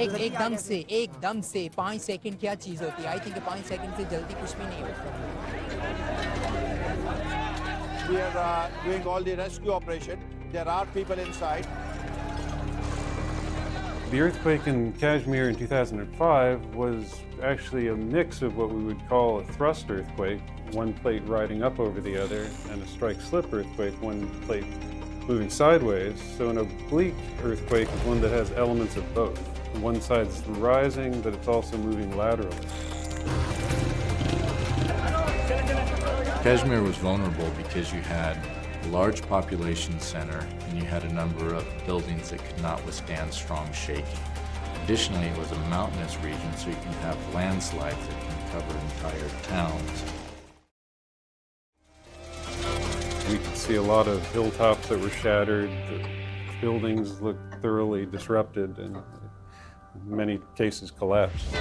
एकदम से 5 second क्या चीज होती है I think 5 second से जल्दी कुछ भी नहीं होता We are doing all the rescue operation. There are people inside. The earthquake in Kashmir in 2005 was actually a mix of what we would call a thrust earthquake, one plate riding up over the other, and a strike-slip earthquake, one plate moving sideways. So an oblique earthquake is one that has elements of both. One side's rising, but it's also moving laterally. Kashmir was vulnerable because you had a large population center and you had a number of buildings that could not withstand strong shaking. Additionally, it was a mountainous region, so you can have landslides that can cover entire towns. We could see a lot of hilltops that were shattered. The buildings looked thoroughly disrupted and in many cases collapsed.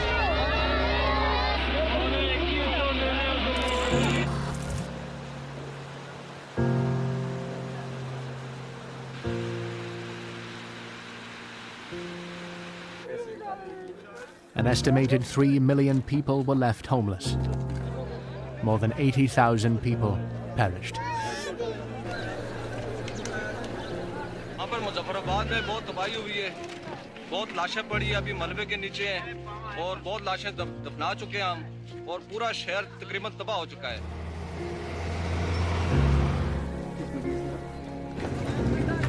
An estimated 3 million people were left homeless. More than 80,000 people perished. यहाँ पर मुजफ्फराबाद में बहुत तबाही हुई है, बहुत लाशें पड़ी हैं अभी मलबे के नीचे हैं और बहुत लाशें दफना चुके हैं हम और पूरा शहर तकरीबन तबाह हो चुका है.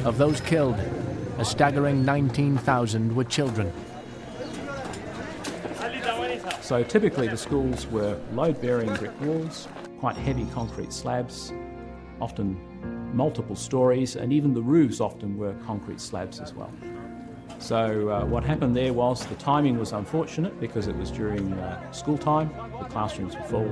Of those killed, a staggering 19,000 were children. So typically the schools were load-bearing brick walls, quite heavy concrete slabs, often multiple stories, and even the roofs often were concrete slabs as well. So what happened there was the timing was unfortunate because it was during school time, the classrooms were full.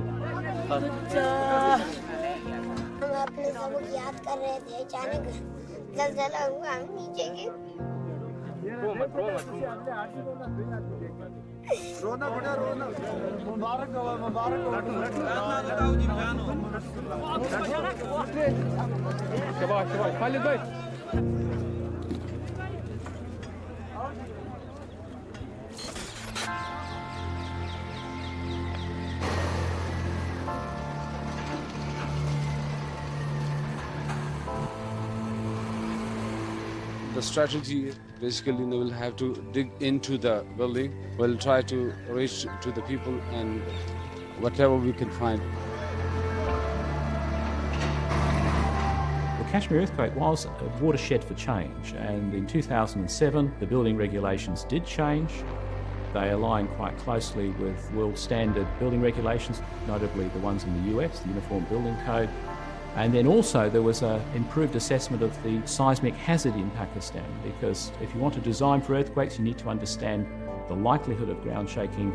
The strategy, basically, they will have to dig into the building. We'll try to reach to the people and whatever we can find. The Kashmir earthquake was a watershed for change, and in 2007 the building regulations did change. They align quite closely with world standard building regulations, notably the ones in the US, the Uniform Building Code. And then also there was an improved assessment of the seismic hazard in Pakistan, because if you want to design for earthquakes, you need to understand the likelihood of ground shaking.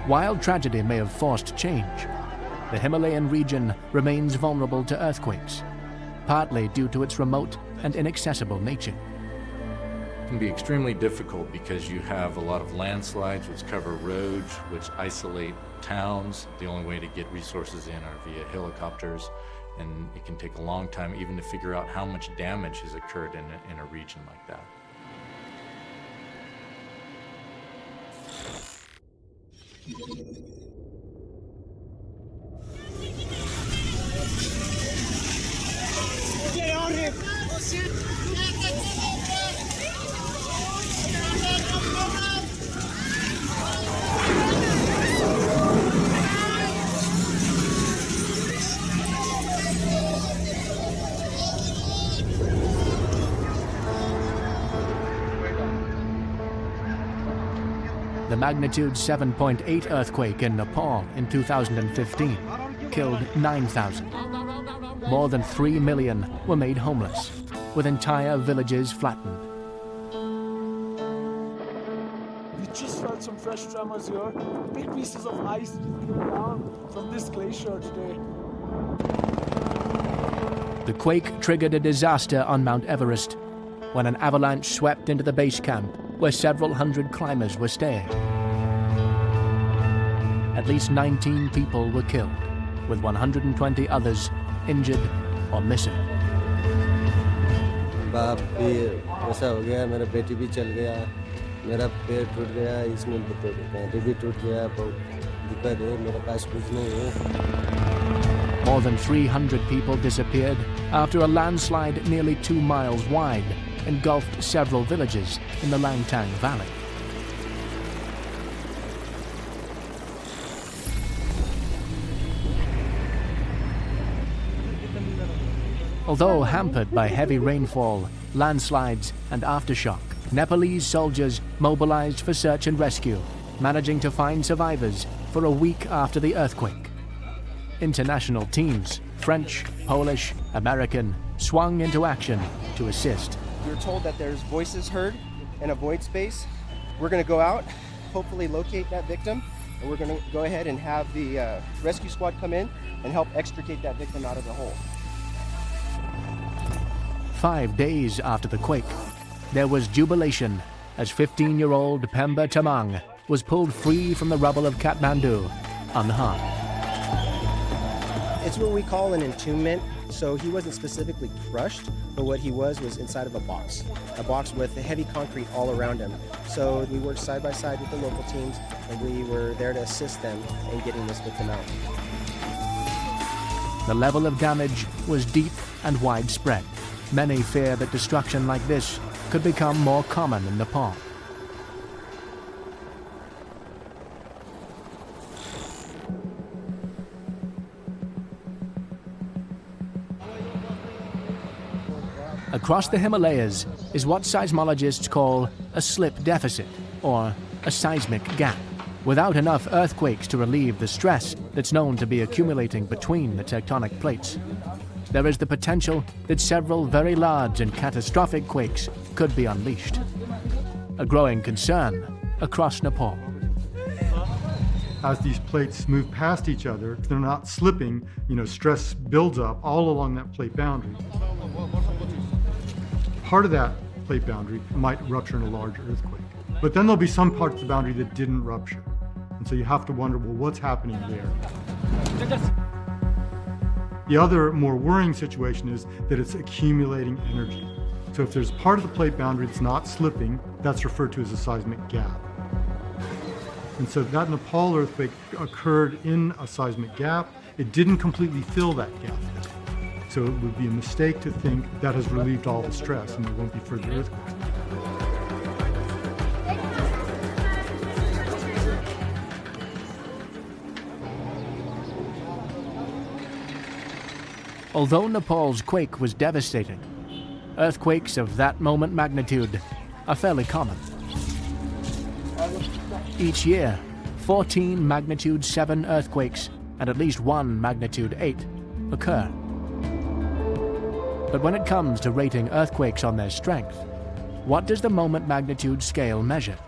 While tragedy may have forced change, the Himalayan region remains vulnerable to earthquakes, partly due to its remote and inaccessible nature. It can be extremely difficult because you have a lot of landslides which cover roads, which isolate towns. The only way to get resources in are via helicopters, and it can take a long time even to figure out how much damage has occurred in a region like that. Get on here! Oh, shit! The magnitude 7.8 earthquake in Nepal in 2015 killed 9,000. more than 3 million were made homeless, with entire villages flattened. We just felt some fresh tremors here. Big pieces of ice coming down from this glacier today. The quake triggered a disaster on Mount Everest when an avalanche swept into the base camp where several hundred climbers were staying. At least 19 people were killed, with 120 others injured or missing. बाप भी ऐसा हो गया, मेरा बेटी भी चल गया, मेरा पैर टूट गया, इसमें पैर भी टूट गया, बहुत दिक्कत है, मेरे पास कुछ नहीं है. More than 300 people disappeared after a landslide nearly 2 miles wide engulfed several villages in the Langtang Valley. Although hampered by heavy rainfall, landslides, and aftershock, Nepalese soldiers mobilized for search and rescue, managing to find survivors for a week after the earthquake. International teams, French, Polish, American, swung into action to assist. We were told that there's voices heard in a void space. We're going to go out, hopefully locate that victim, and we're going to go ahead and have the rescue squad come in and help extricate that victim out of the hole. 5 days after the quake, there was jubilation as 15-year-old Pemba Tamang was pulled free from the rubble of Kathmandu unharmed. It's what we call an entombment. So he wasn't specifically crushed, but what he was inside of a box with heavy concrete all around him. So we worked side by side with the local teams, and we were there to assist them in getting this victim out. The level of damage was deep and widespread. Many fear that destruction like this could become more common in Nepal. Across the Himalayas is what seismologists call a slip deficit, or a seismic gap. Without enough earthquakes to relieve the stress that's known to be accumulating between the tectonic plates, there is the potential that several very large and catastrophic quakes could be unleashed. A growing concern across Nepal. As these plates move past each other, if they're not slipping, stress builds up all along that plate boundary. Part of that plate boundary might rupture in a large earthquake. But then there'll be some parts of the boundary that didn't rupture. And so you have to wonder, well, what's happening there? The other more worrying situation is that it's accumulating energy. So if there's part of the plate boundary that's not slipping, that's referred to as a seismic gap. And so that Nepal earthquake occurred in a seismic gap. It didn't completely fill that gap. So it would be a mistake to think that has relieved all the stress and there won't be further earthquakes. Although Nepal's quake was devastating, earthquakes of that moment magnitude are fairly common. Each year, 14 magnitude 7 earthquakes and at least 1 magnitude 8 occur. But when it comes to rating earthquakes on their strength, what does the moment magnitude scale measure?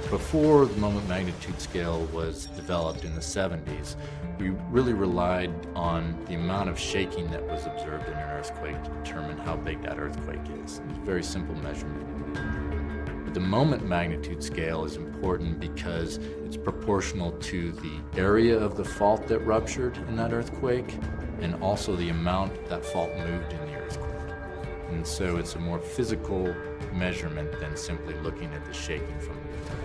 Before the moment magnitude scale was developed in the 70s, we really relied on the amount of shaking that was observed in an earthquake to determine how big that earthquake is. It's a very simple measurement. But the moment magnitude scale is important because it's proportional to the area of the fault that ruptured in that earthquake and also the amount that fault moved in the earthquake. And so it's a more physical measurement than simply looking at the shaking from the earthquake.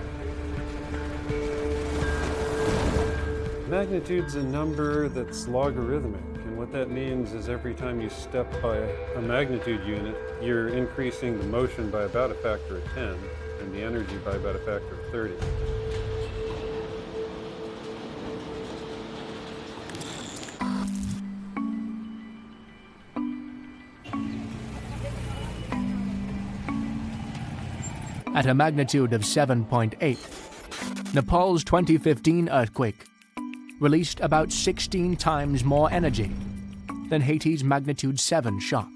Magnitude's a number that's logarithmic, and what that means is every time you step by a magnitude unit, you're increasing the motion by about a factor of 10 and the energy by about a factor of 30. At a magnitude of 7.8, Nepal's 2015 earthquake released about 16 times more energy than Haiti's magnitude 7 shock.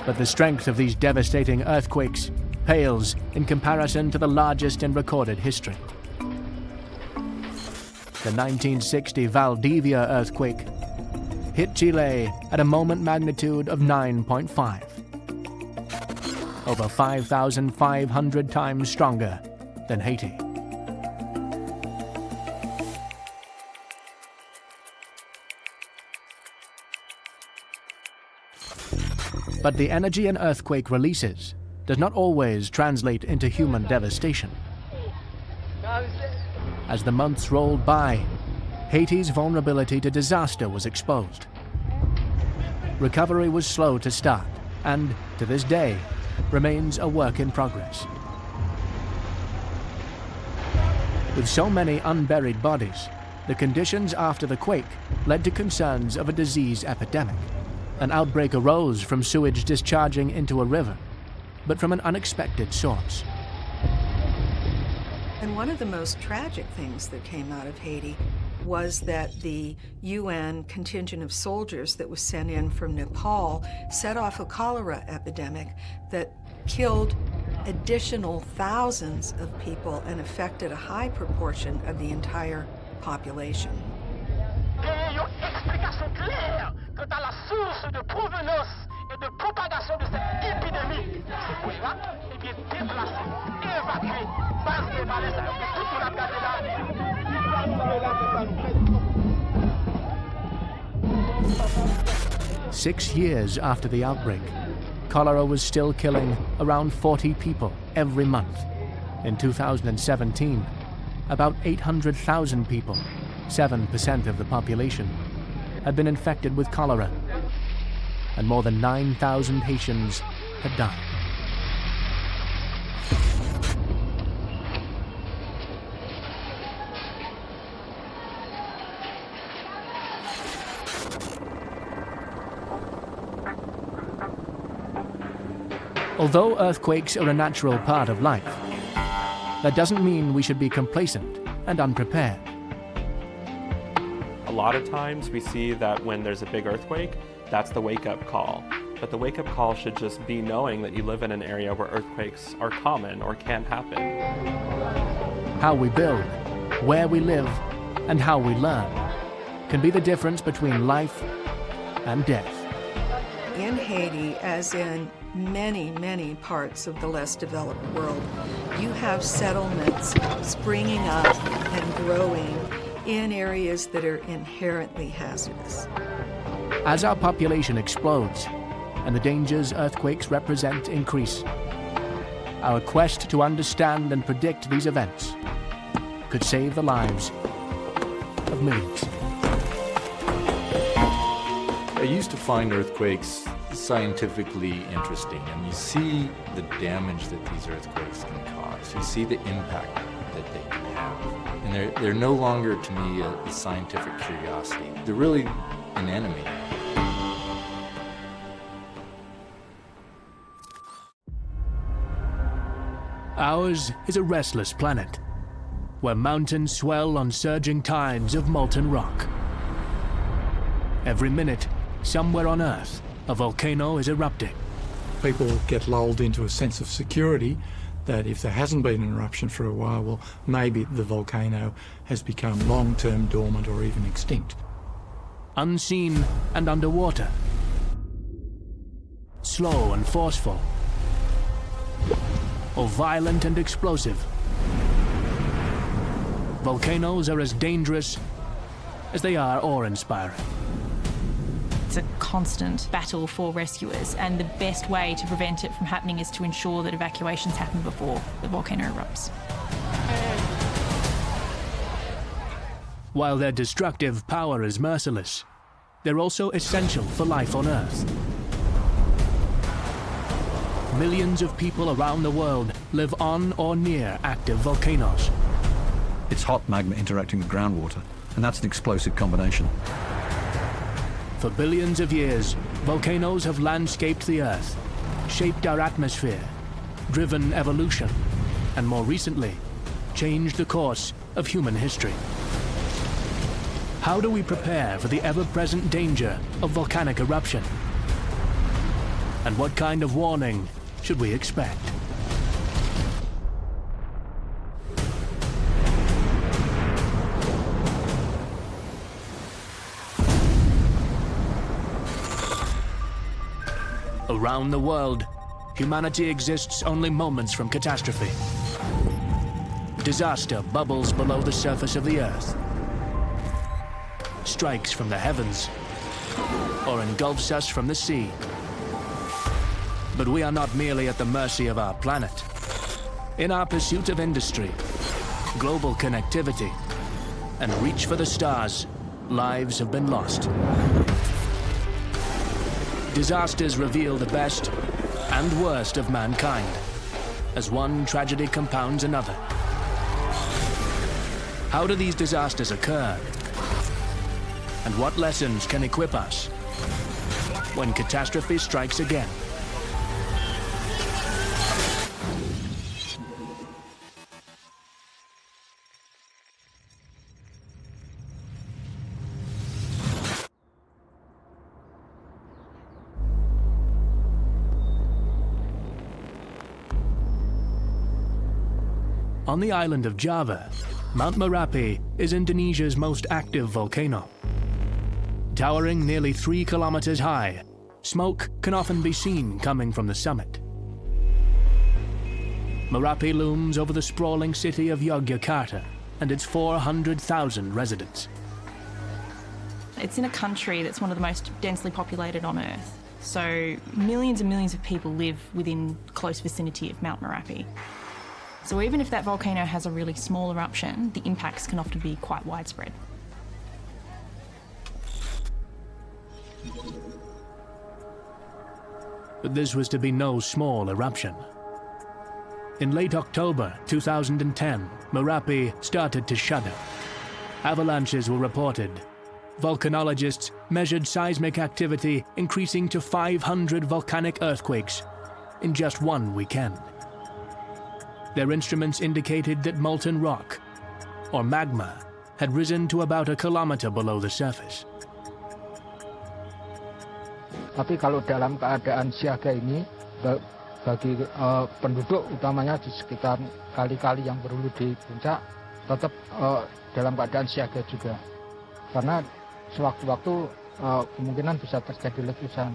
But the strength of these devastating earthquakes pales in comparison to the largest in recorded history. The 1960 Valdivia earthquake hit Chile at a moment magnitude of 9.5, over 5,500 times stronger than Haiti. But the energy an earthquake releases does not always translate into human devastation. As the months rolled by, Haiti's vulnerability to disaster was exposed. Recovery was slow to start, and, to this day, remains a work in progress. With so many unburied bodies, the conditions after the quake led to concerns of a disease epidemic. An outbreak arose from sewage discharging into a river, but from an unexpected source. And one of the most tragic things that came out of Haiti was that the UN contingent of soldiers that was sent in from Nepal set off a cholera epidemic that killed additional thousands of people and affected a high proportion of the entire population. Quant à la source de provenance et de propagation de cette épidémie, ce point-là est bien déplacé, évacué, base de malaise, tout le monde a gardé là. 6 years after the outbreak, cholera was still killing around 40 people every month. In 2017, about 800,000 people, 7% of the population, had been infected with cholera, and more than 9,000 Haitians had died. Although earthquakes are a natural part of life, that doesn't mean we should be complacent and unprepared. A lot of times we see that when there's a big earthquake, that's the wake-up call. But the wake-up call should just be knowing that you live in an area where earthquakes are common or can happen. How we build, where we live, and how we learn can be the difference between life and death. In Haiti, as in many, many parts of the less developed world, you have settlements springing up and growing in areas that are inherently hazardous. As our population explodes and the dangers earthquakes represent increase, our quest to understand and predict these events could save the lives of millions. I used to find earthquakes scientifically interesting, and you see the damage that these earthquakes can cause. You see the impact that they can have. And they're no longer, to me, a scientific curiosity. They're really an enemy. Ours is a restless planet, where mountains swell on surging tides of molten rock. Every minute, somewhere on Earth, a volcano is erupting. People get lulled into a sense of security that if there hasn't been an eruption for a while, well, maybe the volcano has become long-term dormant or even extinct. Unseen and underwater. Slow and forceful. Or violent and explosive. Volcanoes are as dangerous as they are awe-inspiring. It's a constant battle for rescuers, and the best way to prevent it from happening is to ensure that evacuations happen before the volcano erupts. While their destructive power is merciless, they're also essential for life on Earth. Millions of people around the world live on or near active volcanoes. It's hot magma interacting with groundwater, and that's an explosive combination. For billions of years, volcanoes have landscaped the Earth, shaped our atmosphere, driven evolution, and more recently, changed the course of human history. How do we prepare for the ever-present danger of volcanic eruption? And what kind of warning should we expect? Around the world, humanity exists only moments from catastrophe. Disaster bubbles below the surface of the Earth, strikes from the heavens, or engulfs us from the sea. But we are not merely at the mercy of our planet. In our pursuit of industry, global connectivity, and reach for the stars, lives have been lost. Disasters reveal the best and worst of mankind, as one tragedy compounds another. How do these disasters occur? And what lessons can equip us when catastrophe strikes again? On the island of Java, Mount Merapi is Indonesia's most active volcano. Towering nearly 3 kilometers high, smoke can often be seen coming from the summit. Merapi looms over the sprawling city of Yogyakarta and its 400,000 residents. It's in a country that's one of the most densely populated on Earth, so millions and millions of people live within close vicinity of Mount Merapi. So even if that volcano has a really small eruption, the impacts can often be quite widespread. But this was to be no small eruption. In late October 2010, Merapi started to shudder. Avalanches were reported. Volcanologists measured seismic activity increasing to 500 volcanic earthquakes in just one weekend. Their instruments indicated that molten rock, or magma, had risen to about a kilometer below the surface. Tapi kalau dalam keadaan siaga ini, bagi penduduk utamanya di sekitar kali-kali yang berhulu di puncak, tetap dalam keadaan siaga juga. Karena sewaktu-waktu kemungkinan bisa terjadi letusan.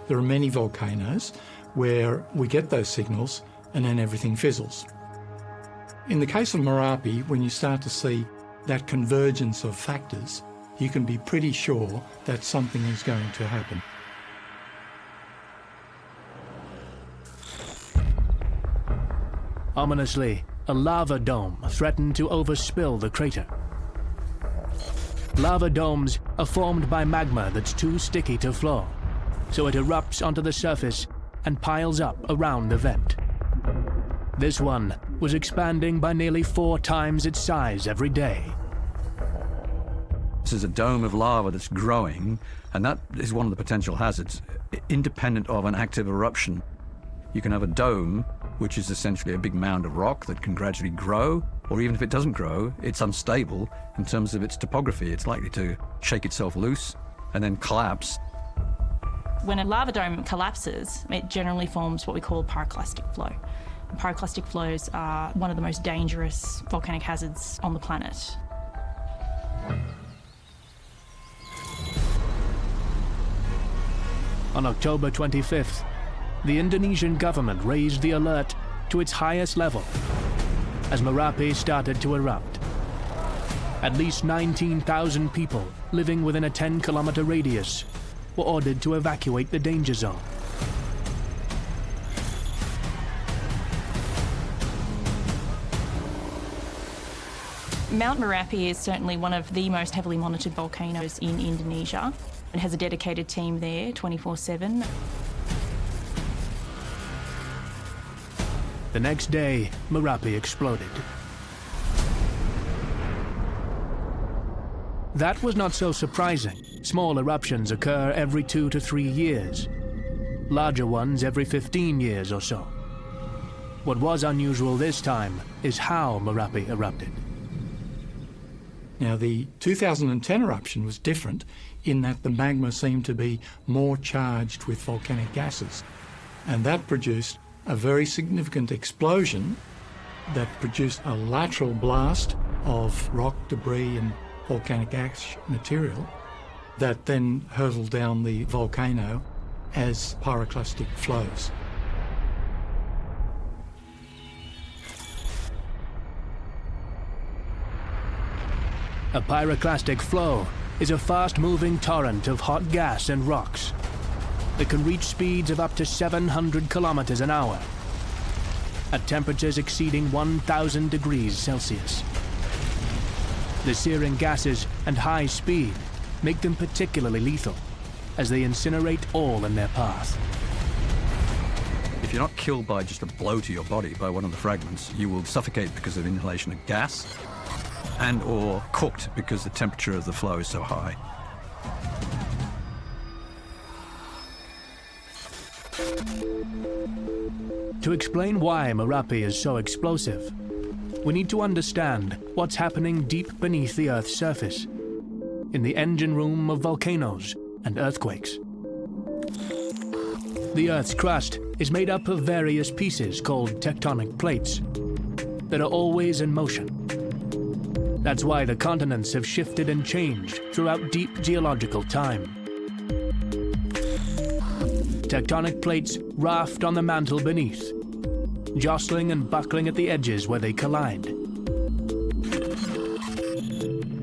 There are many volcanoes where we get those signals and then everything fizzles. In the case of Merapi, when you start to see that convergence of factors, you can be pretty sure that something is going to happen. Ominously, a lava dome threatened to overspill the crater. Lava domes are formed by magma that's too sticky to flow, so it erupts onto the surface and piles up around the vent. This one was expanding by nearly 4 times its size every day. This is a dome of lava that's growing, and that is one of the potential hazards. Independent of an active eruption, you can have a dome, which is essentially a big mound of rock that can gradually grow, or even if it doesn't grow, it's unstable in terms of its topography. It's likely to shake itself loose and then collapse. When a lava dome collapses, it generally forms what we call pyroclastic flow. Pyroclastic flows are one of the most dangerous volcanic hazards on the planet. On October 25th, the Indonesian government raised the alert to its highest level as Merapi started to erupt. At least 19,000 people living within a 10-kilometer radius were ordered to evacuate the danger zone. Mount Merapi is certainly one of the most heavily monitored volcanoes in Indonesia. It has a dedicated team there 24/7. The next day, Merapi exploded. That was not so surprising. Small eruptions occur every 2 to 3 years. Larger ones every 15 years or so. What was unusual this time is how Merapi erupted. Now, the 2010 eruption was different in that the magma seemed to be more charged with volcanic gases, and that produced a very significant explosion that produced a lateral blast of rock, debris and volcanic ash material that then hurtled down the volcano as pyroclastic flows. A pyroclastic flow is a fast-moving torrent of hot gas and rocks that can reach speeds of up to 700 kilometers an hour at temperatures exceeding 1,000 degrees Celsius. The searing gases and high speed make them particularly lethal as they incinerate all in their path. If you're not killed by just a blow to your body by one of the fragments, you will suffocate because of inhalation of gas and or cooked because the temperature of the flow is so high. To explain why Merapi is so explosive, we need to understand what's happening deep beneath the Earth's surface, in the engine room of volcanoes and earthquakes. The Earth's crust is made up of various pieces called tectonic plates that are always in motion. That's why the continents have shifted and changed throughout deep geological time. Tectonic plates raft on the mantle beneath, jostling and buckling at the edges where they collide.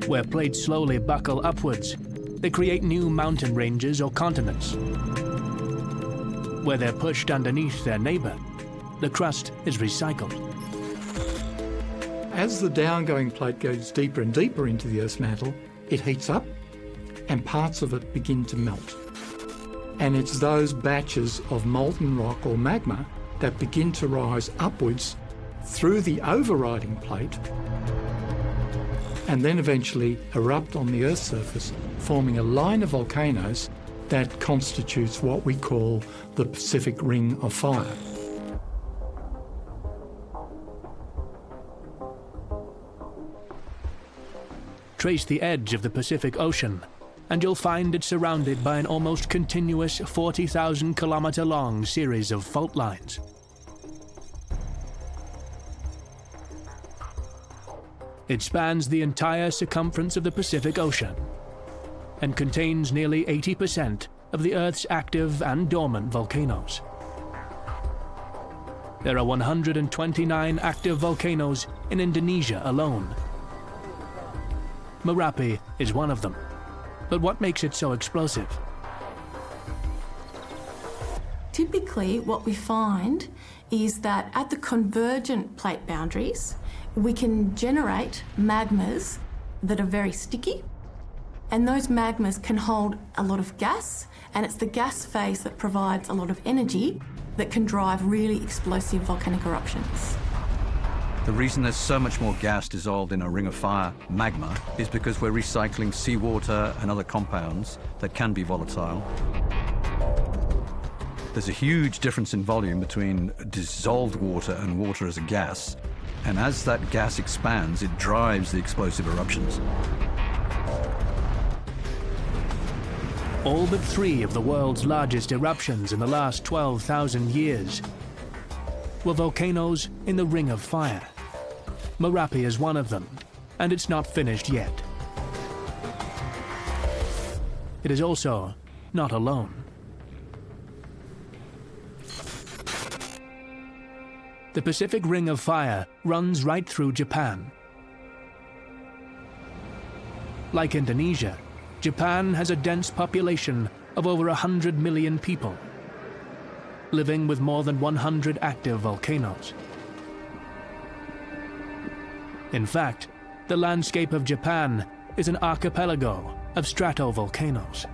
Where plates slowly buckle upwards, they create new mountain ranges or continents. Where they're pushed underneath their neighbor, the crust is recycled. As the downgoing plate goes deeper and deeper into the Earth's mantle, it heats up and parts of it begin to melt. And it's those batches of molten rock or magma that begin to rise upwards through the overriding plate and then eventually erupt on the Earth's surface, forming a line of volcanoes that constitutes what we call the Pacific Ring of Fire. Trace the edge of the Pacific Ocean, and you'll find it surrounded by an almost continuous 40,000 kilometer long series of fault lines. It spans the entire circumference of the Pacific Ocean and contains nearly 80% of the Earth's active and dormant volcanoes. There are 129 active volcanoes in Indonesia alone. Merapi is one of them. But what makes it so explosive? Typically, what we find is that at the convergent plate boundaries, we can generate magmas that are very sticky, and those magmas can hold a lot of gas, and it's the gas phase that provides a lot of energy that can drive really explosive volcanic eruptions. The reason there's so much more gas dissolved in a ring of fire magma is because we're recycling seawater and other compounds that can be volatile. There's a huge difference in volume between dissolved water and water as a gas, and as that gas expands, it drives the explosive eruptions. All but 3 of the world's largest eruptions in the last 12,000 years were volcanoes in the Ring of Fire. Merapi is one of them, and it's not finished yet. It is also not alone. The Pacific Ring of Fire runs right through Japan. Like Indonesia, Japan has a dense population of over 100 million people, living with more than 100 active volcanoes. In fact, the landscape of Japan is an archipelago of stratovolcanoes.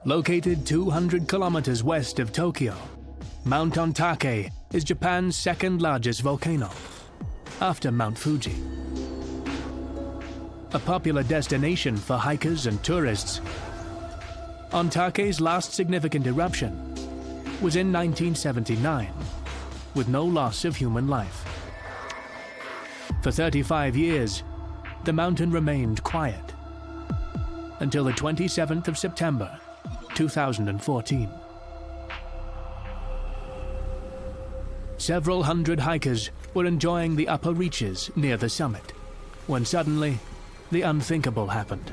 Located 200 kilometers west of Tokyo, Mount Ontake is Japan's second largest volcano, after Mount Fuji. a popular destination for hikers and tourists. Ontake's last significant eruption was in 1979, with no loss of human life. For 35 years, the mountain remained quiet, until the 27th of September, 2014. Several hundred hikers were enjoying the upper reaches near the summit, when suddenly, the unthinkable happened.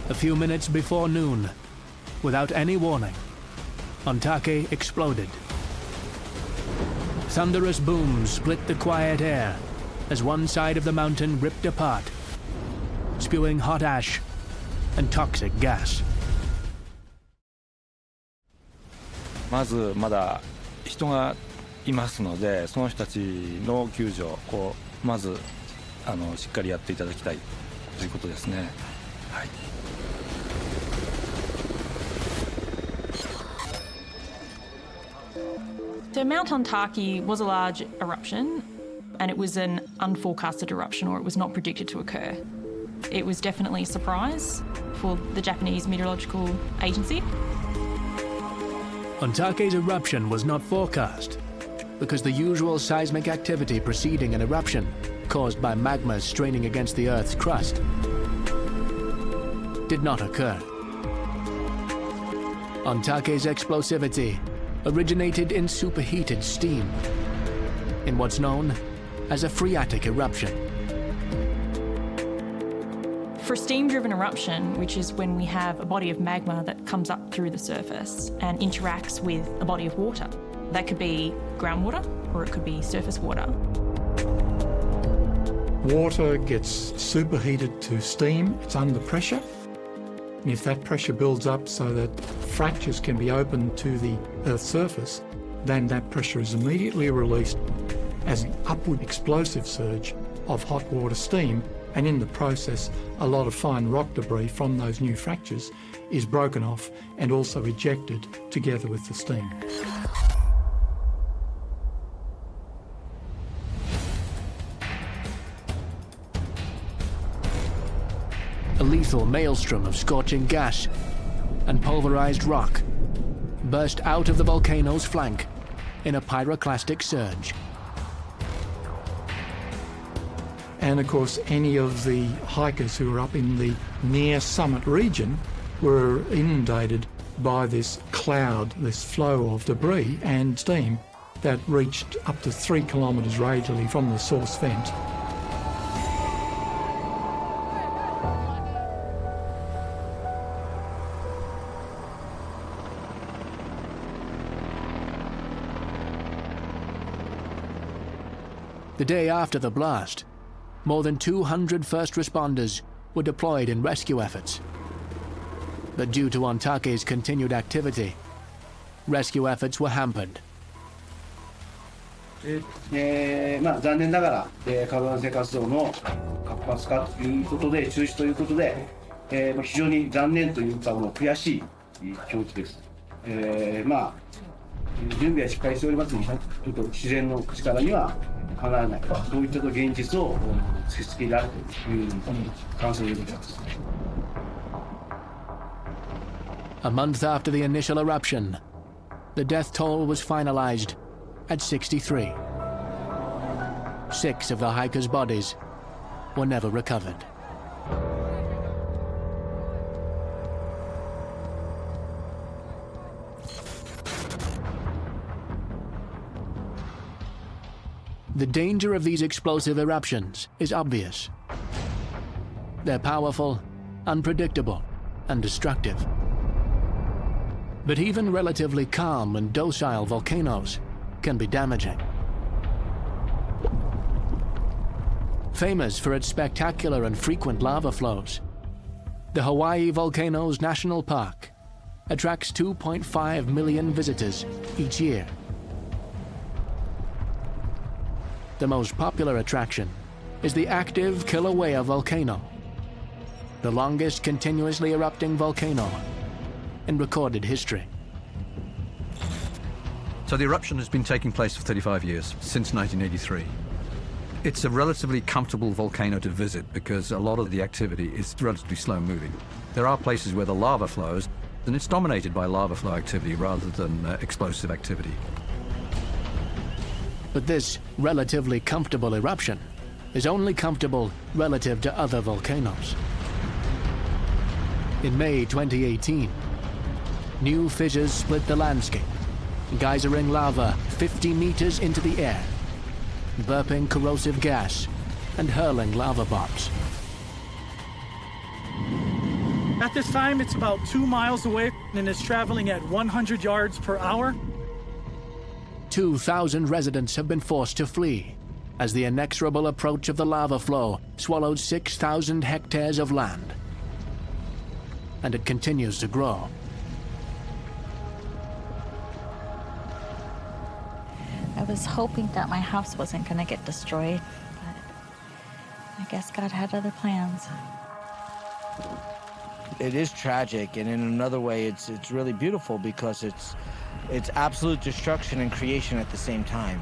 A few minutes before noon, without any warning, Ontake exploded. Thunderous booms split the quiet air as one side of the mountain ripped apart, spewing hot ash and toxic gas. まずまだ人がいますので、その人たちの救助をまずしっかりやっていただきたいということですね。はい。So Mount Ontake was a large eruption, and it was an unforecasted eruption, or it was not predicted to occur. It was definitely a surprise for the Japanese Meteorological Agency. Ontake's eruption was not forecast because the usual seismic activity preceding an eruption, caused by magma straining against the Earth's crust, did not occur. Ontake's explosivity originated in superheated steam, in what's known as a phreatic eruption. For steam-driven eruption, which is when we have a body of magma that comes up through the surface and interacts with a body of water, that could be groundwater or it could be surface water. Water gets superheated to steam, it's under pressure. And if that pressure builds up so that fractures can be opened to the Earth's surface, then that pressure is immediately released as an upward explosive surge of hot water steam, and in the process, a lot of fine rock debris from those new fractures is broken off and also ejected together with the steam. A lethal maelstrom of scorching gas and pulverized rock burst out of the volcano's flank in a pyroclastic surge. And of course, any of the hikers who were up in the near summit region were inundated by this cloud, this flow of debris and steam that reached up to 3 kilometres radially from the source vent. The day after the blast, more than 200 first responders were deployed in rescue efforts. But due to Ontake's continued activity, rescue efforts were hampered. 残念ながら、火山性活動の活発化ということで中止ということで、非常に残念というか悔しい気持ちです。準備はしっかりしておりますので、ちょっと自然の力にはかなわない、そういった現実を突きつけられるという感想でございます。A month after the initial eruption, the death toll was finalized at 63. 6 of the hikers' bodies were never recovered. The danger of these explosive eruptions is obvious. They're powerful, unpredictable, and destructive. But even relatively calm and docile volcanoes can be damaging. Famous for its spectacular and frequent lava flows, the Hawaii Volcanoes National Park attracts 2.5 million visitors each year. The most popular attraction is the active Kilauea volcano, the longest continuously erupting volcano in recorded history. So the eruption has been taking place for 35 years, since 1983. It's a relatively comfortable volcano to visit because a lot of the activity is relatively slow moving. There are places where the lava flows, and it's dominated by lava flow activity rather than explosive activity. But this relatively comfortable eruption is only comfortable relative to other volcanoes. In May 2018, new fissures split the landscape, geysering lava 50 meters into the air, burping corrosive gas and hurling lava bombs. At this time, it's about 2 miles away and is traveling at 100 yards per hour. 2,000 residents have been forced to flee as the inexorable approach of the lava flow swallowed 6,000 hectares of land. And it continues to grow. I was hoping that my house wasn't going to get destroyed, but I guess God had other plans. It is tragic, and in another way, it's really beautiful because it's absolute destruction and creation at the same time.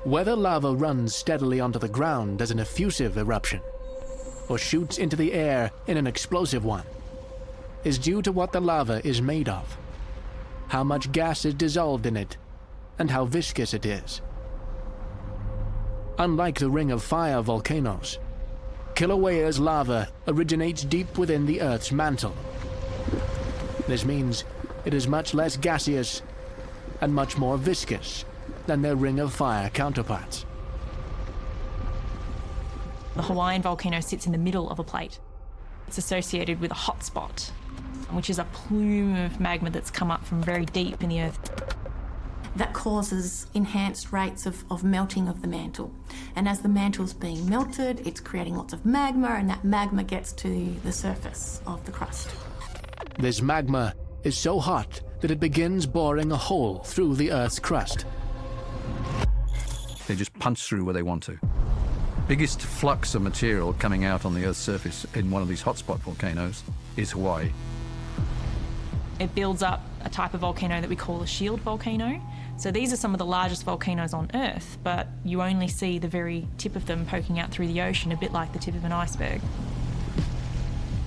Whether lava runs steadily onto the ground as an effusive eruption, or shoots into the air in an explosive one, is due to what the lava is made of, how much gas is dissolved in it, and how viscous it is. Unlike the Ring of Fire volcanoes, Kilauea's lava originates deep within the Earth's mantle. This means it is much less gaseous and much more viscous than their Ring of Fire counterparts. The Hawaiian volcano sits in the middle of a plate. It's associated with a hot spot, which is a plume of magma that's come up from very deep in the earth. That causes enhanced rates of melting of the mantle. And as the mantle's being melted, it's creating lots of magma, and that magma gets to the surface of the crust. This magma is so hot that it begins boring a hole through the Earth's crust. They just punch through where they want to. Biggest flux of material coming out on the Earth's surface in one of these hotspot volcanoes is Hawaii. It builds up a type of volcano that we call a shield volcano. So these are some of the largest volcanoes on Earth, but you only see the very tip of them poking out through the ocean, a bit like the tip of an iceberg.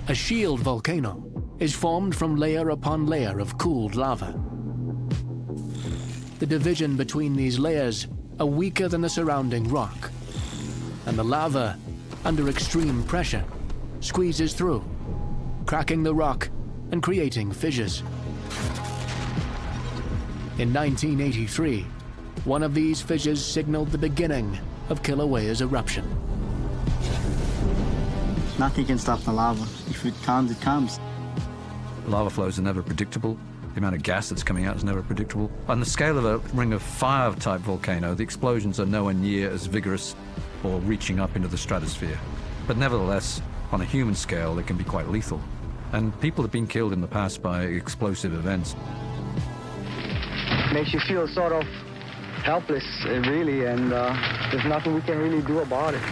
A shield volcano is formed from layer upon layer of cooled lava. The division between these layers are weaker than the surrounding rock, and the lava, under extreme pressure, squeezes through, cracking the rock and creating fissures. In 1983, one of these fissures signaled the beginning of Kilauea's eruption. Nothing can stop the lava. If it comes, it comes. Lava flows are never predictable. The amount of gas that's coming out is never predictable. On the scale of a Ring of Fire type volcano, the explosions are nowhere near as vigorous or reaching up into the stratosphere. But nevertheless, on a human scale, they can be quite lethal. And people have been killed in the past by explosive events. Makes you feel sort of helpless, really, and there's nothing we can really do about it.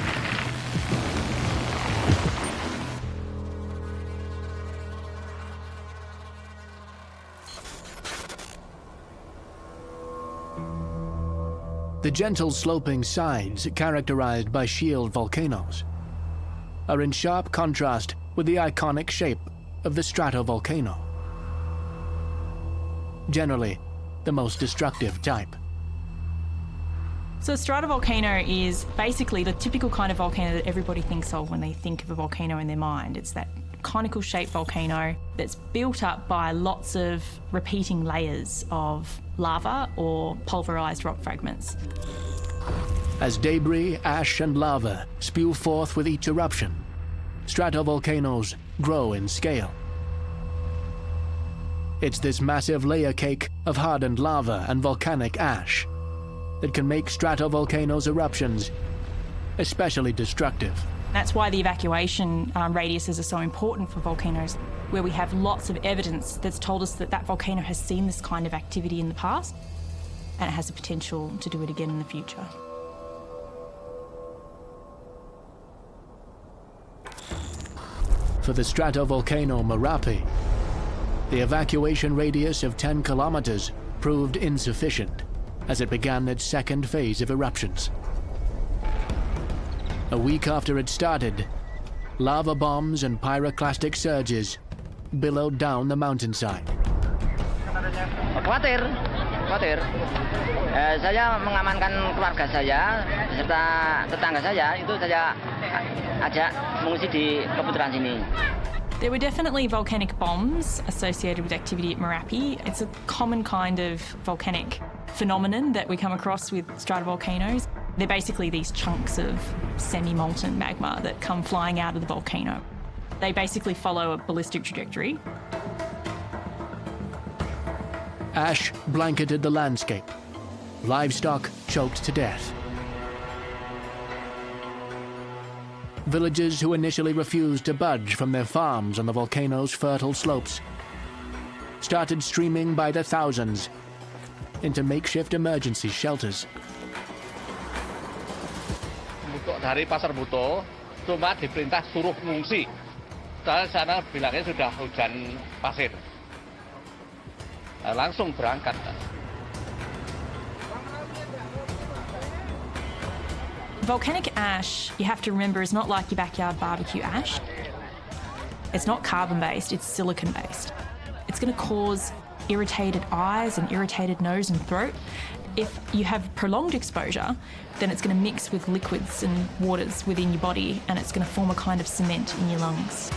The gentle sloping sides characterized by shield volcanoes are in sharp contrast with the iconic shape of the stratovolcano, generally the most destructive type. So a stratovolcano is basically the typical kind of volcano that everybody thinks of when they think of a volcano in their mind. It's that conical shaped volcano that's built up by lots of repeating layers of lava or pulverized rock fragments. As debris, ash and lava spew forth with each eruption, stratovolcanoes grow in scale. It's this massive layer cake of hardened lava and volcanic ash that can make stratovolcanoes' eruptions especially destructive. That's why the evacuation radiuses are so important for volcanoes, where we have lots of evidence that's told us that that volcano has seen this kind of activity in the past, and it has the potential to do it again in the future. for the stratovolcano Merapi, the evacuation radius of 10 kilometers proved insufficient as it began its second phase of eruptions. A week after it started, lava bombs and pyroclastic surges billowed down the mountainside. Khawatir. Saya mengamankan keluarga saya beserta tetangga saya itu saya ajak mengungsi di keputaran sini. There were definitely volcanic bombs associated with activity at Merapi. It's a common kind of volcanic phenomenon that we come across with stratovolcanoes. They're basically these chunks of semi-molten magma that come flying out of the volcano. They basically follow a ballistic trajectory. Ash blanketed the landscape. Livestock choked to death. Villagers who initially refused to budge from their farms on the volcano's fertile slopes started streaming by the thousands into makeshift emergency shelters. Dari Pasar Buto cuma diperintah suruh mengungsi. Sana bilangnya sudah hujan pasir. Langsung berangkat. Volcanic ash, you have to remember, is not like your backyard barbecue ash. It's not carbon-based, it's silicon-based. It's going to cause irritated eyes and irritated nose and throat. If you have prolonged exposure, then it's going to mix with liquids and waters within your body, and it's going to form a kind of cement in your lungs.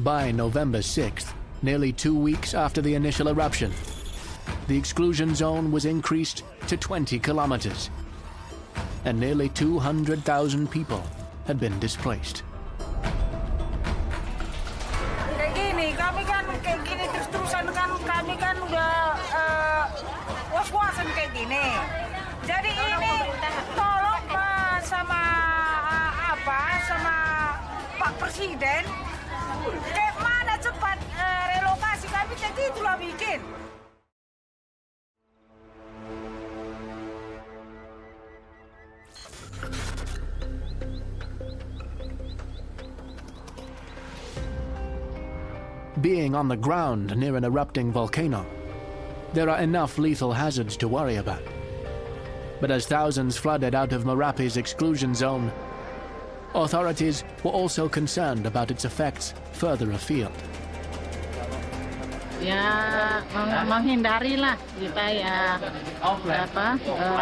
By November 6th, nearly 2 weeks after the initial eruption, the exclusion zone was increased to 20 kilometers, and nearly 200,000 people had been displaced. Kayak gini terus-terusan kan kami kan udah was-wasan kayak gini. Jadi ini tolong sama Pak Presiden, kayak mana cepat relokasi kami jadi itulah bikin. Being on the ground near an erupting volcano, there are enough lethal hazards to worry about. But as thousands flooded out of Merapi's exclusion zone, authorities were also concerned about its effects further afield. Ya, menghindari lah kita ya,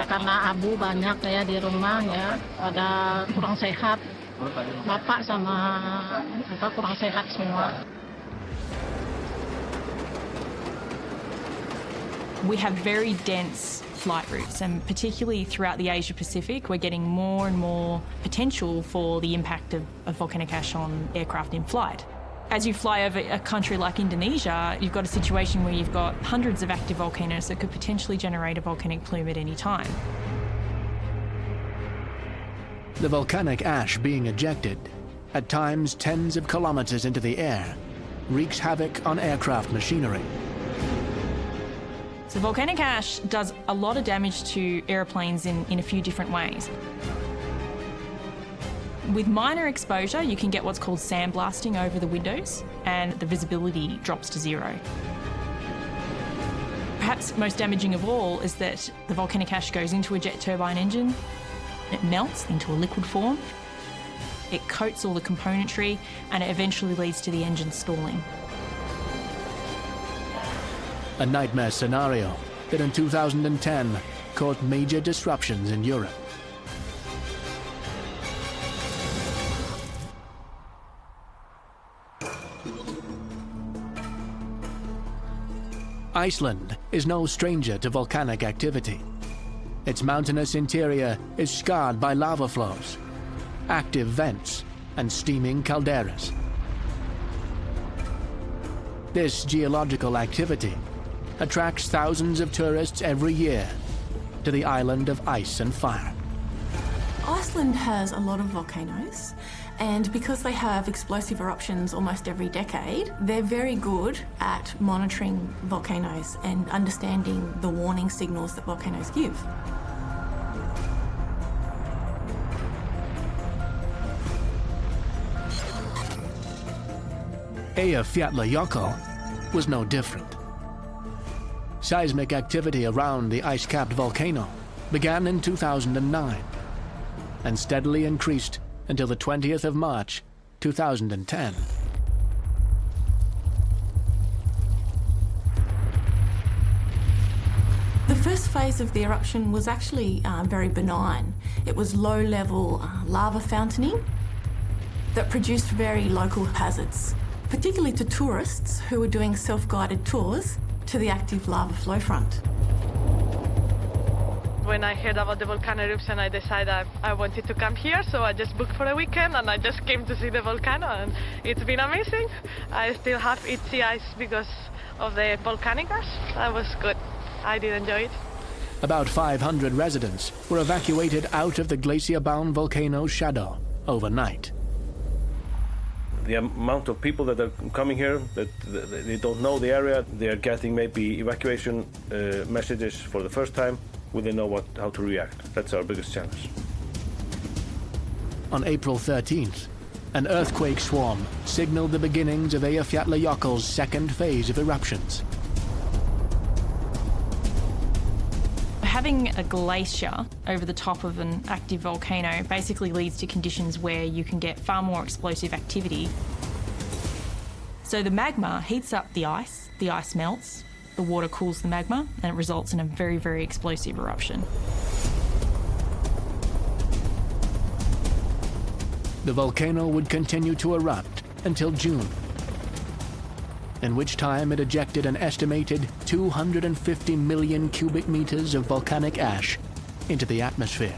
karena abu banyak ya di rumah ya, ada kurang sehat, bapak sama kurang sehat semua. We have very dense flight routes, and particularly throughout the Asia Pacific, we're getting more and more potential for the impact of volcanic ash on aircraft in flight. As you fly over a country like Indonesia, you've got a situation where you've got hundreds of active volcanoes that could potentially generate a volcanic plume at any time. The volcanic ash being ejected, at times tens of kilometers into the air, wreaks havoc on aircraft machinery. So volcanic ash does a lot of damage to aeroplanes in a few different ways. With minor exposure, you can get what's called sandblasting over the windows, and the visibility drops to zero. Perhaps most damaging of all is that the volcanic ash goes into a jet turbine engine, it melts into a liquid form, it coats all the componentry, and it eventually leads to the engine stalling. A nightmare scenario that in 2010 caused major disruptions in Europe. Iceland is no stranger to volcanic activity. Its mountainous interior is scarred by lava flows, active vents, and steaming calderas. This geological activity attracts thousands of tourists every year to the island of ice and fire. Iceland has a lot of volcanoes, and because they have explosive eruptions almost every decade, they're very good at monitoring volcanoes and understanding the warning signals that volcanoes give. Eyjafjallajökull was no different. Seismic activity around the ice-capped volcano began in 2009 and steadily increased until the 20th of March, 2010. The first phase of the eruption was actually very benign. It was low-level lava fountaining that produced very local hazards, particularly to tourists who were doing self-guided tours to the active lava flow front. When I heard about the volcano eruption, I decided I wanted to come here, so I just booked for a weekend and I just came to see the volcano, and it's been amazing. I still have itchy eyes because of the volcanic ash. That was good. I did enjoy it. About 500 residents were evacuated out of the glacier-bound volcano's shadow overnight. The amount of people that are coming here, that they don't know the area, they are getting maybe evacuation messages for the first time, we don't know how to react. That's our biggest challenge. On April 13th, an earthquake swarm signaled the beginnings of Eyjafjallajökull's second phase of eruptions. Having a glacier over the top of an active volcano basically leads to conditions where you can get far more explosive activity. So the magma heats up the ice melts, the water cools the magma, and it results in a very, very explosive eruption. The volcano would continue to erupt until June, in which time it ejected an estimated 250 million cubic meters of volcanic ash into the atmosphere.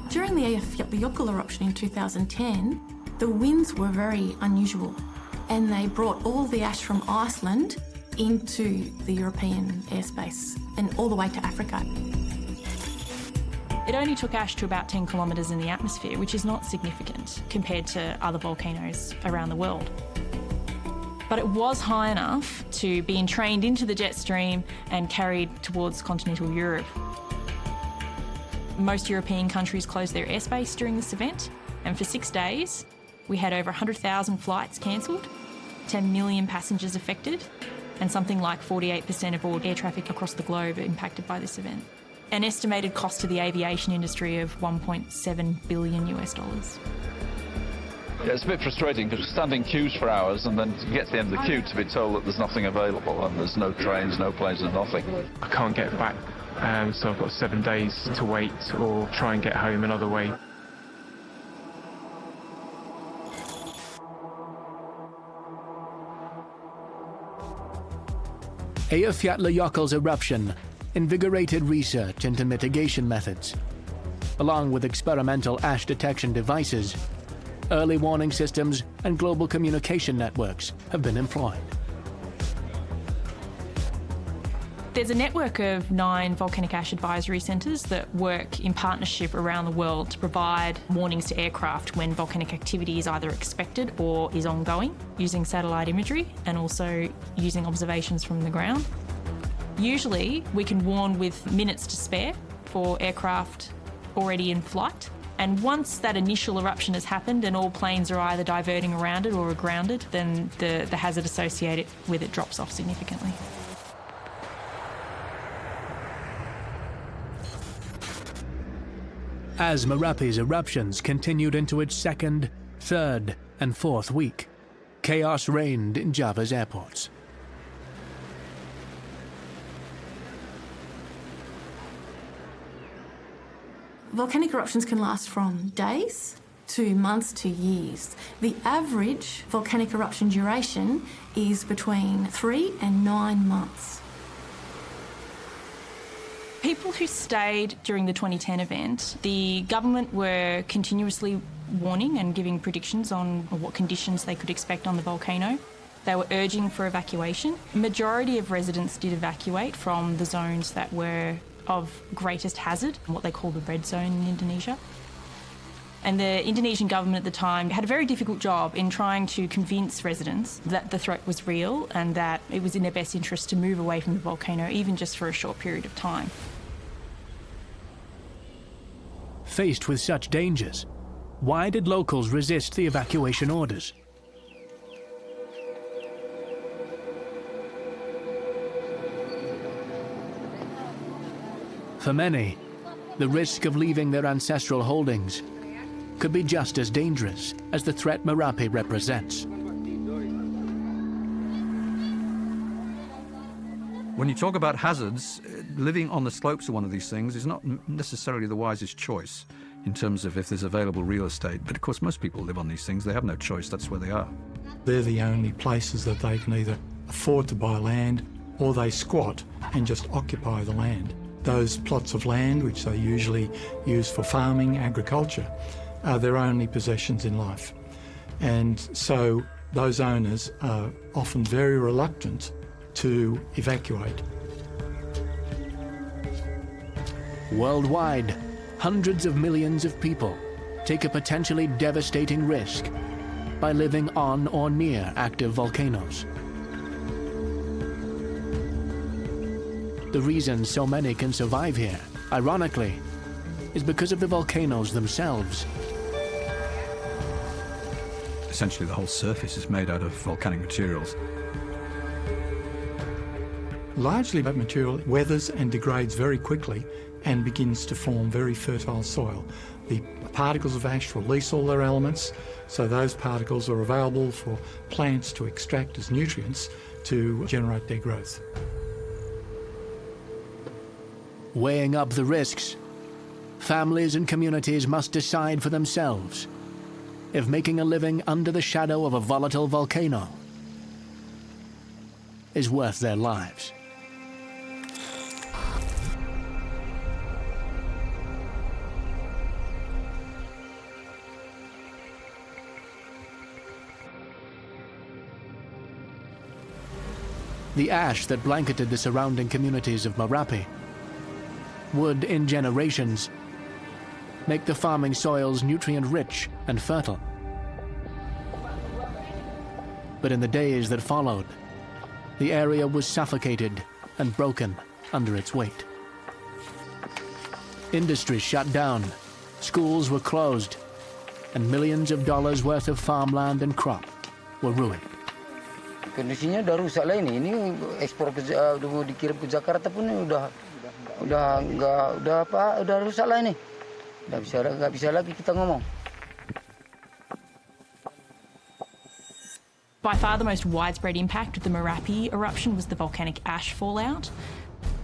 During the Eyjafjallajökull eruption in 2010, the winds were very unusual, and they brought all the ash from Iceland into the European airspace and all the way to Africa. It only took ash to about 10 kilometres in the atmosphere, which is not significant compared to other volcanoes around the world. But it was high enough to be entrained into the jet stream and carried towards continental Europe. Most European countries closed their airspace during this event, and for 6 days, we had over 100,000 flights cancelled, 10 million passengers affected, and something like 48% of all air traffic across the globe impacted by this event. An estimated cost to the aviation industry of $1.7 billion. Yeah, it's a bit frustrating because we're standing queues for hours and then to get to the end of the queue to be told that there's nothing available and there's no trains, no planes and nothing. I can't get back, so I've got 7 days to wait or try and get home another way. Eyjafjallajökull's eruption invigorated research into mitigation methods. Along with experimental ash detection devices, early warning systems and global communication networks have been employed. There's a network of 9 volcanic ash advisory centres that work in partnership around the world to provide warnings to aircraft when volcanic activity is either expected or is ongoing, using satellite imagery and also using observations from the ground. Usually, we can warn with minutes to spare for aircraft already in flight. And once that initial eruption has happened and all planes are either diverting around it or are grounded, then the hazard associated with it drops off significantly. As Merapi's eruptions continued into its second, third, and fourth week, chaos reigned in Java's airports. Volcanic eruptions can last from days to months to years. The average volcanic eruption duration is between 3 and 9 months. People who stayed during the 2010 event, the government were continuously warning and giving predictions on what conditions they could expect on the volcano. They were urging for evacuation. Majority of residents did evacuate from the zones that were of greatest hazard, what they call the red zone in Indonesia. And the Indonesian government at the time had a very difficult job in trying to convince residents that the threat was real and that it was in their best interest to move away from the volcano, even just for a short period of time. Faced with such dangers, why did locals resist the evacuation orders? For many, the risk of leaving their ancestral holdings could be just as dangerous as the threat Merapi represents. When you talk about hazards, living on the slopes of one of these things is not necessarily the wisest choice in terms of if there's available real estate. But of course, most people live on these things. They have no choice. That's where they are. They're the only places that they can either afford to buy land or they squat and just occupy the land. Those plots of land, which they usually use for farming, agriculture, are their only possessions in life. And so those owners are often very reluctant to evacuate. Worldwide, hundreds of millions of people take a potentially devastating risk by living on or near active volcanoes. The reason so many can survive here, ironically, is because of the volcanoes themselves. Essentially, the whole surface is made out of volcanic materials. Largely that material weathers and degrades very quickly and begins to form very fertile soil. The particles of ash release all their elements, so those particles are available for plants to extract as nutrients to generate their growth. Weighing up the risks, families and communities must decide for themselves if making a living under the shadow of a volatile volcano is worth their lives. The ash that blanketed the surrounding communities of Merapi would, in generations, make the farming soils nutrient-rich and fertile. But in the days that followed, the area was suffocated and broken under its weight. Industries shut down, schools were closed, and millions of dollars worth of farmland and crop were ruined. Kondisinya udah rusak lah ini ekspor ke udah dikirim ke Jakarta pun udah rusak lah ini. Nggak bisa lagi kita ngomong. By far the most widespread impact of the Merapi eruption was the volcanic ash fallout.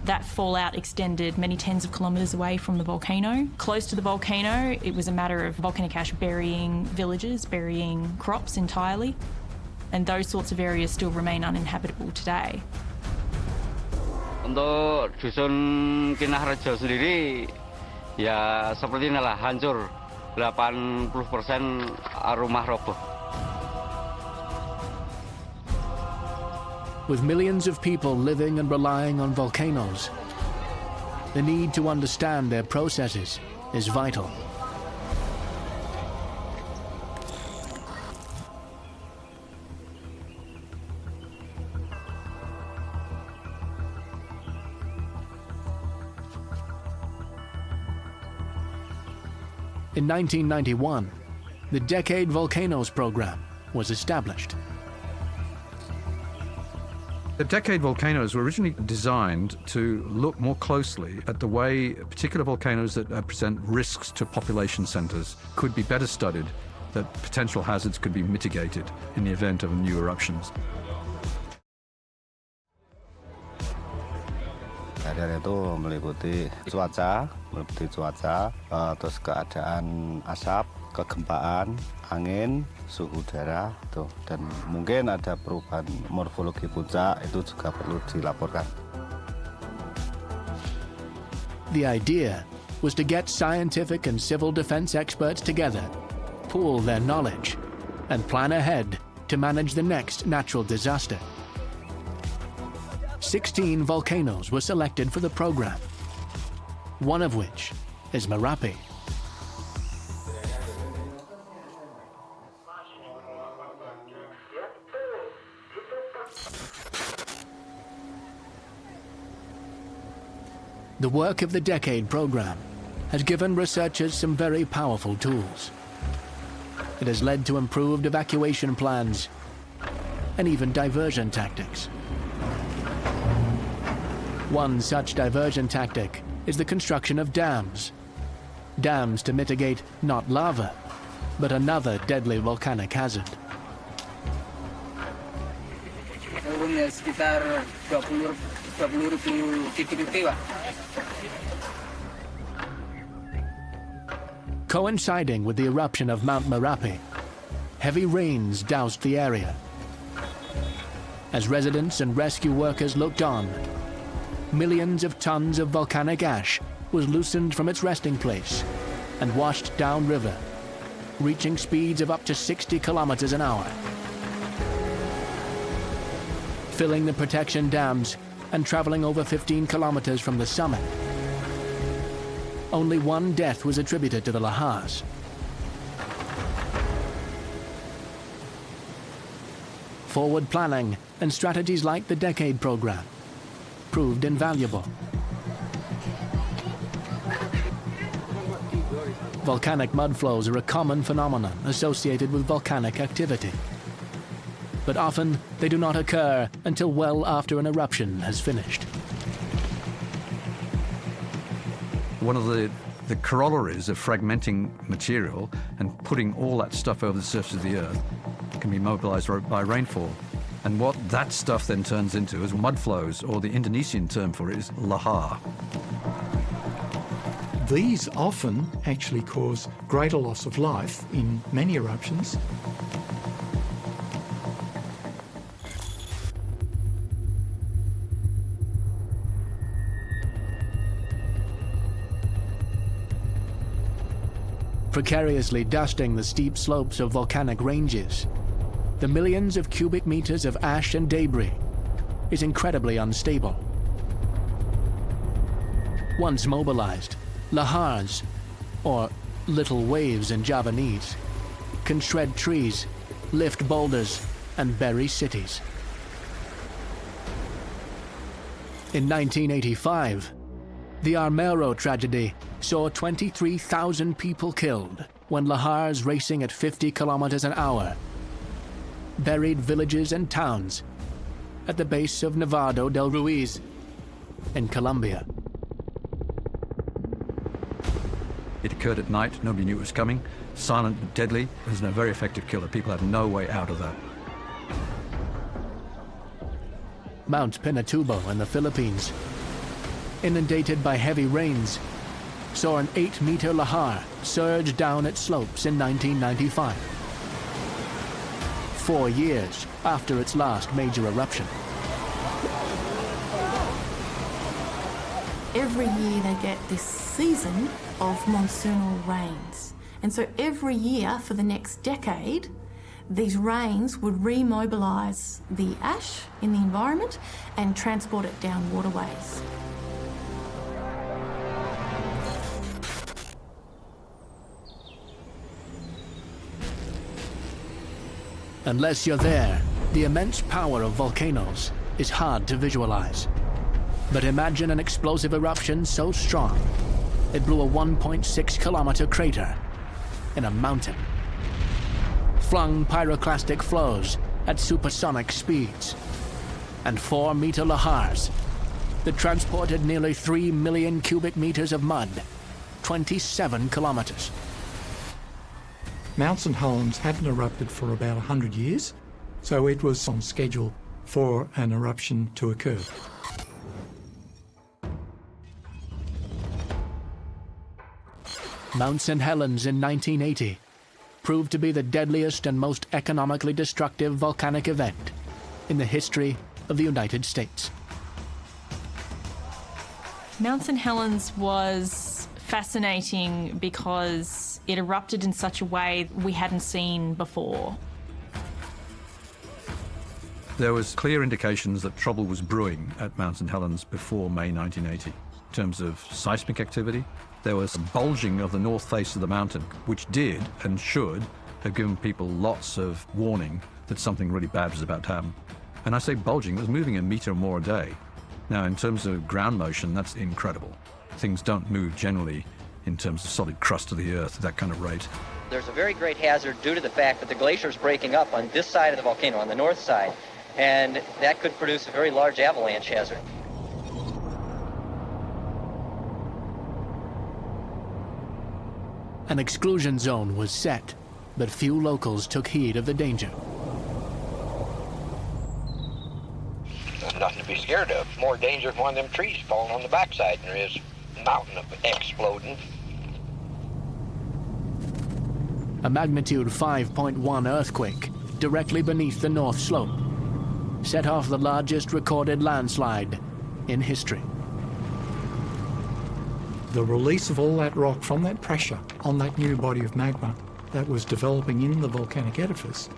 That fallout extended many tens of kilometres away from the volcano. Close to the volcano, it was a matter of volcanic ash burying villages, burying crops entirely. And those sorts of areas still remain uninhabitable today. Untuk dusun Kinahrejo sendiri, ya seperti inilah hancur, 80% rumah roboh. With millions of people living and relying on volcanoes, the need to understand their processes is vital. In 1991, the Decade Volcanoes program was established. The Decade Volcanoes were originally designed to look more closely at the way particular volcanoes that present risks to population centers could be better studied, that potential hazards could be mitigated in the event of new eruptions. Kajian itu meliputi cuaca, terus keadaan asap, kegempaan, angin, suhu udara, dan mungkin ada perubahan morfologi puncak, itu juga perlu dilaporkan. The idea was to get scientific and civil defense experts together, pool their knowledge, and plan ahead to manage the next natural disaster. 16 volcanoes were selected for the program, one of which is Merapi. The work of the Decade program has given researchers some very powerful tools. It has led to improved evacuation plans and even diversion tactics. One such diversion tactic is the construction of dams. Dams to mitigate not lava, but another deadly volcanic hazard. Sekitar 20.000 titik itu, Pak. Coinciding with the eruption of Mount Merapi, heavy rains doused the area. As residents and rescue workers looked on, millions of tons of volcanic ash was loosened from its resting place and washed downriver, reaching speeds of up to 60 kilometers an hour, filling the protection dams and traveling over 15 kilometers from the summit. Only one death was attributed to the lahars. Forward planning and strategies like the Decade program proved invaluable. Volcanic mud flows are a common phenomenon associated with volcanic activity. But often they do not occur until well after an eruption has finished. One of the corollaries of fragmenting material and putting all that stuff over the surface of the earth can be mobilized by rainfall. And what that stuff then turns into is mud flows, or the Indonesian term for it is lahar. These often actually cause greater loss of life in many eruptions. Precariously dusting the steep slopes of volcanic ranges, the millions of cubic meters of ash and debris is incredibly unstable. Once mobilized, lahars, or little waves in Javanese, can shred trees, lift boulders, and bury cities. In 1985, the Armero tragedy saw 23,000 people killed when lahars racing at 50 kilometers an hour buried villages and towns at the base of Nevado del Ruiz in Colombia. It occurred at night, nobody knew it was coming, silent but deadly. It was a very effective killer. People had no way out of that. Mount Pinatubo in the Philippines, inundated by heavy rains, saw an 8-meter lahar surge down its slopes in 1995, 4 years after its last major eruption. Every year they get this season of monsoonal rains. And so every year for the next decade, these rains would remobilise the ash in the environment and transport it down waterways. Unless you're there, the immense power of volcanoes is hard to visualize. But imagine an explosive eruption so strong, it blew a 1.6-kilometer crater in a mountain, flung pyroclastic flows at supersonic speeds, and 4-meter lahars that transported nearly 3 million cubic meters of mud, 27 kilometers. Mount St Helens hadn't erupted for about 100 years, so it was on schedule for an eruption to occur. Mount St Helens in 1980 proved to be the deadliest and most economically destructive volcanic event in the history of the United States. Mount St Helens was fascinating because it erupted in such a way we hadn't seen before. There was clear indications that trouble was brewing at Mount St Helens before May 1980. In terms of seismic activity, there was a bulging of the north face of the mountain, which did and should have given people lots of warning that something really bad was about to happen. And I say bulging, it was moving a meter or more a day. Now, in terms of ground motion, that's incredible. Things don't move generally in terms of solid crust of the earth at that kind of rate. There's a very great hazard due to the fact that the glacier is breaking up on this side of the volcano, on the north side, and that could produce a very large avalanche hazard. An exclusion zone was set, but few locals took heed of the danger. There's nothing to be scared of. More danger of one of them trees falling on the backside than there is a mountain exploding. A magnitude 5.1 earthquake directly beneath the north slope set off the largest recorded landslide in history. The release of all that rock from that pressure on that new body of magma that was developing in the volcanic edifice,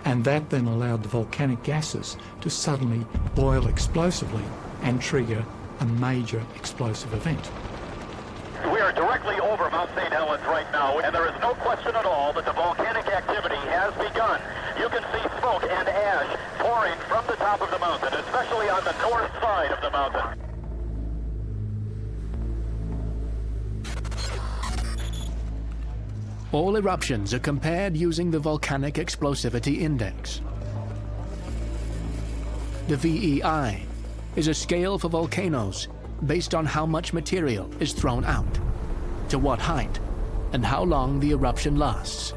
and that then allowed the volcanic gases to suddenly boil explosively and trigger a major explosive event. We are directly over Mount St. Helens right now, and there is no question at all that the volcanic activity has begun. You can see smoke and ash pouring from the top of the mountain, especially on the north side of the mountain. All eruptions are compared using the Volcanic Explosivity Index. The VEI is a scale for volcanoes based on how much material is thrown out, to what height, and how long the eruption lasts.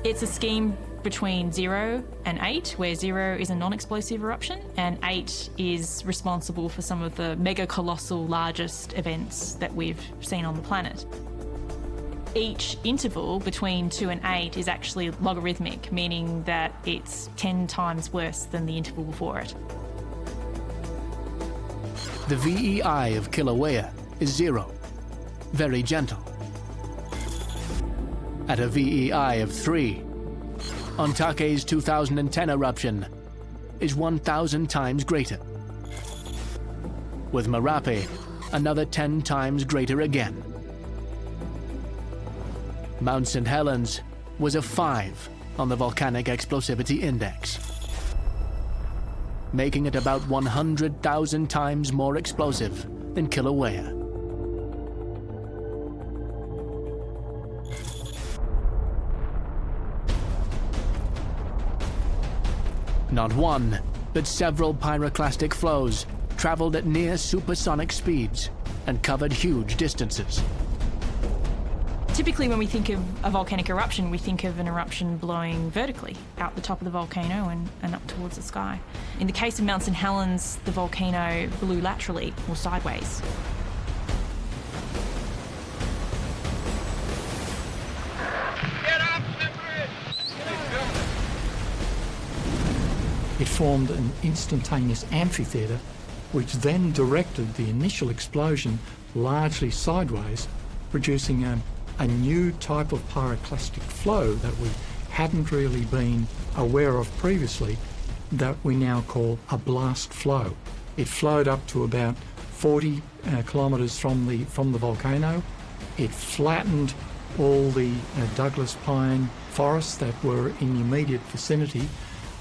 It's a scheme between 0 and 8, where 0 is a non-explosive eruption and 8 is responsible for some of the mega-colossal largest events that we've seen on the planet. Each interval between 2 and 8 is actually logarithmic, meaning that it's 10 times worse than the interval before it. The VEI of Kilauea is 0, very gentle. At a VEI of 3, Ontake's 2010 eruption is 1,000 times greater. With Merapi, another 10 times greater again. Mount St. Helens was a 5 on the Volcanic Explosivity Index, making it about 100,000 times more explosive than Kilauea. Not one, but several pyroclastic flows traveled at near supersonic speeds and covered huge distances. Typically when we think of a volcanic eruption, we think of an eruption blowing vertically out the top of the volcano and up towards the sky. In the case of Mount St. Helens, the volcano blew laterally, or sideways. It formed an instantaneous amphitheatre, which then directed the initial explosion largely sideways, producing a new type of pyroclastic flow that we hadn't really been aware of previously, that we now call a blast flow. It flowed up to about 40 kilometres from the volcano. It flattened all the Douglas pine forests that were in the immediate vicinity,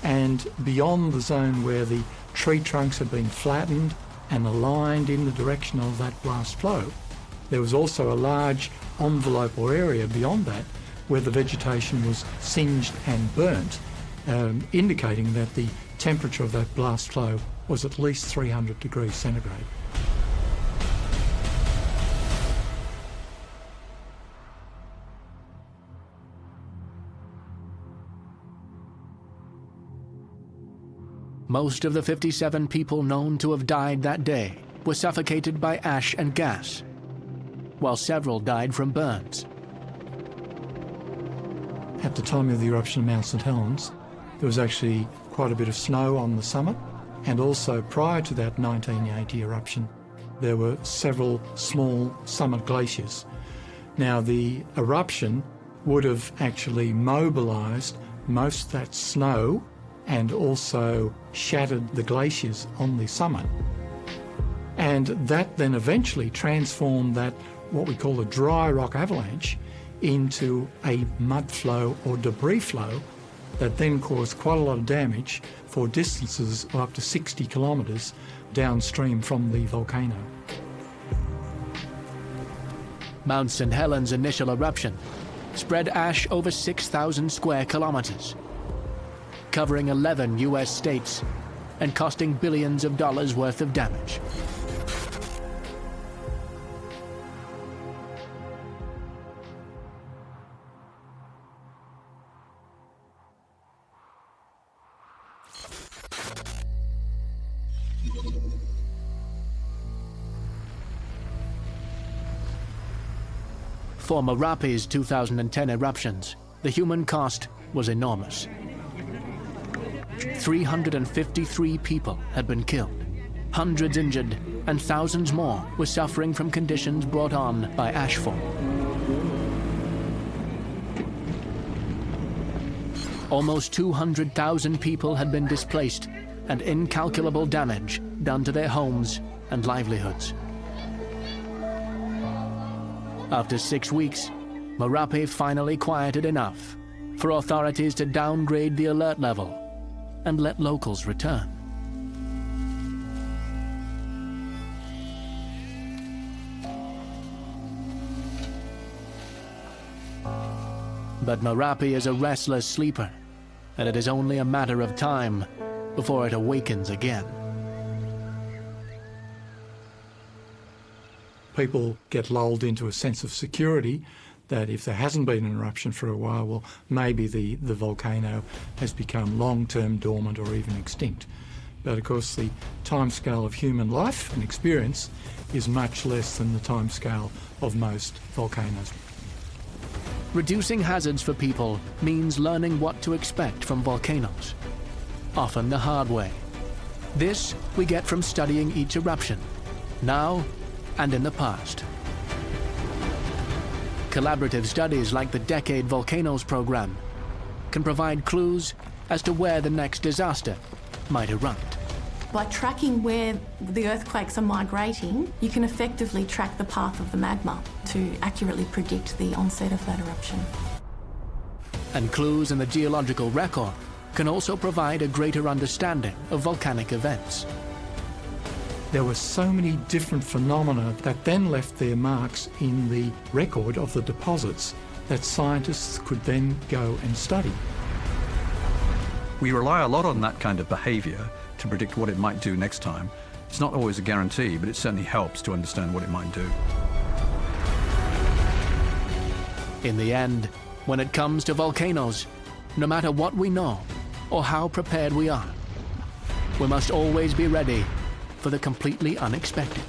and beyond the zone where the tree trunks had been flattened and aligned in the direction of that blast flow, there was also a large envelope or area beyond that where the vegetation was singed and burnt, indicating that the temperature of that blast flow was at least 300 degrees centigrade. Most of the 57 people known to have died that day were suffocated by ash and gas, while several died from burns. At the time of the eruption of Mount St. Helens, there was actually quite a bit of snow on the summit, and also prior to that 1980 eruption, there were several small summit glaciers. Now, the eruption would have actually mobilised most of that snow and also shattered the glaciers on the summit. And that then eventually transformed that, what we call a dry rock avalanche, into a mud flow or debris flow that then caused quite a lot of damage for distances of up to 60 kilometres downstream from the volcano. Mount St. Helens' initial eruption spread ash over 6,000 square kilometres, covering 11 US states and costing billions of dollars worth of damage. For Merapi's 2010 eruptions, the human cost was enormous. 353 people had been killed, hundreds injured, and thousands more were suffering from conditions brought on by ashfall. Almost 200,000 people had been displaced and incalculable damage done to their homes and livelihoods. After 6 weeks, Merapi finally quieted enough for authorities to downgrade the alert level and let locals return. But Merapi is a restless sleeper, and it is only a matter of time before it awakens again. People get lulled into a sense of security that if there hasn't been an eruption for a while, well, maybe the volcano has become long-term dormant or even extinct. But of course the timescale of human life and experience is much less than the timescale of most volcanoes. Reducing hazards for people means learning what to expect from volcanoes, often the hard way. This we get from studying each eruption, now and in the past. Collaborative studies like the Decade Volcanoes program can provide clues as to where the next disaster might erupt. By tracking where the earthquakes are migrating, you can effectively track the path of the magma to accurately predict the onset of that eruption. And clues in the geological record can also provide a greater understanding of volcanic events. There were so many different phenomena that then left their marks in the record of the deposits that scientists could then go and study. We rely a lot on that kind of behaviour to predict what it might do next time. It's not always a guarantee, but it certainly helps to understand what it might do. In the end, when it comes to volcanoes, no matter what we know or how prepared we are, we must always be ready for the completely unexpected.